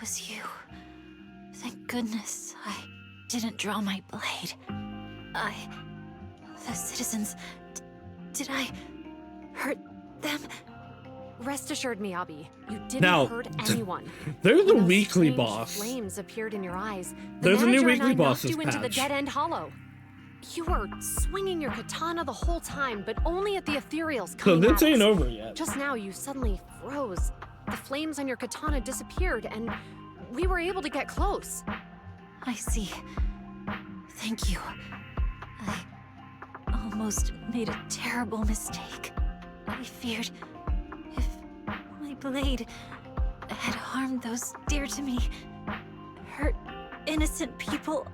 was you. Thank goodness I didn't draw my blade. The citizens, did I hurt them? Rest assured, Miyabi, you didn't hurt anyone. There's a When those weekly strange boss. Flames appeared in your eyes. There's a new manager weekly and I boss knocked you this into the patch. dead-end hollow. You were swinging your katana the whole time, but only at the ethereals So coming this at ain't us. over yet. Just now, you suddenly froze. The flames on your katana disappeared, and we were able to get close. I see. Thank you. I almost made a terrible mistake. I feared if my blade had harmed those dear to me, hurt innocent people,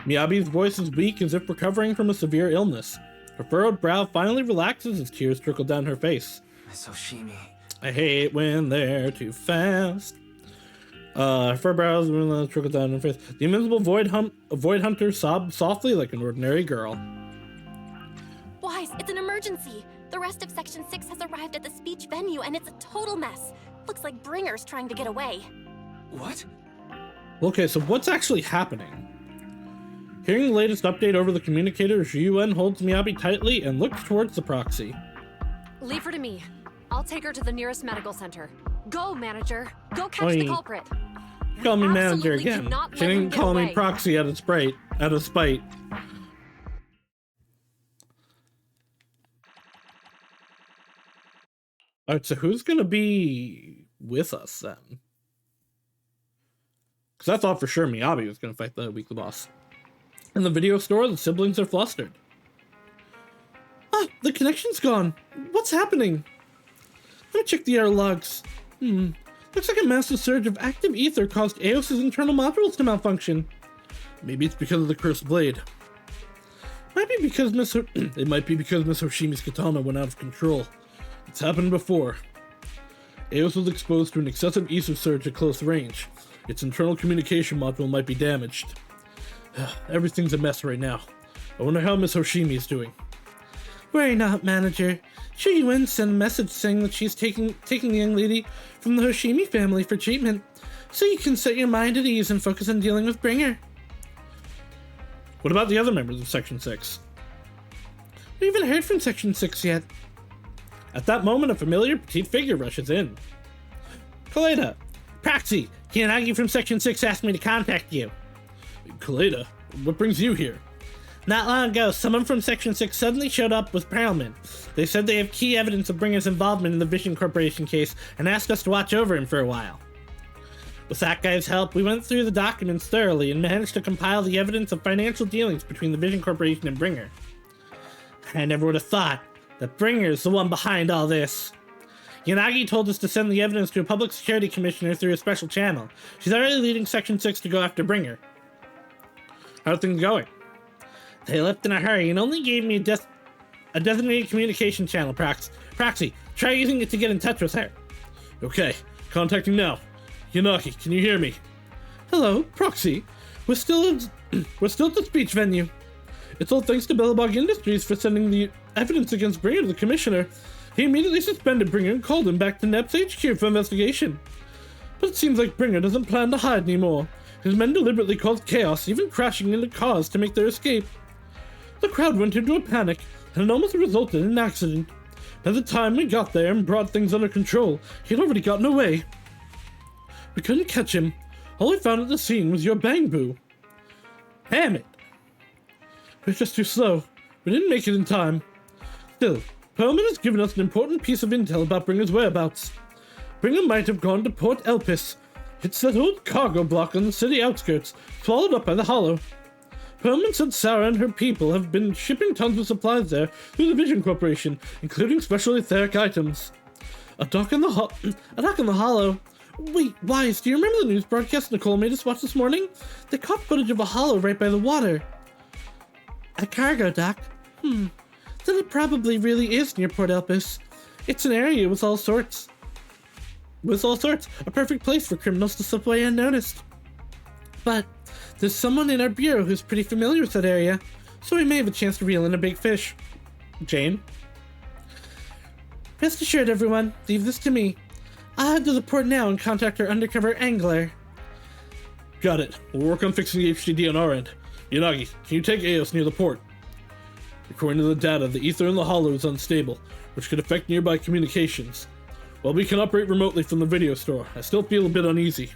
Miyabi's voice is weak as if recovering from a severe illness. Her furrowed brow finally relaxes as tears trickle down her face. Miss Hoshimi. I hate when they're too fast. Her fur brows trickle down her face. The invisible void hunter sobbed softly like an ordinary girl. Wise, it's an emergency. The rest of Section 6 has arrived at the speech venue, and it's a total mess. Looks like Bringer's trying to get away. What? Okay, so what's actually happening? Hearing the latest update over the communicator, Zhiyuan holds Miyabi tightly and looks towards the proxy. Leave her to me. I'll take her to the nearest medical center. Go, manager. Go catch Oi. the culprit. Call me manager absolutely again. cannot She let him didn't get call me away. proxy out of spite. Alright, so who's gonna be with us then? Because I thought for sure Miyabi was gonna fight the weekly boss. In the video store, the siblings are flustered. Ah, the connection's gone. What's happening? Let me check the error logs. Looks like a massive surge of active ether caused Eos's internal modules to malfunction. Maybe it's because of the cursed blade. It might be because Miss Hoshimi's katana went out of control. It's happened before. Eos was exposed to an excessive ether surge at close range. Its internal communication module might be damaged. Everything's a mess right now. I wonder how Miss Hoshimi is doing. Worry not, manager. Zhiyuan sent a message saying that she's taking the young lady from the Hoshimi family for treatment, so you can set your mind at ease and focus on dealing with Bringer. What about the other members of Section 6? We haven't heard from Section 6 yet. At that moment, a familiar petite figure rushes in. Kaleda! Proxy! Kiyanagi from Section 6 asked me to contact you. Kaleda, what brings you here? Not long ago, someone from Section 6 suddenly showed up with Perlman. They said they have key evidence of Bringer's involvement in the Vision Corporation case and asked us to watch over him for a while. With that guy's help, we went through the documents thoroughly and managed to compile the evidence of financial dealings between the Vision Corporation and Bringer. I never would have thought that Bringer is the one behind all this. Yanagi told us to send the evidence to a public security commissioner through a special channel. She's already leading Section 6 to go after Bringer. How are things going? They left in a hurry and only gave me a designated communication channel, Proxy. Try using it to get in touch with her. Okay, contacting now. Yanagi, can you hear me? Hello, Proxy. We're still at the speech venue. It's all thanks to Bellabog Industries for sending the evidence against Bringer to the commissioner. He immediately suspended Bringer and called him back to NEP's HQ for investigation. But it seems like Bringer doesn't plan to hide anymore. His men deliberately caused chaos, even crashing into cars to make their escape. The crowd went into a panic, and it almost resulted in an accident. By the time we got there and brought things under control, he had already gotten away. We couldn't catch him. All we found at the scene was your bang boo. Damn it! It was just too slow. We didn't make it in time. Still, Perlman has given us an important piece of intel about Bringer's whereabouts. Bringer might have gone to Port Elpis. It's that old cargo block on the city outskirts, swallowed up by the Hollow. Perlman said Sarah and her people have been shipping tons of supplies there through the Vision Corporation, including special etheric items. A dock in the Hollow. Wait, Wise, do you remember the news broadcast Nicole made us watch this morning? They caught footage of a hollow right by the water. A cargo dock? Then it probably really is near Port Elpis. It's an area with all sorts. A perfect place for criminals to slip away unnoticed. But there's someone in our bureau who's pretty familiar with that area, so we may have a chance to reel in a big fish. Jane? Rest assured, everyone, leave this to me. I'll head to the port now and contact our undercover angler. Got it. We'll work on fixing the HDD on our end. Yanagi, can you take Eos near the port? According to the data, the ether in the hollow is unstable, which could affect nearby communications. While we can operate remotely from the video store, I still feel a bit uneasy.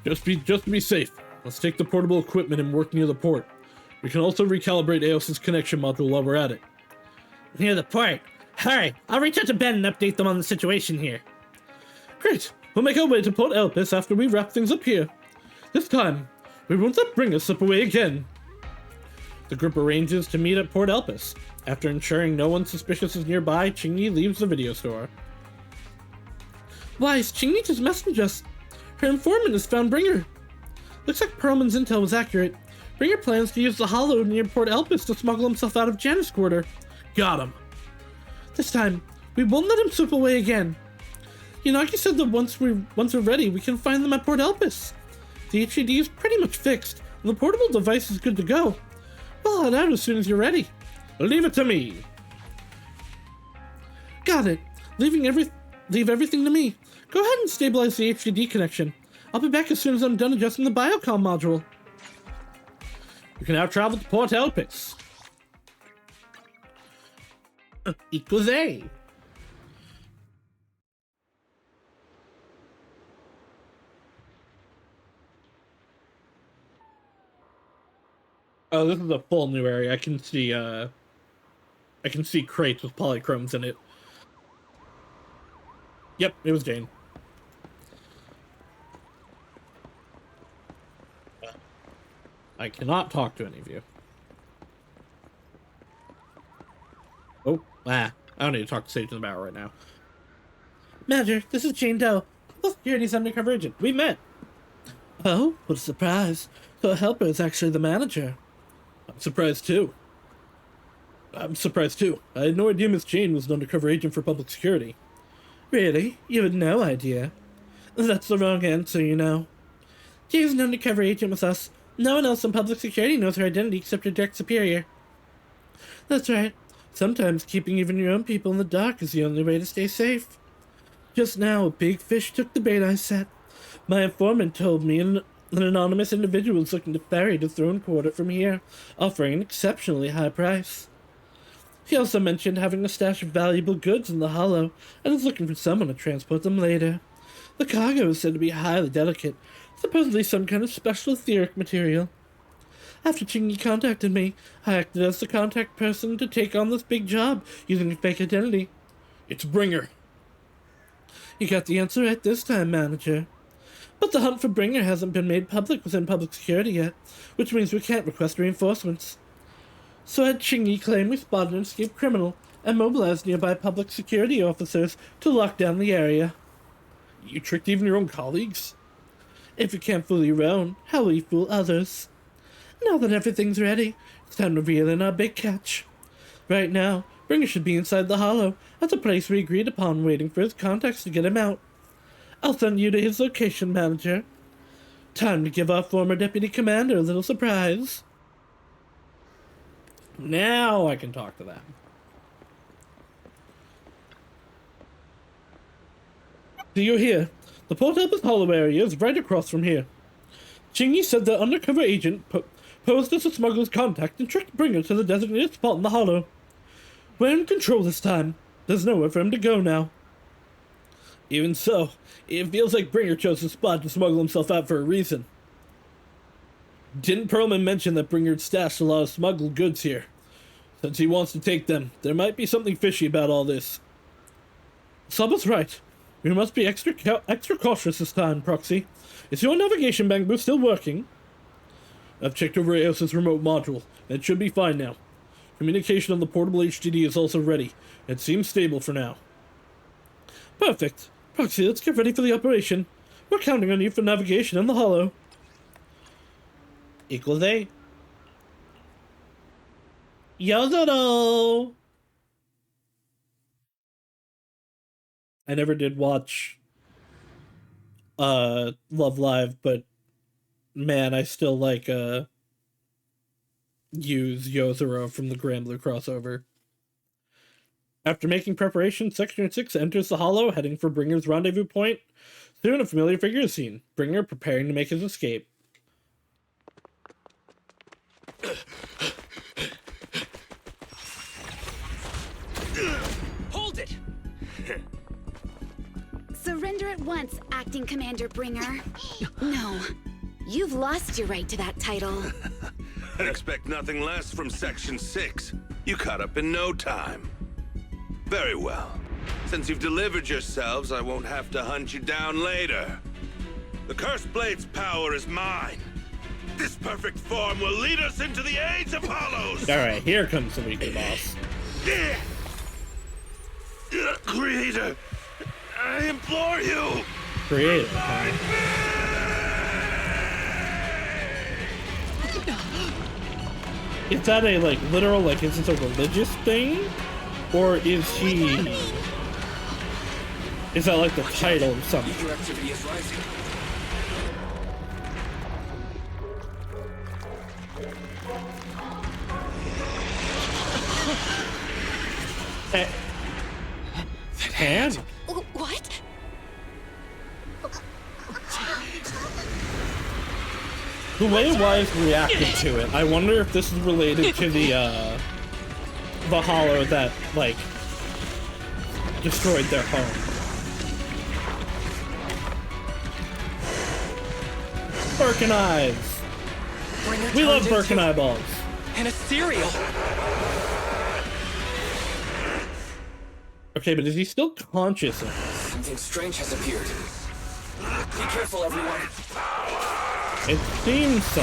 Just to be safe, let's take the portable equipment and work near the port. We can also recalibrate Eos's connection module while we're at it. Near the port? Alright, I'll reach out to Ben and update them on the situation here. Great, we'll make our way to Port Elpis after we wrap things up here. This time, we won't let Bringer slip away again. The group arranges to meet at Port Elpis. After ensuring no one suspicious is nearby, Chingy leaves the video store. Wise, Chingy just messaged us. Her informant has found Bringer. Looks like Perlman's intel was accurate. Bringer plans to use the hollow near Port Elpis to smuggle himself out of Janus Quarter. Got him. This time, we won't let him slip away again. Yanagi said that once we're ready, we can find them at Port Elpis. The HED is pretty much fixed, and the portable device is good to go. We'll head out as soon as you're ready. Leave it to me. Got it. Leave everything to me. Go ahead and stabilize the HDD connection. I'll be back as soon as I'm done adjusting the biocom module. You can now travel to Port Elpis. Equals A. Oh, this is a full new area. I can see crates with polychromes in it. Yep, it was Jane. I cannot talk to any of you. I don't need to talk to Sage in the Bower right now. Manager, this is Jane Doe. Well, Security's undercover agent. We met. Oh, what a surprise. So a helper is actually the manager. I'm surprised too. I had no idea Miss Jane was an undercover agent for public security. Really? You had no idea? That's the wrong answer, you know. Jane's an undercover agent with us. No one else in public security knows her identity except her direct superior. That's right. Sometimes keeping even your own people in the dark is the only way to stay safe. Just now, a big fish took the bait I set. My informant told me An anonymous individual is looking to ferry the throne quarter from here, offering an exceptionally high price. He also mentioned having a stash of valuable goods in the hollow, and is looking for someone to transport them later. The cargo is said to be highly delicate, supposedly some kind of special etheric material. After Chingy contacted me, I acted as the contact person to take on this big job, using a fake identity. It's Bringer. You got the answer right this time, manager. But the hunt for Bringer hasn't been made public within public security yet, which means we can't request reinforcements. So I had Chingy claim we spotted an escaped criminal and mobilized nearby public security officers to lock down the area. You tricked even your own colleagues? If you can't fool your own, how will you fool others? Now that everything's ready, it's time to reel in our big catch. Right now, Bringer should be inside the hollow, at the place we agreed upon, waiting for his contacts to get him out. I'll send you to his location, manager. Time to give our former deputy commander a little surprise. Now I can talk to them. So you're here. The Port Elpis Hollow area is right across from here. Chingy said the undercover agent posed as a smuggler's contact and tricked Bringer to the designated spot in the hollow. We're in control this time. There's nowhere for him to go now. Even so, it feels like Bringer chose the spot to smuggle himself out for a reason. Didn't Perlman mention that Bringer stashed a lot of smuggled goods here? Since he wants to take them, there might be something fishy about all this. Saba's right. We must be extra cautious this time, Proxy. Is your navigation bank boost still working? I've checked over Eos's remote module, and it should be fine now. Communication on the portable HDD is also ready. It seems stable for now. Perfect. Proxy, let's get ready for the operation. We're counting on you for navigation in the hollow. Equal they. Yozoro! I never did watch Love Live, but man, I still like use Yozoro from the Grambler crossover. After making preparations, Section 6 enters the hollow, heading for Bringer's rendezvous point. Soon a familiar figure is seen, Bringer preparing to make his escape. Hold it! Surrender at once, Acting Commander Bringer. No, you've lost your right to that title. I'd expect nothing less from Section 6. You caught up in no time. Very well. Since you've delivered yourselves, I won't have to hunt you down later. The Cursed Blade's power is mine. This perfect form will lead us into the age of hollows! Alright, here comes the weekly boss. Creator, I implore you! Creator, Is that a, like, literal, like, is this a religious thing? Or is he... Is that, like, the title of something? Your activity is rising. Hand? What? The way Wise reacted to it, I wonder if this is related to the hollow that, like, destroyed their home. Birkin eyes! We love Birkin eyeballs! And a cereal! Okay, but is he still conscious? Something strange has appeared. Be careful, everyone. It seems so.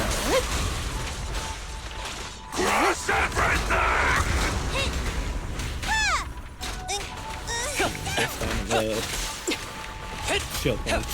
Crush everything! Shield punch.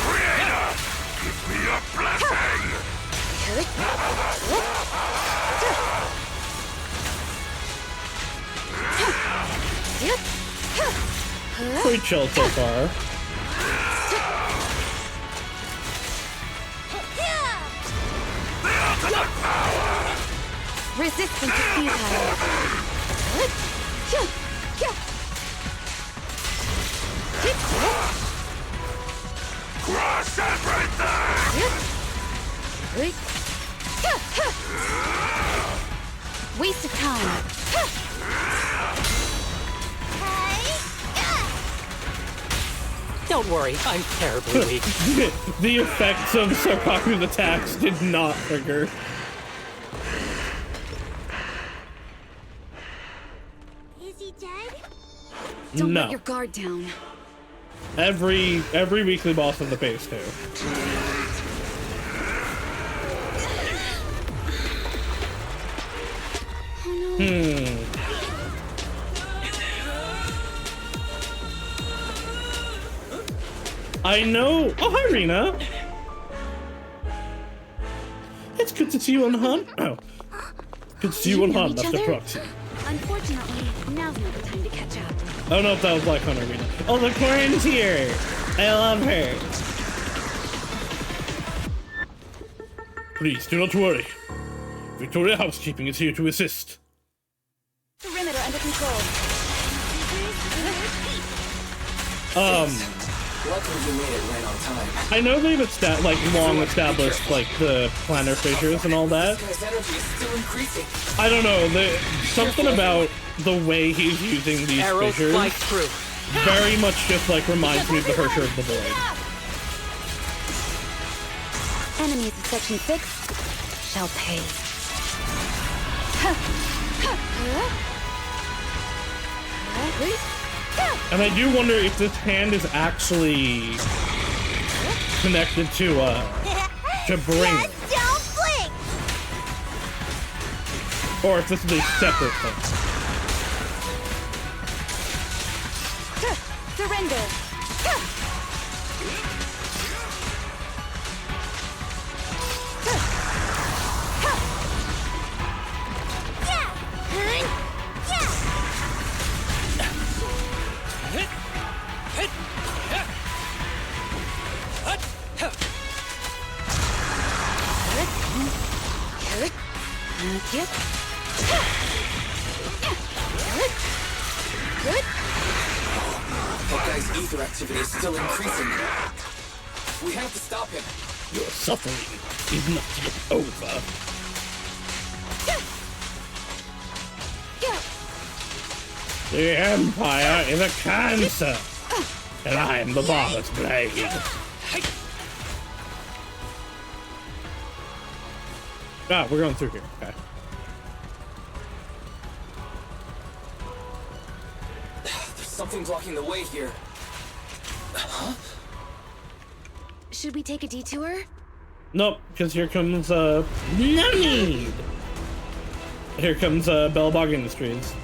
Creator, give me a blessing! Pretty chill so far. Resistance is futile. Crush everything! Waste of time. Don't worry, I'm terribly weak. The effects of Sarkaku's attacks did not trigger. Is he dead? Don't No. let your guard down. Every weekly boss in the base too. I know. Oh, hi, Rena. It's good to see you on hunt. Oh, good to see you on hunt. That's the proxy. Unfortunately, now's not the time to catch up. I don't know if that was Black Hunter Rena. Oh, the Queen's here. I love her. Please do not worry. Victoria Housekeeping is here to assist. Perimeter under control. Luckily you made it right on time. I know they've long established the planar fissures and all that. This guy's energy is still increasing. I don't know, something about the way he's using these Arrows fissures fly through. very much just reminds me of the Hersher of the Void. Enemies of Section 6 shall pay. And I do wonder if this hand is actually connected to Bringer, Don't blink! or if this is a separate thing. Surrender. That guy's ether activity is still increasing. We have to stop him. Your suffering is not yet over. The Empire is a cancer, and I am the Barbarous Blade. Ah, we're going through here. Okay. There's something blocking the way here. Huh? Should we take a detour? Nope, because here comes Nani. Here comes Bellbog Industries.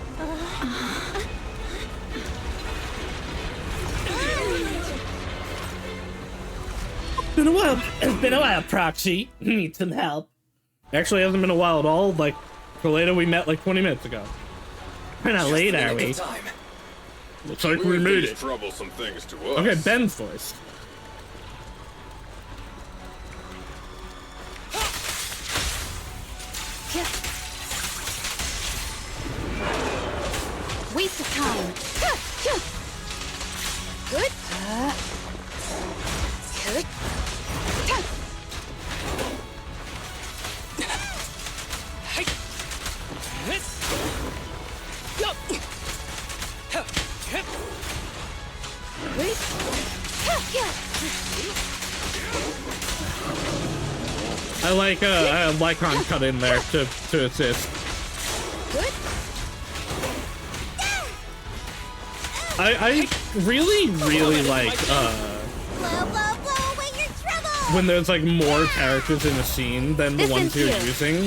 It's been a while, Proxy. Need some help. Actually, it hasn't been a while at all. Kaleda, we met 20 minutes ago. We're not late, are we? Looks like we made it. Troublesome things to us. Okay, Ben's voice. Waste of time. Good. Good. I like Lycon cut in there to assist. Good. I really like when there's more characters in a scene than the ones you're using,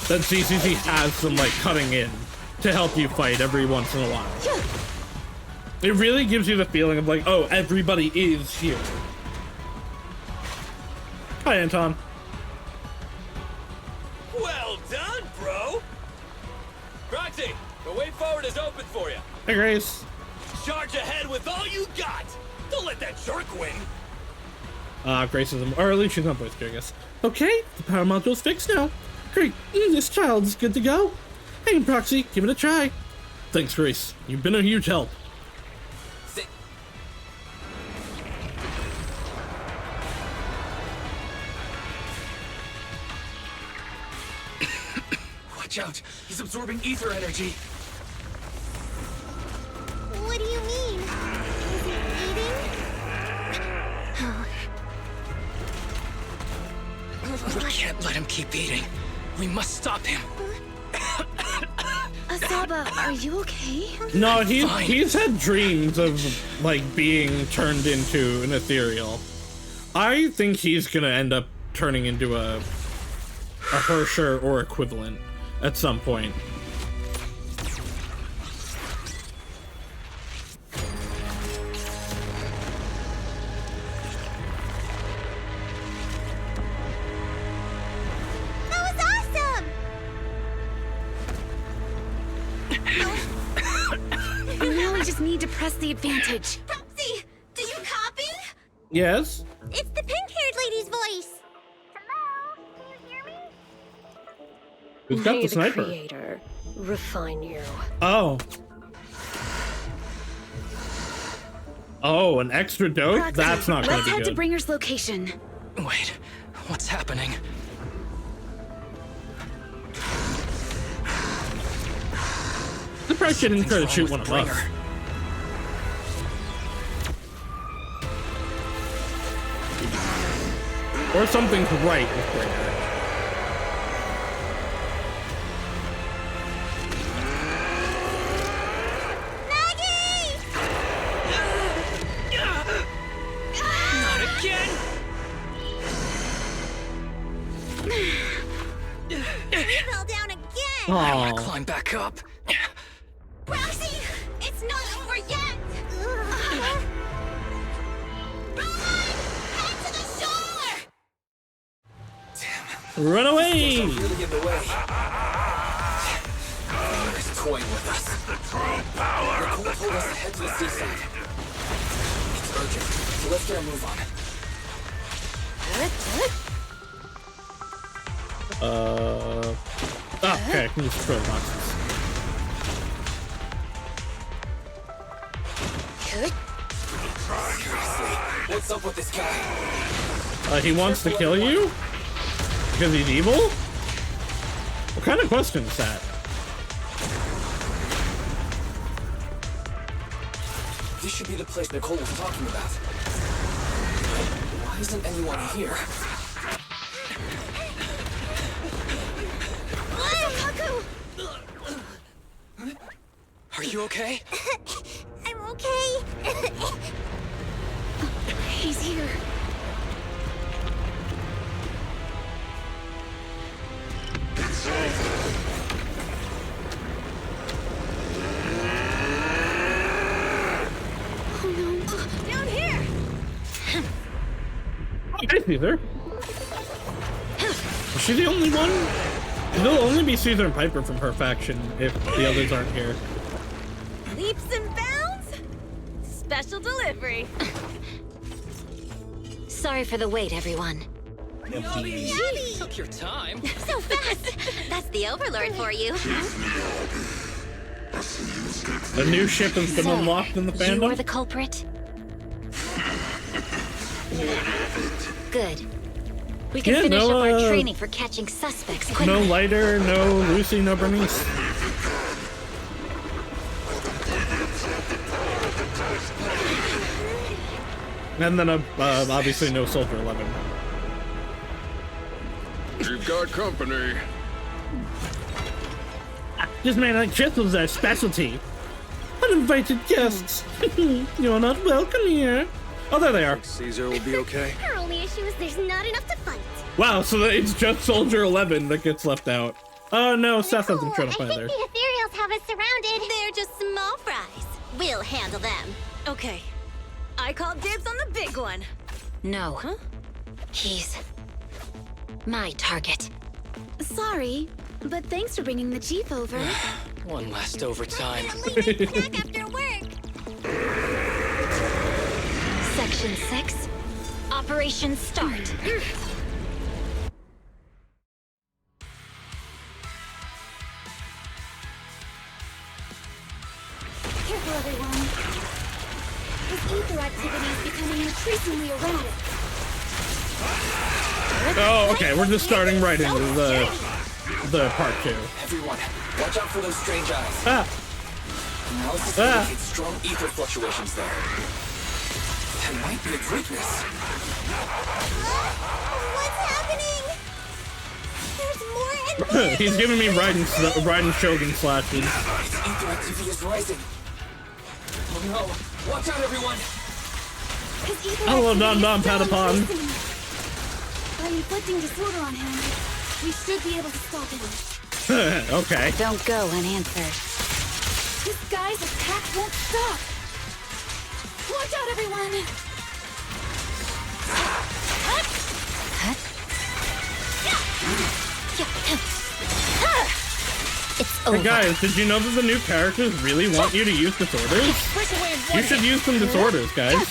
that CCC has some cutting in to help you fight every once in a while. It really gives you the feeling of oh, everybody is here. Hi, Anton. Well done, bro! Proxy, the way forward is open for you. Hey, Grace. Charge ahead with all you got. Don't let that jerk win. Grace is, or at least she's not voice curious. Okay, the power module's fixed now. Great, this child's good to go. Hey, Proxy, give it a try. Thanks, Grace. You've been a huge help. Watch out, he's absorbing ether energy. What do you mean? Is he eating? We can't let him keep eating. We must stop him. Asaba, are you okay? No, he's had dreams of, like, being turned into an ethereal. I think he's gonna end up turning into a Hersher or equivalent at some point. Now we just need to press the advantage. Proxy, do you copy? Yes? It's the pink-haired lady's voice. Hello? Can you hear me? Who's got May the sniper? Creator refine you. Oh. Oh, an extra dose? Proxy, That's not gonna let's be head to good. Bringer's location. Wait, what's happening? The price didn't try to shoot one of us. Or something's right with Bringer. Not again! You fell down again! I want to climb back up. Proxy, it's not over yet! Head to the shore! Run away! Really in the way. He's toying with us. The true power of the told us to head to the seaside. It's urgent, so let's get a move on. Okay, I can just throw boxes. Seriously, what's up with this guy? He wants to kill you? Because he's evil? What kind of question is that? This should be the place Nicole was talking about. Why isn't anyone here? Are you okay? I'm okay. He's here. Oh no. Down here! Hey, Caesar. Is she the only one? There'll only be Caesar and Piper from her faction if the others aren't here. Leaps and bounds? Special delivery. Sorry for the wait, everyone. Took your time. So fast! That's the Overlord for you. A new ship has been unlocked in the You are fandom? the culprit? Good. We can finish up our training for catching suspects quickly. No Lighter, no Lucy, no Bernice. And then obviously no Soldier 11. You've got company. This man like Chisels our specialty. Uninvited guests. You're not welcome here. Oh, there they are. Caesar will be okay. Our only issue is there's not enough to fight. Wow, so it's just Soldier 11 that gets left out. Oh no, Seth hasn't shown up I either. think the ethereals have us surrounded. They're just small fries. We'll handle them. Okay. I call dibs on the big one. No. Huh? He's my target. Sorry, But thanks for bringing the chief over. One last overtime. Snack after work. Section 6. Operation start. Careful, everyone. This ether activity is becoming increasingly erratic. Oh, okay, we're just starting right into the part 2. Everyone, watch out for those strange eyes. Analysis indicates strong ether fluctuations there. That might be its weakness. What's happening? There's more and more. He's giving me Raiden Shogun slashes. Its ether activity is rising. Oh no! Watch out, everyone! Hello, Don Patapon. By inflicting disorder on him, we should be able to stop him. Okay. Don't go unanswered. This guy's attack won't stop. Watch out, everyone! It's over. Hey guys, did you know that the new characters really want you to use disorders? You should use some disorders, guys.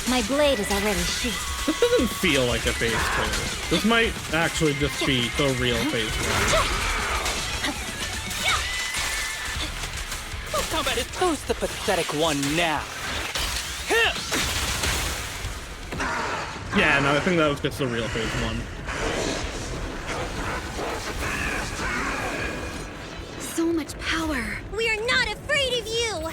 My blade is already sheathed. This doesn't feel like a phase 2. This might actually just be the real phase 1. Combat is who's the pathetic one now? Yeah, no, I think that was just the real phase 1. So much power. We are not afraid of you!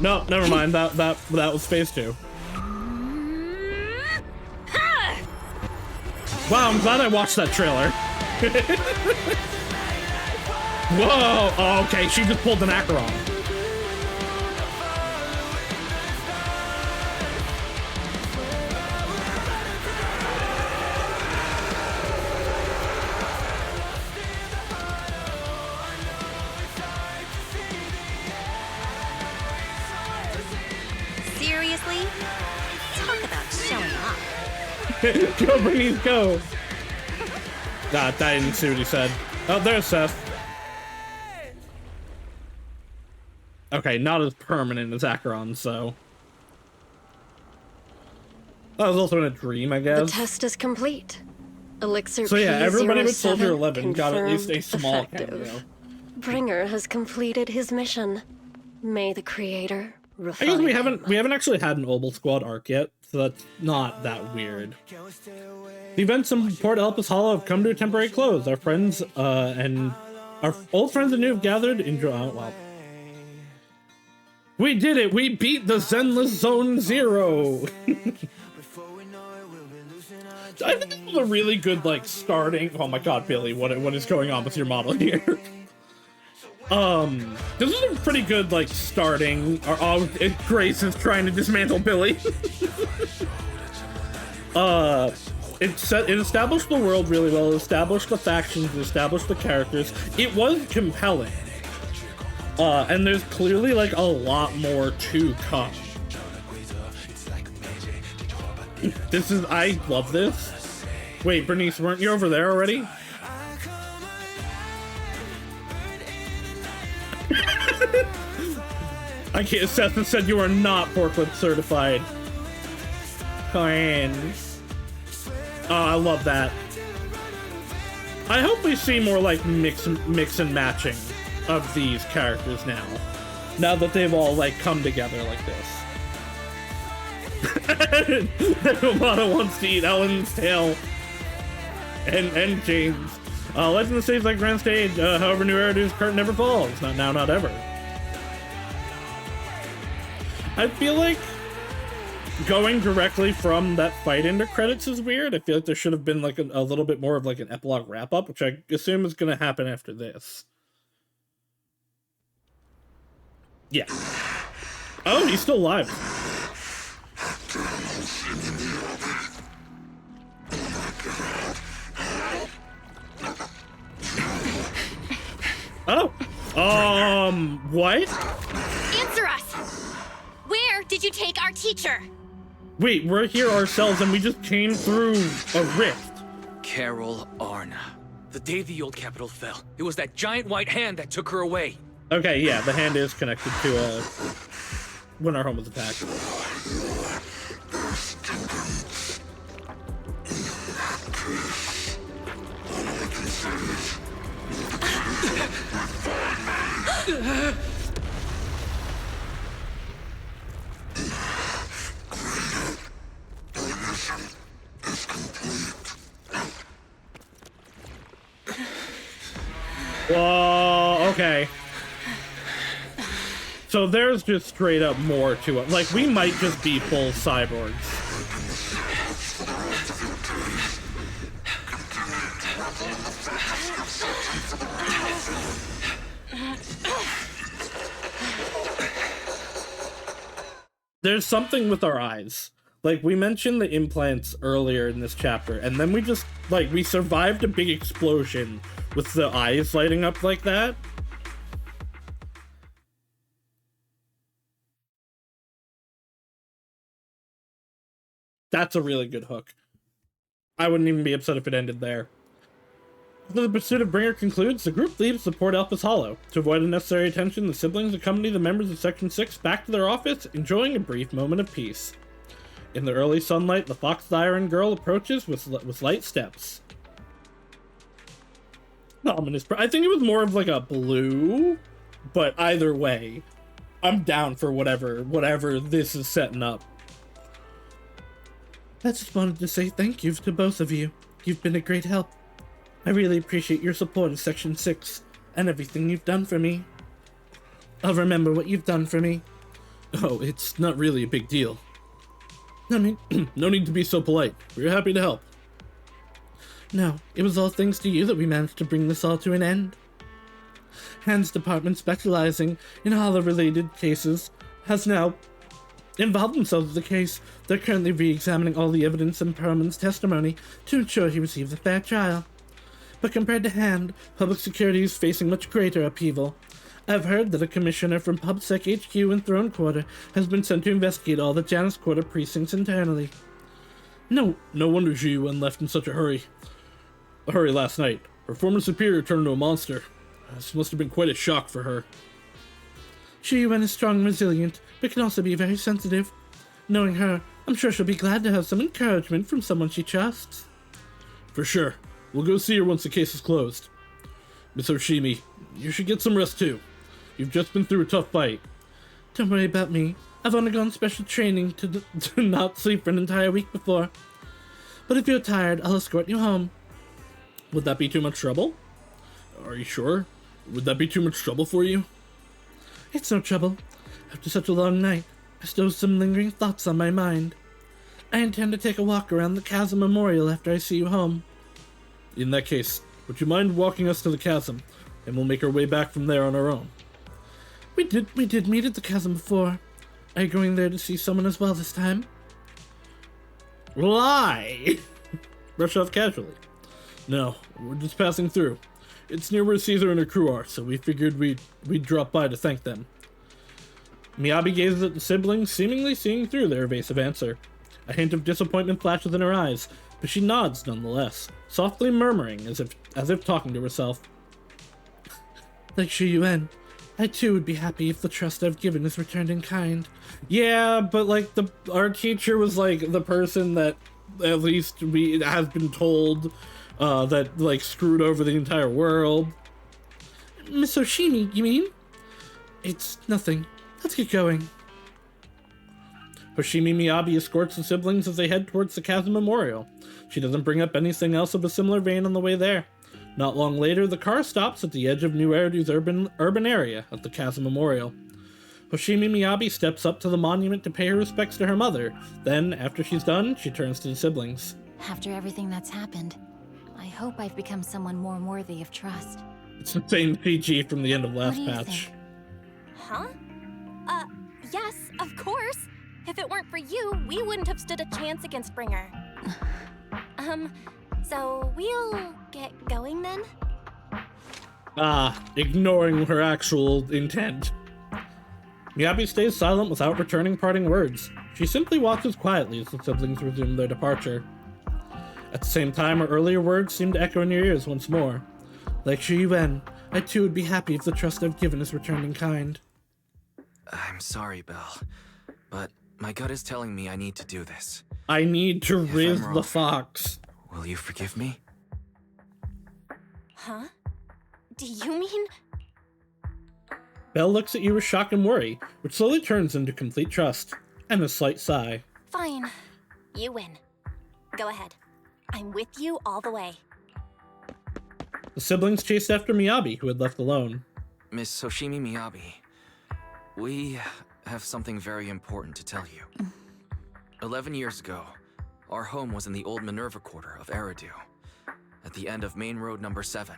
No, never mind. That was phase 2. Wow, I'm glad I watched that trailer. Whoa! Oh, okay, she just pulled an Acheron. Seriously? Talk about showing off. Go, Bernice, go! Nah, I didn't see what he said. Oh, there's Seth. Okay, not as permanent as Acheron, so... That was also in a dream, I guess. The test is complete. Elixir So yeah, everybody with Soldier 11 11 got at least a confirmed small effective. cameo. Bringer has completed his mission. May the Creator I refine guess we him. haven't actually had an Obel Squad arc yet, so that's not that weird. The events and support to help us Hollow have come to a temporary close. Our friends and our old friends and new have gathered in well. We did it! We beat the Zenless Zone 0! I think this was a really good, like, starting... Oh my god, Billy, what is going on with your model here? This is a pretty good, like, starting... Grace is trying to dismantle Billy. It established the world really well, it established the factions, it established the characters. It was compelling. And there's clearly, like, a lot more to come. I love this. Wait, Bernice, weren't you over there already? I can't, Seth said you are not forklift certified. Fine. Oh, I love that. I hope we see more, like, mix and matching of these characters now. Now that they've all, like, come together like this. Romano wants to eat Ellen's tail. And James. Legend stays like Grand Stage, however new era is, curtain never falls. Not now, not ever. I feel like going directly from that fight into credits is weird. I feel like there should have been like a little bit more of like an epilogue wrap-up, which I assume is going to happen after this. Yeah. Oh, he's still alive. Oh. What? Answer us! Where did you take our teacher? Wait, we're here ourselves and we just came through a rift. Carol Arna. The day the old capital fell, it was that giant white hand that took her away. Okay, yeah, the hand is connected to, when our home was attacked. Whoa, okay. So there's just straight up more to it. Like, we might just be full cyborgs. There's something with our eyes. Like, we mentioned the implants earlier in this chapter, and then we just, like, we survived a big explosion with the eyes lighting up like that. That's a really good hook. I wouldn't even be upset if it ended there. After the pursuit of Bringer concludes, the group leaves the Port Elpis Hollow. To avoid unnecessary attention, the siblings accompany the members of Section 6 back to their office, enjoying a brief moment of peace. In the early sunlight, the Fox Siren girl approaches with light steps. Ominous. I think it was more of like a blue, but either way, I'm down for whatever this is setting up. I just wanted to say thank you to both of you. You've been a great help. I really appreciate your support of Section 6 and everything you've done for me. I'll remember what you've done for me. Oh, it's not really a big deal. No need to be so polite. We're happy to help. No, it was all thanks to you that we managed to bring this all to an end. Hans' department, specializing in Hollow-related cases, has now involved themselves in the case. They're currently re-examining all the evidence in Perlman's testimony to ensure he receives a fair trial. But compared to Hand, public security is facing much greater upheaval. I've heard that a commissioner from PubSec HQ in Throne Quarter has been sent to investigate all the Janus Quarter precincts internally. No wonder Zhi Yuan left in such a hurry last night. Her former superior turned into a monster. This must have been quite a shock for her. Zhi Yuan is strong and resilient, but can also be very sensitive. Knowing her, I'm sure she'll be glad to have some encouragement from someone she trusts. For sure. We'll go see her once the case is closed. Miss Hoshimi, you should get some rest too. You've just been through a tough fight. Don't worry about me. I've undergone special training to not sleep for an entire week before. But if you're tired, I'll escort you home. Would that be too much trouble? Are you sure? Would that be too much trouble for you? It's no trouble. After such a long night, I still have some lingering thoughts on my mind. I intend to take a walk around the Chasm Memorial after I see you home. In that case, would you mind walking us to the chasm, and we'll make our way back from there on our own? We did meet at the chasm before. Are you going there to see someone as well this time? Lie! Brush off casually. No, we're just passing through. It's near where Caesar and her crew are, so we figured we'd drop by to thank them. Miyabi gazes at the siblings, seemingly seeing through their evasive answer. A hint of disappointment flashes in her eyes, but she nods nonetheless, softly murmuring as if talking to herself. Like Zhi Yuan, I too would be happy if the trust I've given is returned in kind. Yeah, but like our teacher was like the person that at least has been told that like screwed over the entire world. Miss Hoshimi, you mean? It's nothing. Let's get going. Hoshimi Miyabi escorts the siblings as they head towards the Chasm Memorial. She doesn't bring up anything else of a similar vein on the way there. Not long later, the car stops at the edge of New Eridu's urban area at the Chasm Memorial. Hoshimi Miyabi steps up to the monument to pay her respects to her mother. Then, after she's done, she turns to the siblings. After everything that's happened, I hope I've become someone more worthy of trust. It's the same PG from the end of last patch. Huh? Yes, of course. If it weren't for you, we wouldn't have stood a chance against Bringer. So we'll get going then? Ignoring her actual intent. Miyabi stays silent without returning parting words. She simply watches quietly as the siblings resume their departure. At the same time, her earlier words seem to echo in your ears once more. Like Shi Yuan, I too would be happy if the trust I've given is returned in kind. I'm sorry, Belle, but my gut is telling me I need to do this. I need to riz the fox. Will you forgive me? Huh? Do you mean? Belle looks at you with shock and worry, which slowly turns into complete trust, and a slight sigh. Fine. You win. Go ahead. I'm with you all the way. The siblings chased after Miyabi, who had left alone. Miss Hoshimi Miyabi, we have something very important to tell you. 11 years ago, our home was in the old Minerva Quarter of Eridu, at the end of Main Road number 7,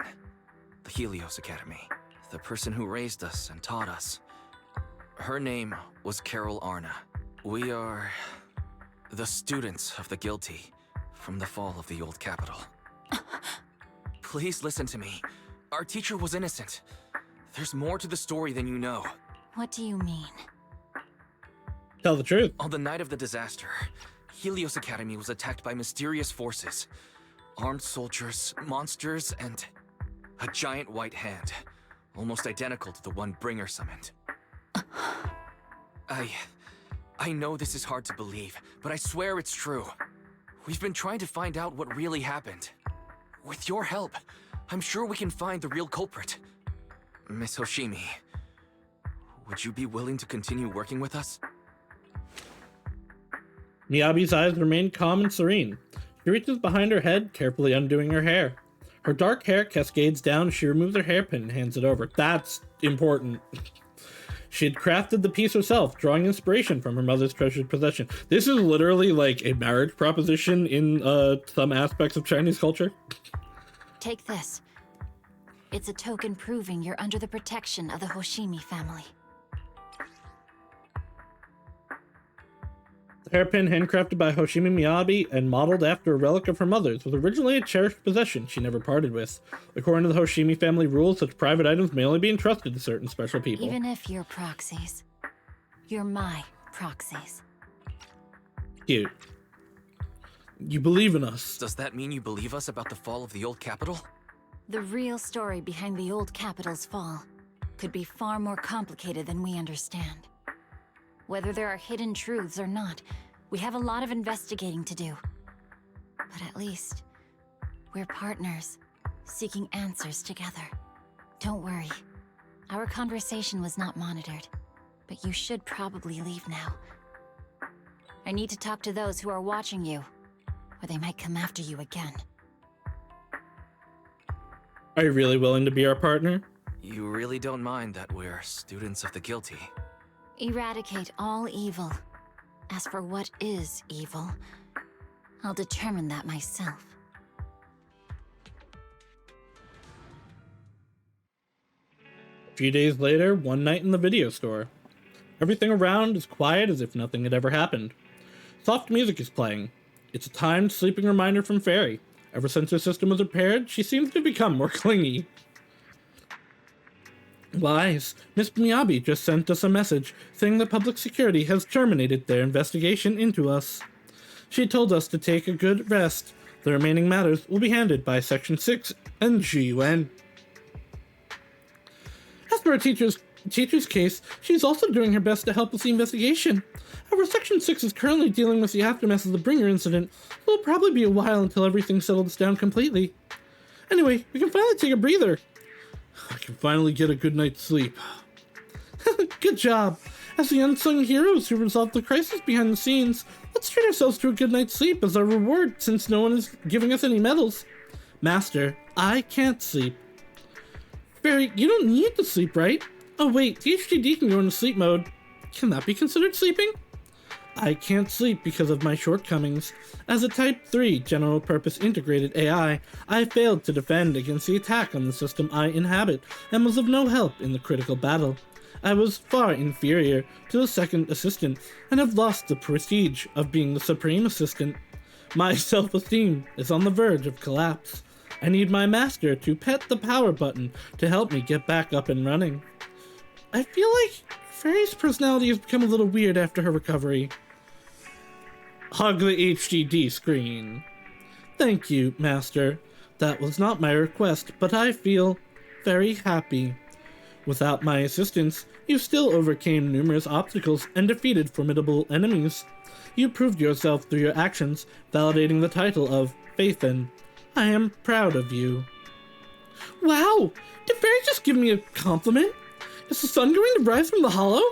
the Helios Academy. The person who raised us and taught us, her name was Carol Arna. We are the students of the guilty from the fall of the old capital. Please listen to me. Our teacher was innocent. There's more to the story than you know. What do you mean? Tell the truth. On the night of the disaster, Helios Academy was attacked by mysterious forces. Armed soldiers, monsters, and a giant white hand. Almost identical to the one Bringer summoned. I know this is hard to believe, but I swear it's true. We've been trying to find out what really happened. With your help, I'm sure we can find the real culprit. Miss Hoshimi, would you be willing to continue working with us? Miyabi's eyes remain calm and serene. She reaches behind her head, carefully undoing her hair. Her dark hair cascades down as she removes her hairpin and hands it over. That's important. She had crafted the piece herself, drawing inspiration from her mother's treasured possession. This is literally like a marriage proposition in some aspects of Chinese culture. Take this. It's a token proving you're under the protection of the Hoshimi family. The hairpin, handcrafted by Hoshimi Miyabi and modeled after a relic of her mother's, was originally a cherished possession she never parted with. According to the Hoshimi family rules, such private items may only be entrusted to certain special people. Even if you're proxies, you're my proxies. Cute. You believe in us. Does that mean you believe us about the fall of the old capital? The real story behind the old capital's fall could be far more complicated than we understand. Whether there are hidden truths or not, we have a lot of investigating to do. But at least, we're partners, seeking answers together. Don't worry. Our conversation was not monitored, but you should probably leave now. I need to talk to those who are watching you, or they might come after you again. Are you really willing to be our partner? You really don't mind that we're students of the guilty? Eradicate all evil. As for what is evil, I'll determine that myself. A few days later, one night in the video store. Everything around is quiet as if nothing had ever happened. Soft music is playing. It's a timed sleeping reminder from Fairy. Ever since her system was repaired, she seems to have become more clingy. Lies. Miss Miyabi just sent us a message saying that public security has terminated their investigation into us. She told us to take a good rest. The remaining matters will be handled by Section 6 and Shi Yuan. As for our teacher's case, she's also doing her best to help with the investigation. However, Section 6 is currently dealing with the aftermath of the Bringer incident, so it'll probably be a while until everything settles down completely. Anyway, we can finally take a breather. I can finally get a good night's sleep. Good job. As the unsung heroes who resolved the crisis behind the scenes, let's treat ourselves to a good night's sleep as our reward since no one is giving us any medals. Master, I can't sleep. Fairy, you don't need to sleep, right? Oh wait, the HDD can go into sleep mode. Can that be considered sleeping? I can't sleep because of my shortcomings. As a Type 3 general-purpose integrated AI, I failed to defend against the attack on the system I inhabit, and was of no help in the critical battle. I was far inferior to the second assistant and have lost the prestige of being the supreme assistant. My self-esteem is on the verge of collapse. I need my master to pet the power button to help me get back up and running. I feel like Fairy's personality has become a little weird after her recovery. Hug the HDD screen. Thank you, Master. That was not my request, but I feel very happy. Without my assistance, you still overcame numerous obstacles and defeated formidable enemies. You proved yourself through your actions, validating the title of Faithin. I am proud of you. Wow! Did Fairy just give me a compliment? Is the sun going to rise from the hollow?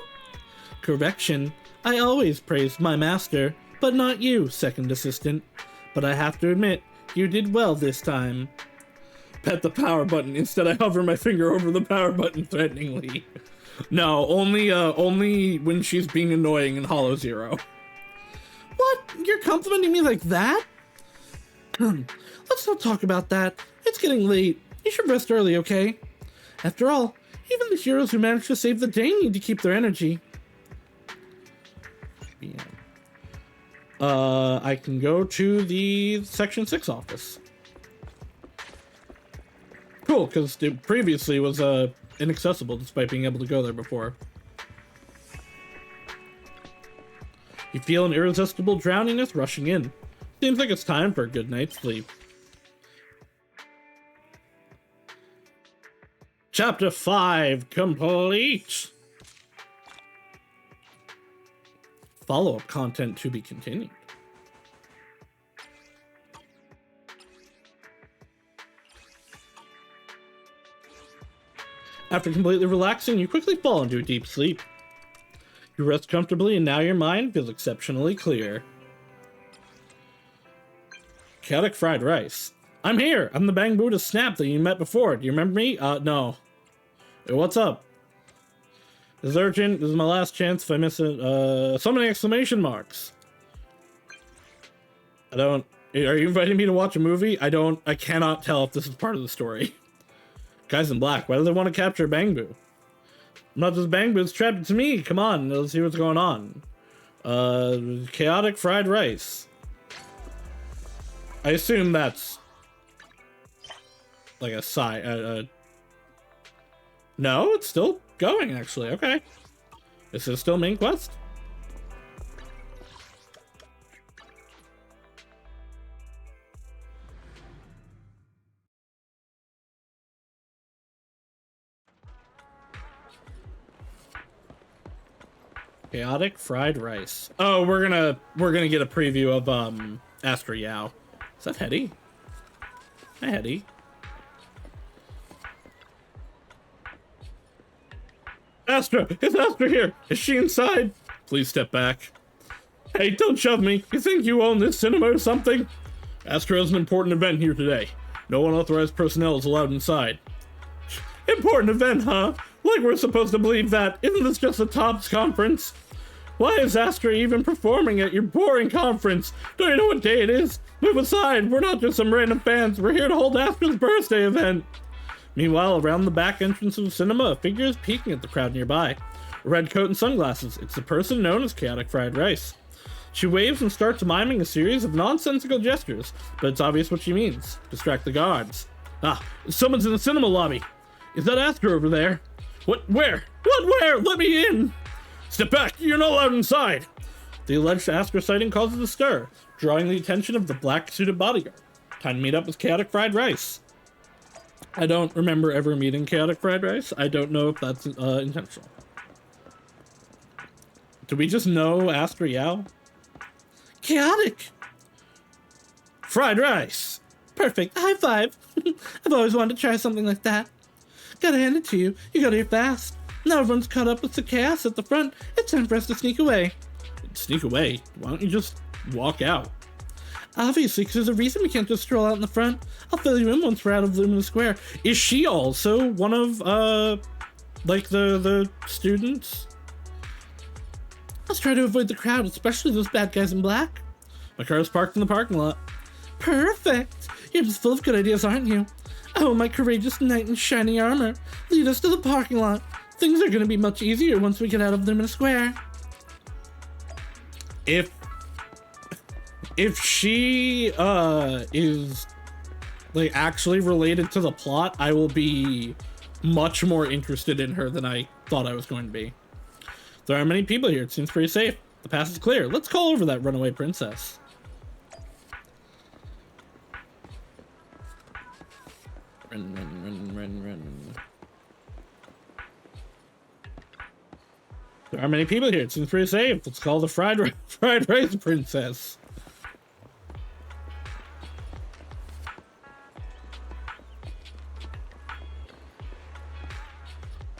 Correction. I always praise my master, but not you, second assistant. But I have to admit, you did well this time. Pet the power button. Instead, I hover my finger over the power button threateningly. No, only when she's being annoying in Hollow Zero. What? You're complimenting me like that? Let's not talk about that. It's getting late. You should rest early, okay? After all, even the heroes who manage to save the day need to keep their energy. Yeah. I can go to the Section 6 office. Cool, because it previously was inaccessible despite being able to go there before. You feel an irresistible drowniness rushing in. Seems like it's time for a good night's sleep. Chapter 5 complete. Follow-up content to be continued. After completely relaxing, you quickly fall into a deep sleep. You rest comfortably and now your mind feels exceptionally clear. Chaotic fried rice. I'm here! I'm the Bang Buddha Snap that you met before. Do you remember me? No. Hey, what's up? This is urgent. This is my last chance. If I miss it, so many exclamation marks. Are you inviting me to watch a movie? I cannot tell if this is part of the story. Guys in black, why do they want to capture Bangbu? I'm not just Bangbu, it's trapped to me. Come on, let's see what's going on. Chaotic fried rice. I assume that's like a side. No, it's still going, actually. Okay. This is still main quest. Chaotic fried rice. Oh, we're gonna get a preview of Astra Yao. Is that Hetty? Hi, Hetty. Astra! Is Astra here? Is she inside? Please step back. Hey, don't shove me. You think you own this cinema or something? Astra has an important event here today. No unauthorized personnel is allowed inside. Important event, huh? Like we're supposed to believe that. Isn't this just a TOPS conference? Why is Astra even performing at your boring conference? Don't you know what day it is? Move aside. We're not just some random fans. We're here to hold Astra's birthday event. Meanwhile, around the back entrance of the cinema, a figure is peeking at the crowd nearby. A red coat and sunglasses. It's the person known as Chaotic Fried Rice. She waves and starts miming a series of nonsensical gestures, but it's obvious what she means. Distract the guards. Ah, someone's in the cinema lobby. Is that Astra over there? What? Where? What? Where? Let me in! Step back! You're not allowed inside! The alleged Astra sighting causes a stir, drawing the attention of the black-suited bodyguard. Time to meet up with Chaotic Fried Rice. I don't remember ever meeting Chaotic Fried Rice. I don't know if that's intentional. Do we just know Astra Yao? Chaotic! Fried rice! Perfect. High five! I've always wanted to try something like that. Gotta hand it to you. You got here fast. Now everyone's caught up with the chaos at the front. It's time for us to sneak away. Sneak away? Why don't you just walk out? Obviously, because there's a reason we can't just stroll out in the front. I'll fill you in once we're out of Lumina Square. Is she also one of, like, the students? Let's try to avoid the crowd, especially those bad guys in black. My car is parked in the parking lot. Perfect! You're just full of good ideas, aren't you? Oh, my courageous knight in shining armor. Lead us to the parking lot. Things are gonna be much easier once we get out of Lumina Square. If she is like actually related to the plot, I will be much more interested in her than I thought I was going to be. There aren't many people here. It seems pretty safe. The path is clear. Let's call over that runaway princess. Run. There aren't many people here. It seems pretty safe. Let's call the fried rice princess.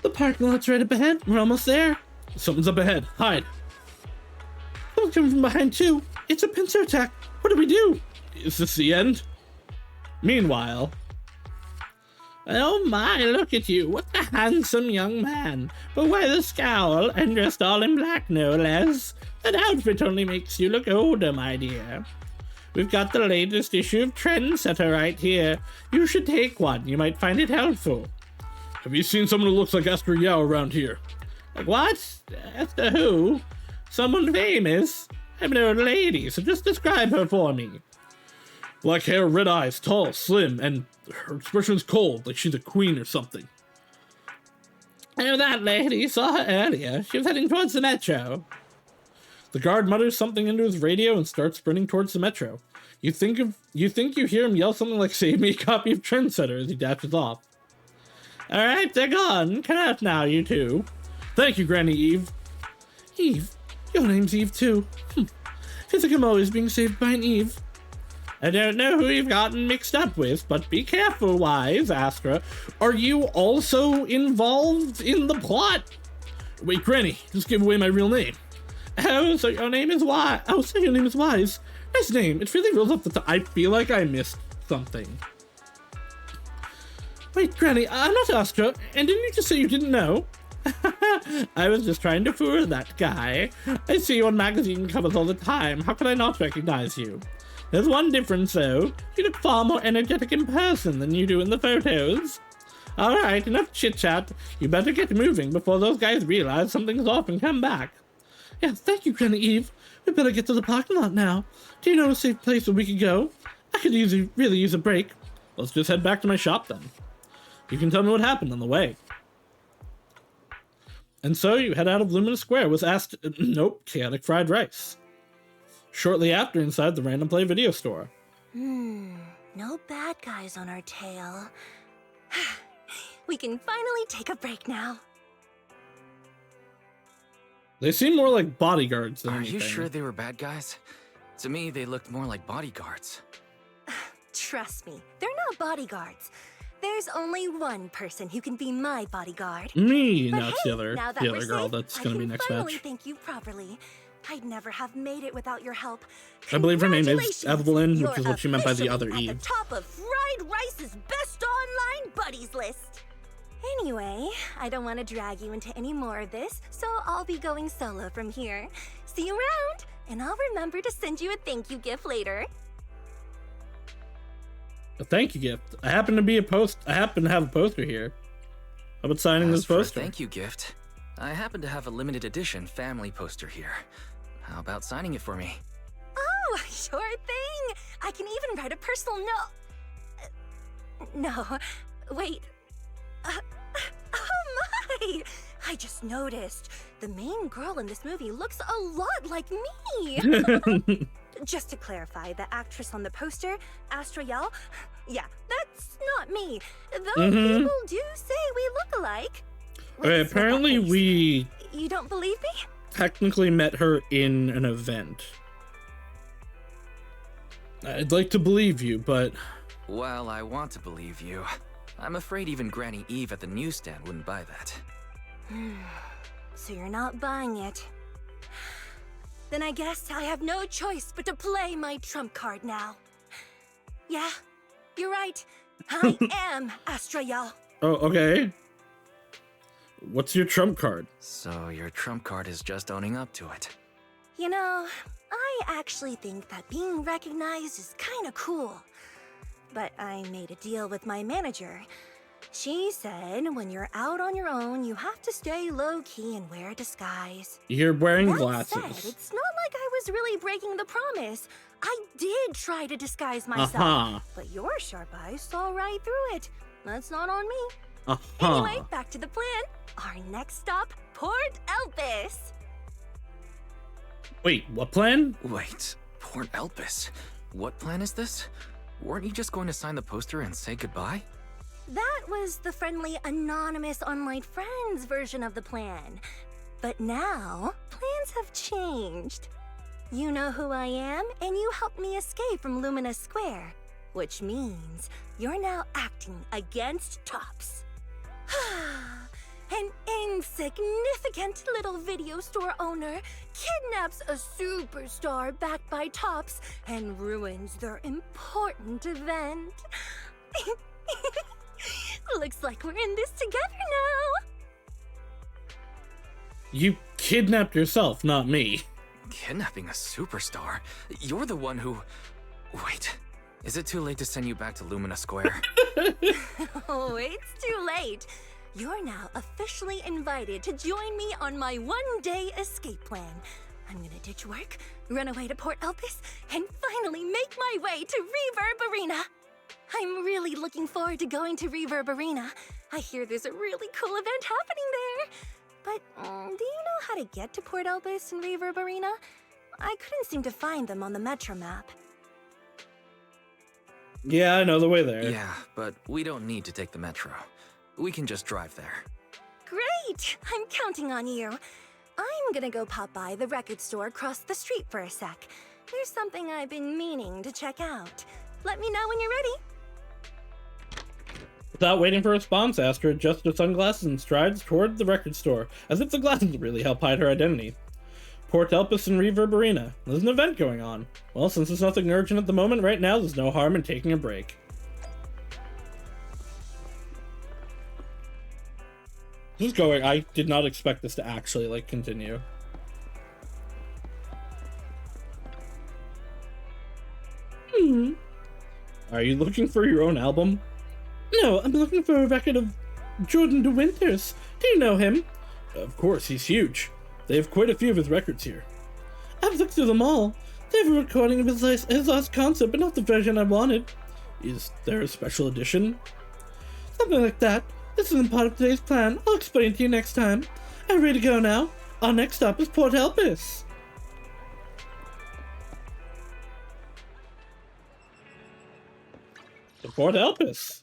The parking lot's right up ahead. We're almost there. Something's up ahead. Hide. Someone's coming from behind too. It's a pincer attack. What do we do? Is this the end? Meanwhile. Oh my, look at you. What a handsome young man. But why the scowl and dressed all in black, no less? That outfit only makes you look older, my dear. We've got the latest issue of Trendsetter right here. You should take one. You might find it helpful. Have you seen someone who looks like Astra Yao around here? Like what? Astra who? Someone famous? I'm an old lady, so just describe her for me. Black hair, red eyes, tall, slim, and her expression is cold, like she's a queen or something. Oh, that lady, saw her earlier. She was heading towards the metro. The guard mutters something into his radio and starts sprinting towards the metro. You think you hear him yell something like, "Save me a copy of Trendsetter," as he dashes off. All right, they're gone. Cut out now, you two. Thank you, Granny Eve. Eve? Your name's Eve, too. Feels like I'm always being saved by an Eve. I don't know who you've gotten mixed up with, but be careful, Wise, Astra. Are you also involved in the plot? Wait, Granny, just gave away my real name. Oh, so your name is Wise. Oh, so your name is Wise. Nice name. It really rolls up the top. I feel like I missed something. Wait, Granny, I'm not Astra, and didn't you just say you didn't know? I was just trying to fool that guy. I see you on magazine covers all the time. How could I not recognize you? There's one difference, though. You look far more energetic in person than you do in the photos. Alright, enough chit-chat. You better get moving before those guys realize something's off and come back. Yeah, thank you, Granny Eve. We better get to the parking lot now. Do you know a safe place where we could go? I could really use a break. Let's just head back to my shop, then. You can tell me what happened on the way. And so you head out of Lumina Square with chaotic fried rice. Shortly after, inside the Random Play video store. No bad guys on our tail. We can finally take a break now. They seem more like bodyguards than anything. Are you sure they were bad guys? To me, they looked more like bodyguards. Trust me, they're not bodyguards. There's only one person who can be my bodyguard. Me, but now it's hey, the other girl safe, that's going to be next match. I can thank you properly. I'd never have made it without your help. I believe her name is Evelyn, which is what she meant by the other Eve. At the top of Fried Rice's best online buddies list. Anyway, I don't want to drag you into any more of this, so I'll be going solo from here. See you around, and I'll remember to send you a thank you gift later. A thank you gift. I happen to have a poster here. How about signing this poster? Thank you gift. I happen to have a limited edition family poster here. How about signing it for me? Oh, sure thing. I can even write a personal note. No, wait. Oh my! I just noticed. The main girl in this movie looks a lot like me. Just to clarify, the actress on the poster, Astra Yao, yeah, that's not me. Though people do say we look alike. Okay, apparently we... You don't believe me? Technically met her in an event. I'd like to believe you, but... Well, I want to believe you. I'm afraid even Granny Eve at the newsstand wouldn't buy that. So you're not buying it. Then I guess I have no choice but to play my trump card now. Yeah, you're right. I am Astra Yao. Oh, okay. What's your trump card? So your trump card is just owning up to it. You know, I actually think that being recognized is kind of cool. But I made a deal with my manager. She said when you're out on your own, you have to stay low-key and wear a disguise. You're wearing That glasses. said, it's not like I was really breaking the promise. I did try to disguise myself, but your sharp eyes saw right through it. That's not on me. Anyway, back to the plan. Our next stop, Port Elpis. Wait, what plan? Wait, Port Elpis? What plan is this? Weren't you just going to sign the poster and say goodbye? That was the friendly, anonymous online friends version of the plan. But now, plans have changed. You know who I am, and you helped me escape from Lumina Square, which means you're now acting against Tops. An insignificant little video store owner kidnaps a superstar backed by Tops and ruins their important event. Looks like we're in this together now. You kidnapped yourself, not me. Kidnapping a superstar? You're the one who... Wait, is it too late to send you back to Lumina Square? Oh, it's too late. You're now officially invited to join me on my one-day escape plan. I'm gonna ditch work, run away to Port Elpis, and finally make my way to Reverb Arena. I'm really looking forward to going to Reverb Arena. I hear there's a really cool event happening there. But do you know how to get to Port Elpis and Reverb Arena? I couldn't seem to find them on the Metro map. Yeah, I know the way there. Yeah, but we don't need to take the Metro. We can just drive there. Great! I'm counting on you. I'm gonna go pop by the record store across the street for a sec. There's something I've been meaning to check out. Let me know when you're ready. Without waiting for a response, Astra adjusts her sunglasses and strides toward the record store, as if the glasses really help hide her identity. Port Elpis and Reverb Arena. There's an event going on. Well, since there's nothing urgent at the moment right now, there's no harm in taking a break. This is going. I did not expect this to actually, continue. Are you looking for your own album? No, I'm looking for a record of Jordan de Winters. Do you know him? Of course, he's huge. They have quite a few of his records here. I've looked through them all. They have a recording of his last concert, but not the version I wanted. Is there a special edition? Something like that. This isn't part of today's plan. I'll explain to you next time. Are you ready to go now? Our next stop is Port Elpis. To Port Elpis.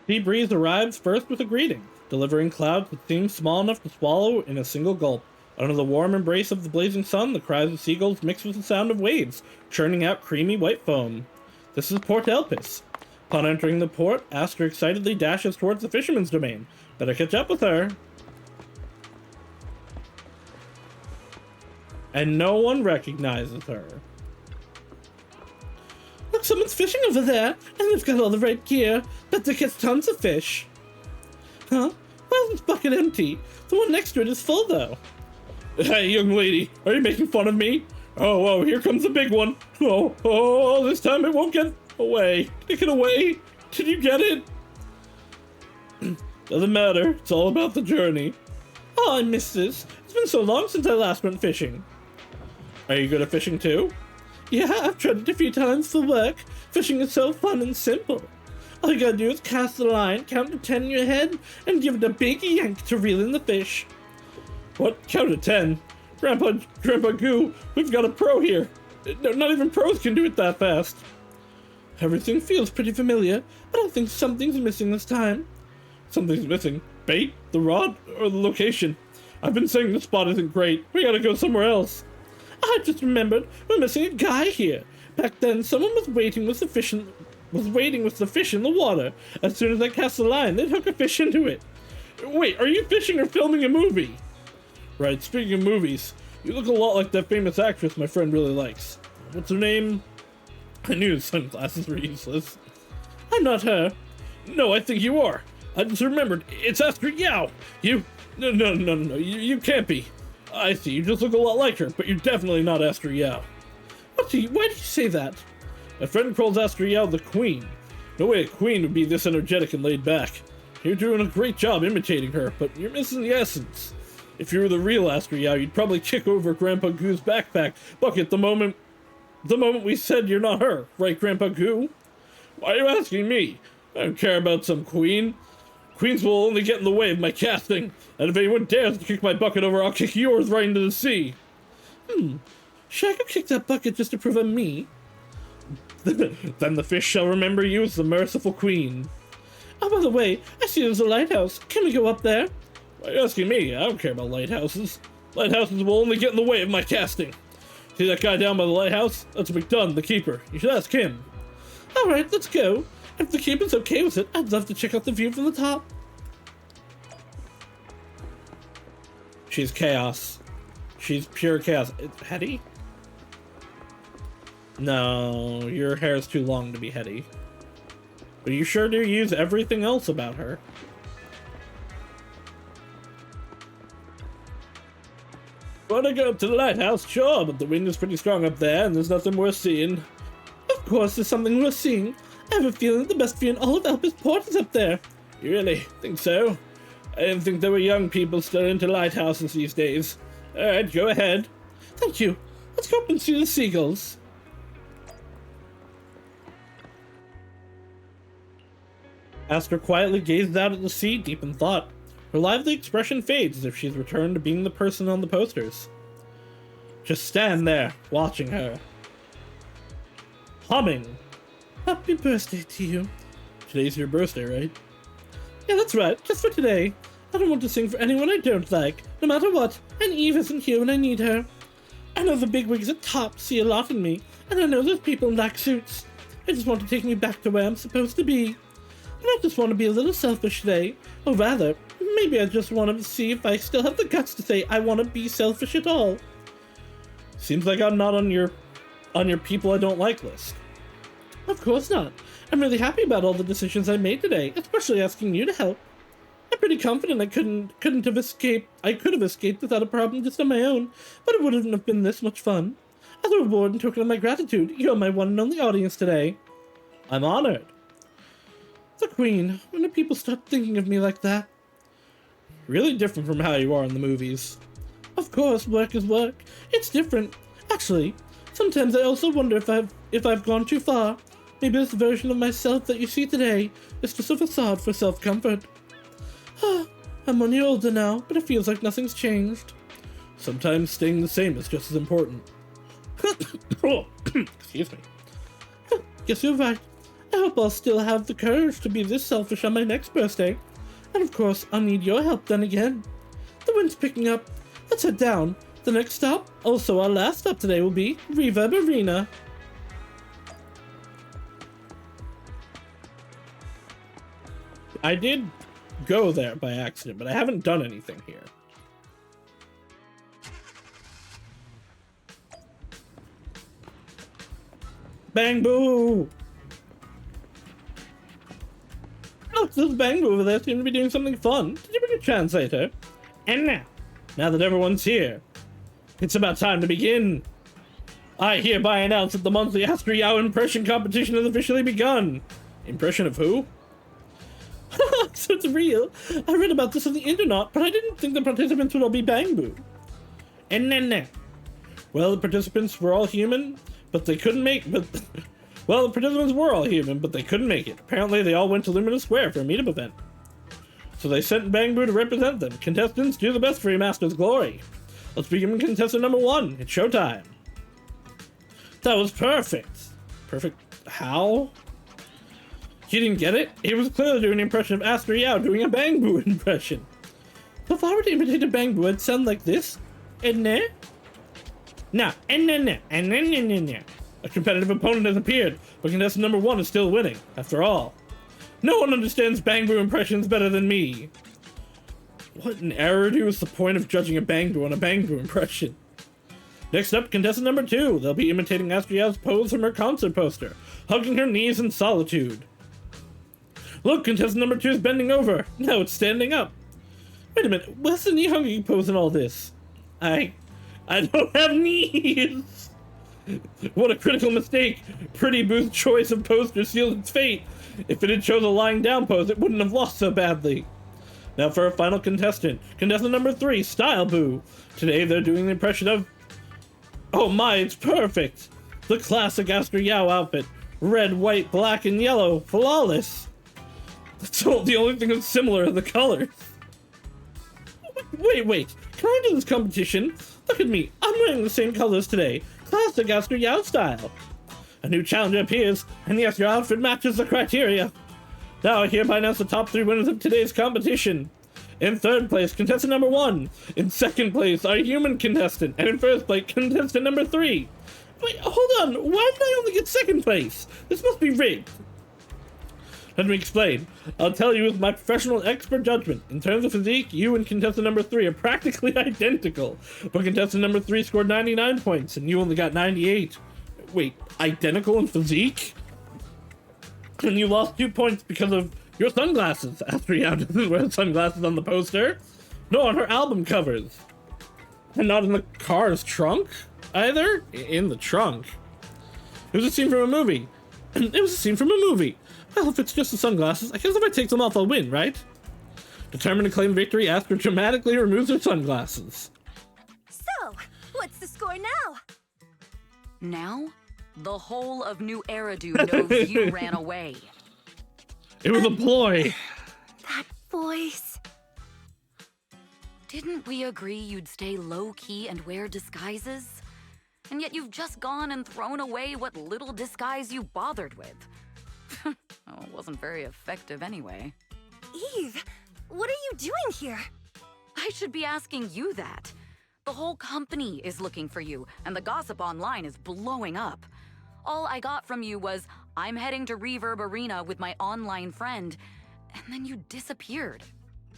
Sea Breeze arrives first with a greeting, delivering clouds that seem small enough to swallow in a single gulp. Under the warm embrace of the blazing sun, the cries of seagulls mix with the sound of waves, churning out creamy white foam. This is Port Elpis. Upon entering the port, Astra excitedly dashes towards the fisherman's domain. Better catch up with her. And no one recognizes her. Look, someone's fishing over there, and they've got all the right gear. Bet they catch tons of fish. Huh? Why is this bucket empty? The one next to it is full, though. Hey, young lady, are you making fun of me? Oh, here comes the big one. Oh, this time it won't get away. Take it away. Did you get it? Doesn't matter. It's all about the journey. Oh, I missed this. It's been so long since I last went fishing. Are you good at fishing too? Yeah, I've tried it a few times for work. Fishing is so fun and simple. All you gotta do is cast the line, count to 10 in your head, and give it a big yank to reel in the fish. What? Count to 10? Grandpa Goo, we've got a pro here. No, not even pros can do it that fast. Everything feels pretty familiar, but I think something's missing this time. Something's missing? Bait? The rod? Or the location? I've been saying the spot isn't great. We gotta go somewhere else. I just remembered we're missing a guy here. Back then, someone was waiting with the fish in the water. As soon as I cast the line, they'd hook a fish into it. Wait, are you fishing or filming a movie? Right, speaking of movies, you look a lot like that famous actress my friend really likes. What's her name? I knew his sunglasses were useless. I'm not her. No, I think you are. I just remembered. It's Astra Yao. You... No. You can't be. I see. You just look a lot like her, but you're definitely not Astra Yao. Why do you say that? My friend calls Astriel the Queen. No way a queen would be this energetic and laid back. You're doing a great job imitating her, but you're missing the essence. If you were the real Astriel, you'd probably kick over Grandpa Goo's backpack bucket the moment we said you're not her, right, Grandpa Goo? Why are you asking me? I don't care about some queen. Queens will only get in the way of my casting, and if anyone dares to kick my bucket over, I'll kick yours right into the sea. Should I go kick that bucket just to prevent me? Then the fish shall remember you as the merciful queen. Oh, by the way, I see there's a lighthouse. Can we go up there? Why are you asking me? I don't care about lighthouses. Lighthouses will only get in the way of my casting. See that guy down by the lighthouse? That's McDunn, the keeper. You should ask him. Alright, let's go. If the keeper's okay with it, I'd love to check out the view from the top. She's chaos. She's pure chaos. Hetty? No, your hair's too long to be Hetty. But you sure do use everything else about her. Wanna go up to the lighthouse? Sure, but the wind is pretty strong up there, and there's nothing worth seeing. Of course there's something worth seeing. I have a feeling the best view in all of Elpis Port is up there. You really think so? I didn't think there were young people still into lighthouses these days. Alright, go ahead. Thank you. Let's go up and see the seagulls. Aster quietly gazes out at the sea, deep in thought. Her lively expression fades as if she's returned to being the person on the posters. Just stand there, watching her. Humming. Happy birthday to you. Today's your birthday, right? Yeah, that's right, just for today. I don't want to sing for anyone I don't like, no matter what, and Eve isn't here when I need her. I know the bigwigs at top see a lot in me, and I know those people in black suits. They just want to take me back to where I'm supposed to be. But I just want to be a little selfish today, or rather, maybe I just want to see if I still have the guts to say I want to be selfish at all. Seems like I'm not on your people I don't like list. Of course not. I'm really happy about all the decisions I made today, especially asking you to help. I'm pretty confident I could have escaped without a problem just on my own, but it wouldn't have been this much fun. As a reward and token of my gratitude, you're my one and only audience today. I'm honored. The Queen, when do people start thinking of me like that? Really different from how you are in the movies. Of course, work is work. It's different. Actually, sometimes I also wonder if I've gone too far. Maybe this version of myself that you see today is just a facade for self-comfort. I'm 1 year older now, but it feels like nothing's changed. Sometimes staying the same is just as important. Excuse me. Guess you're right. I hope I'll still have the courage to be this selfish on my next birthday. And of course, I'll need your help then again. The wind's picking up. Let's head down. The next stop, also our last stop today, will be Reverb Arena. I did go there by accident, but I haven't done anything here. Bang Boo! Look, there's Bang Boo over there. Seem to be doing something fun. Did you bring a translator? And now that everyone's here, it's about time to begin. I hereby announce that the monthly Astriel impression competition has officially begun. Impression of who? So it's real. I read about this on the internet, but I didn't think the participants would all be Bang Boo. And well, the participants were all human, but they couldn't make Well, the participants were all human, but they couldn't make it. Apparently, they all went to Luminous Square for a meetup event. So they sent Bang Boo to represent them. Contestants, do the best for your master's glory. Let's begin with contestant number 1. It's showtime. That was perfect. Perfect how? You didn't get it? He was clearly doing an impression of Astriel doing a Bang Boo impression. So if I were to imitate a Bang Boo, it'd sound like this. A competitive opponent has appeared, but contestant number 1 is still winning, after all. No one understands Bang Boo impressions better than me. What an error is the point of judging a Bang Boo on a Bang Boo impression? Next up, contestant number 2. They'll be imitating Astriel's pose from her concert poster, hugging her knees in solitude. Look, contestant number 2 is bending over. Now it's standing up. Wait a minute, what's the knee hugging pose in all this? I don't have knees. What a critical mistake! Pretty Booth's choice of poster sealed its fate. If it had chosen a lying down pose, it wouldn't have lost so badly. Now for our final contestant. Contestant number 3, Style Boo. Today they're doing the impression of... Oh my, it's perfect! The classic Aster Yao outfit. Red, white, black, and yellow. Flawless! The only thing that's similar are the colors. Wait. Can I do this competition? Look at me. I'm wearing the same colors today. Classic Aster Yao style. A new challenger appears, and yes, your outfit matches the criteria. Now I hereby announce the top 3 winners of today's competition. In 3rd place, contestant number 1. In 2nd place, our human contestant. And in 1st place, contestant number 3. Wait, hold on. Why did I only get 2nd place? This must be rigged. Let me explain. I'll tell you with my professional expert judgment. In terms of physique, you and contestant number 3 are practically identical. But contestant number 3 scored 99 points, and you only got 98. Wait, identical in physique? And you lost 2 points because of your sunglasses. Aster Yao doesn't wear sunglasses on the poster. No, on her album covers. And not in the car's trunk, either? In the trunk. It was a scene from a movie. Well, if it's just the sunglasses, I guess if I take them off, I'll win, right? Determined to claim victory, Aster dramatically removes her sunglasses. So, what's the score now? Now, the whole of New Eridu knows you ran away. It was a ploy. That voice. Didn't we agree you'd stay low-key and wear disguises? And yet you've just gone and thrown away what little disguise you bothered with. Oh, it wasn't very effective anyway. Eve, what are you doing here? I should be asking you that. The whole company is looking for you, and the gossip online is blowing up. All I got from you was, I'm heading to Reverb Arena with my online friend, and then you disappeared.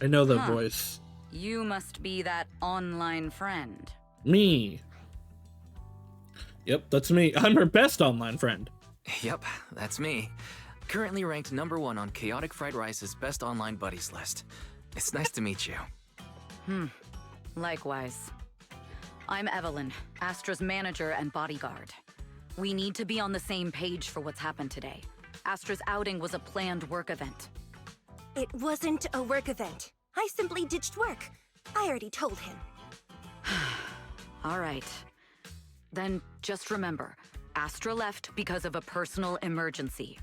I know that voice. You must be that online friend. Me. Yep, that's me. I'm her best online friend. Yep, that's me. Currently ranked #1 on Chaotic Fried Rice's best online buddies list. It's nice to meet you. Likewise. I'm Evelyn, Astra's manager and bodyguard. We need to be on the same page for what's happened today. Astra's outing was a planned work event. It wasn't a work event. I simply ditched work. I already told him. All right. Then just remember, Astra left because of a personal emergency.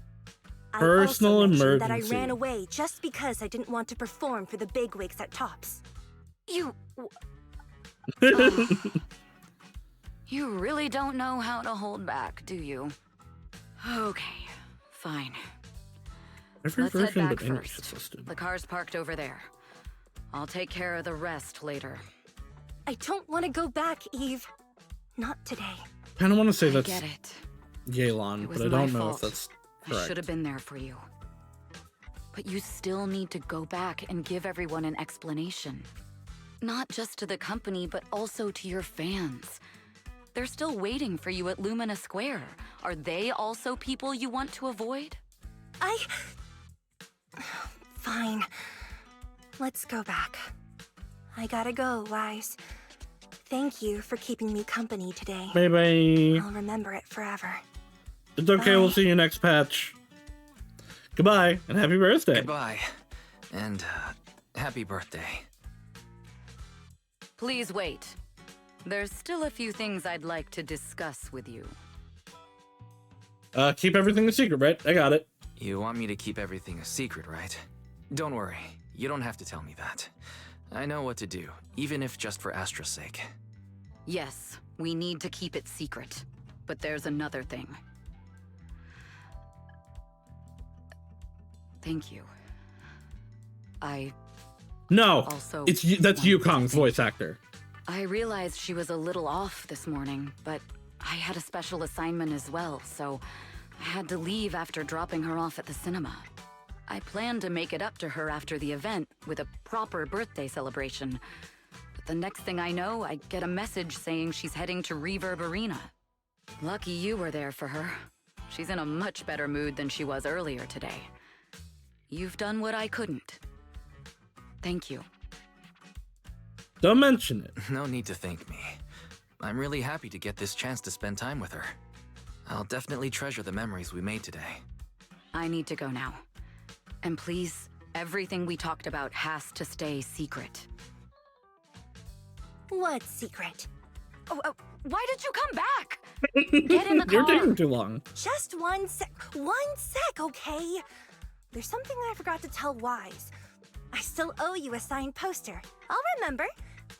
Personal I also mentioned emergency. that I ran away just because I didn't want to perform for the bigwigs at Tops. You really don't know how to hold back, do you? Okay, fine. Every Let's head version back but English first. is listed. The car's parked over there. I'll take care of the rest later. I don't want to go back, Eve. Not today. I don't want to say I that's get it. Yelan, It was but I my don't know fault. if that's I correct. should have been there for you. But you still need to go back and give everyone an explanation. Not just to the company, but also to your fans. They're still waiting for you at Lumina Square. Are they also people you want to avoid? Fine. Let's go back. I gotta go, Wise. Thank you for keeping me company today. Bye-bye. I'll remember it forever. It's okay, we'll see you next patch. Goodbye, and happy birthday. Goodbye. And, happy birthday. Please wait. There's still a few things I'd like to discuss with you. Keep everything a secret, right? I got it. You want me to keep everything a secret, right? Don't worry. You don't have to tell me that. I know what to do, even if just for Astra's sake. Yes, we need to keep it secret. But there's another thing. Thank you. No, Also that's wanted Yukong's voice actor. I realized she was a little off this morning, but I had a special assignment as well, so I had to leave after dropping her off at the cinema. I planned to make it up to her after the event with a proper birthday celebration. But the next thing I know, I get a message saying she's heading to Reverb Arena. Lucky you were there for her. She's in a much better mood than she was earlier today. You've done what I couldn't. Thank you. Don't mention it. No need to thank me. I'm really happy to get this chance to spend time with her. I'll definitely treasure the memories we made today. I need to go now. And please, everything we talked about has to stay secret. What secret? Oh, why did you come back? Get in the car. You're taking too long. Just one sec, okay? There's something I forgot to tell Wise. I still owe you a signed poster. I'll remember.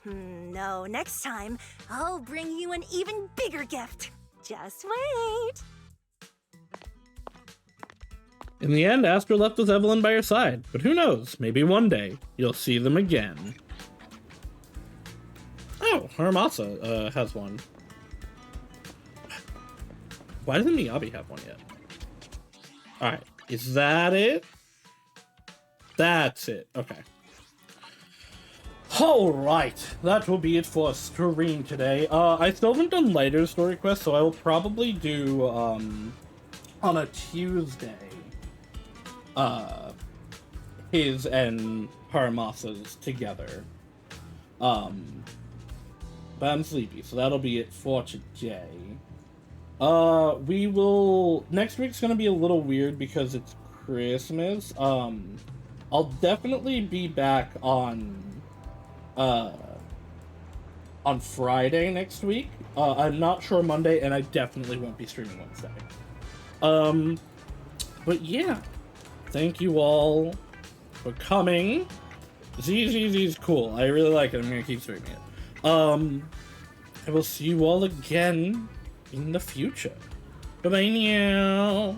No, next time, I'll bring you an even bigger gift. Just wait. In the end, Astra left with Evelyn by her side, but who knows, maybe one day you'll see them again. Oh, Haramasa has one. Why doesn't Miyabi have one yet? Alright, is that it? That's it, okay. Alright, that will be it for stream today. I still haven't done lighter story quests, so I will probably do, on a Tuesday, his and Haramasa's together. But I'm sleepy, so that'll be it for today. Next week's gonna be a little weird because it's Christmas. I'll definitely be back on Friday next week. I'm not sure Monday, and I definitely won't be streaming Wednesday. But yeah, thank you all for coming. ZZZ's cool. I really like it. I'm gonna keep streaming it. I will see you all again in the future. Bye-bye now.